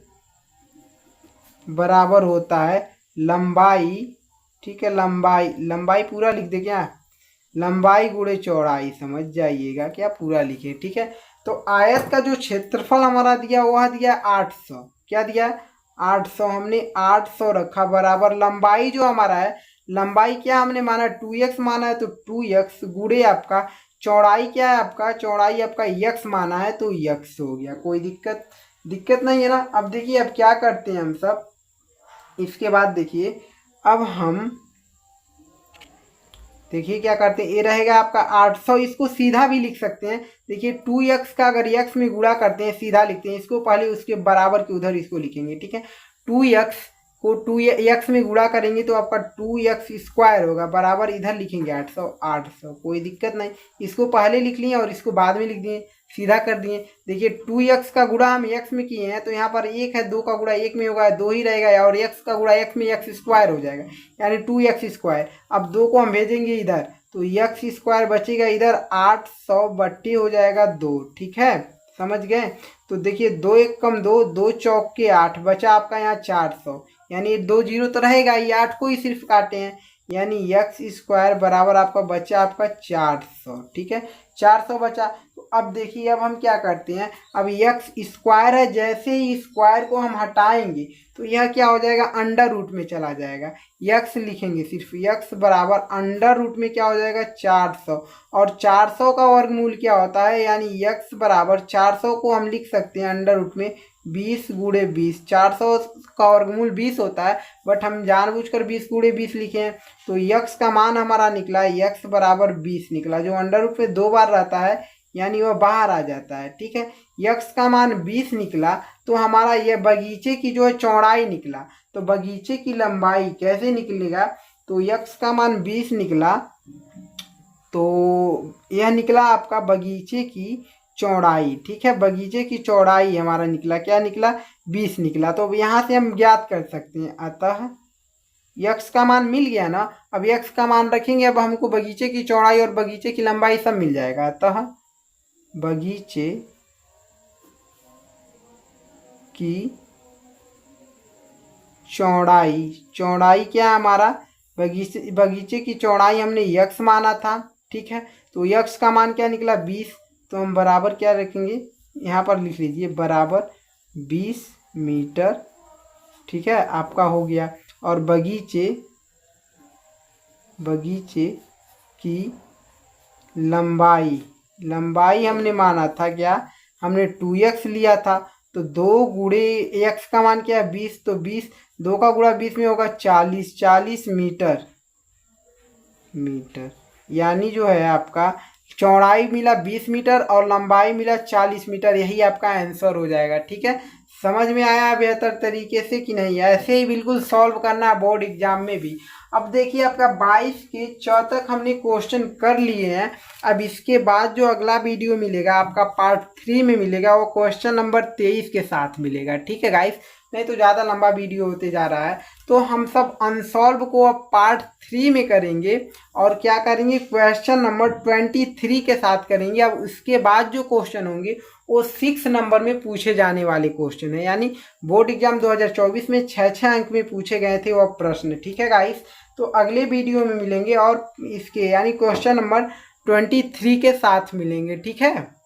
बराबर होता है लंबाई। ठीक है, लंबाई पूरा लिख दे क्या, लंबाई गुणे चौड़ाई, समझ जाइएगा क्या पूरा लिखे। ठीक है, तो आयत का जो क्षेत्रफल हमारा दिया वह दिया 800, क्या दिया 800, हमने 800 रखा बराबर लंबाई जो हमारा है, लंबाई क्या हमने माना 2x माना है, तो 2x गुणे आपका चौड़ाई क्या है, आपका चौड़ाई आपका x माना है तो x हो गया। कोई दिक्कत नहीं है ना। अब देखिए अब क्या करते हैं हम सब, इसके बाद देखिए अब हम देखिए क्या करते हैं, ये रहेगा आपका 800, इसको सीधा भी लिख सकते हैं। देखिए 2x का अगर x में गुणा करते हैं, सीधा लिखते हैं इसको, पहले उसके बराबर के उधर इसको लिखेंगे। ठीक है, 2x को 2x में गुणा करेंगे तो आपका 2x स्क्वायर होगा, बराबर इधर लिखेंगे 800। कोई दिक्कत नहीं, इसको पहले लिख लिए और इसको बाद में लिख दिए, सीधा कर दिए। देखिए 2x का गुणा हम x में किए हैं तो यहाँ पर 1 है, 2 का गुणा 1 में होगा, 2 ही रहेगा, और x का गुणा x में x स्क्वायर हो जाएगा, यानी 2x स्क्वायर। अब 2 को हम भेजेंगे इधर तो x स्क्वायर बचेगा इधर, 800 बट्टी हो जाएगा 2। ठीक है, समझ गए। तो देखिए 2 1 कम 2, 2 चौक के 8, बचा आपका यहाँ 400, यानी 2 जीरो तो रहेगा, ये 8 को ही सिर्फ काटे हैं, यानी x स्क्वायर बराबर आपका बचा आपका 400। ठीक है, 400 बचा। तो अब देखिए अब हम क्या करते हैं, अब x स्क्वायर है, जैसे ही स्क्वायर को हम हटाएंगे तो यह क्या हो जाएगा, अंडर रूट में चला जाएगा। x लिखेंगे सिर्फ, x बराबर अंडर रूट में क्या हो जाएगा 400, और 400 का वर्गमूल क्या होता है, यानी x बराबर 400 को हम लिख सकते हैं अंडर रूट में 20 गुणे 20। 400 का वर्गमूल 20 होता है, बट हम जानबूझकर 20 गुणे 20 लिखे हैं। तो x का मान हमारा निकला, x बराबर 20 निकला, जो अंडर रूट में 2 बार रहता है यानी वह बाहर आ जाता है। ठीक है, x का मान 20 निकला, तो हमारा यह बगीचे की जो है चौड़ाई निकला। तो बगीचे की लंबाई कैसे निकलेगा, तो x का मान 20 निकला, तो यह निकला आपका बगीचे की चौड़ाई। ठीक है, बगीचे की चौड़ाई हमारा निकला, क्या निकला 20 निकला। तो यहाँ से हम ज्ञात कर सकते हैं, अतः यक्स का मान मिल गया ना। अब यक्स का मान रखेंगे, अब हमको बगीचे की चौड़ाई और बगीचे की लंबाई सब मिल जाएगा। अतः बगीचे की चौड़ाई, चौड़ाई क्या है हमारा, बगीचे की चौड़ाई हमने यक्स माना था, ठीक है। तो यक्स का मान क्या निकला 20, तो हम बराबर क्या रखेंगे, यहाँ पर लिख लीजिए बराबर 20 मीटर, ठीक है, आपका हो गया। और बगीचे की लंबाई हमने माना था क्या, हमने 2x लिया था। तो 2 गुणे x का मान क्या है 20, तो 20, 2 का गुणा 20 में होगा 40 मीटर। यानी जो है आपका चौड़ाई मिला 20 मीटर और लंबाई मिला 40 मीटर, यही आपका आंसर हो जाएगा, ठीक है। समझ में आया बेहतर तरीके से कि नहीं, ऐसे ही बिल्कुल सॉल्व करना है बोर्ड एग्जाम में भी। अब देखिए आपका 22 के 4 तक हमने क्वेश्चन कर लिए हैं। अब इसके बाद जो अगला वीडियो मिलेगा आपका पार्ट 3 में मिलेगा, वो क्वेश्चन नंबर 23 के साथ मिलेगा, ठीक है गाइस, नहीं तो ज़्यादा लंबा वीडियो होते जा रहा है। तो हम सब अनसॉल्व को अब पार्ट 3 में करेंगे और क्या करेंगे, क्वेश्चन नंबर 23 के साथ करेंगे। अब उसके बाद जो क्वेश्चन होंगे वो 6 नंबर में पूछे जाने वाले क्वेश्चन है, यानी बोर्ड एग्जाम 2024 में 6 अंक में पूछे गए थे वो प्रश्न, ठीक है गाइस। तो अगले वीडियो में मिलेंगे और इसके यानी क्वेश्चन नंबर 23 के साथ मिलेंगे, ठीक है।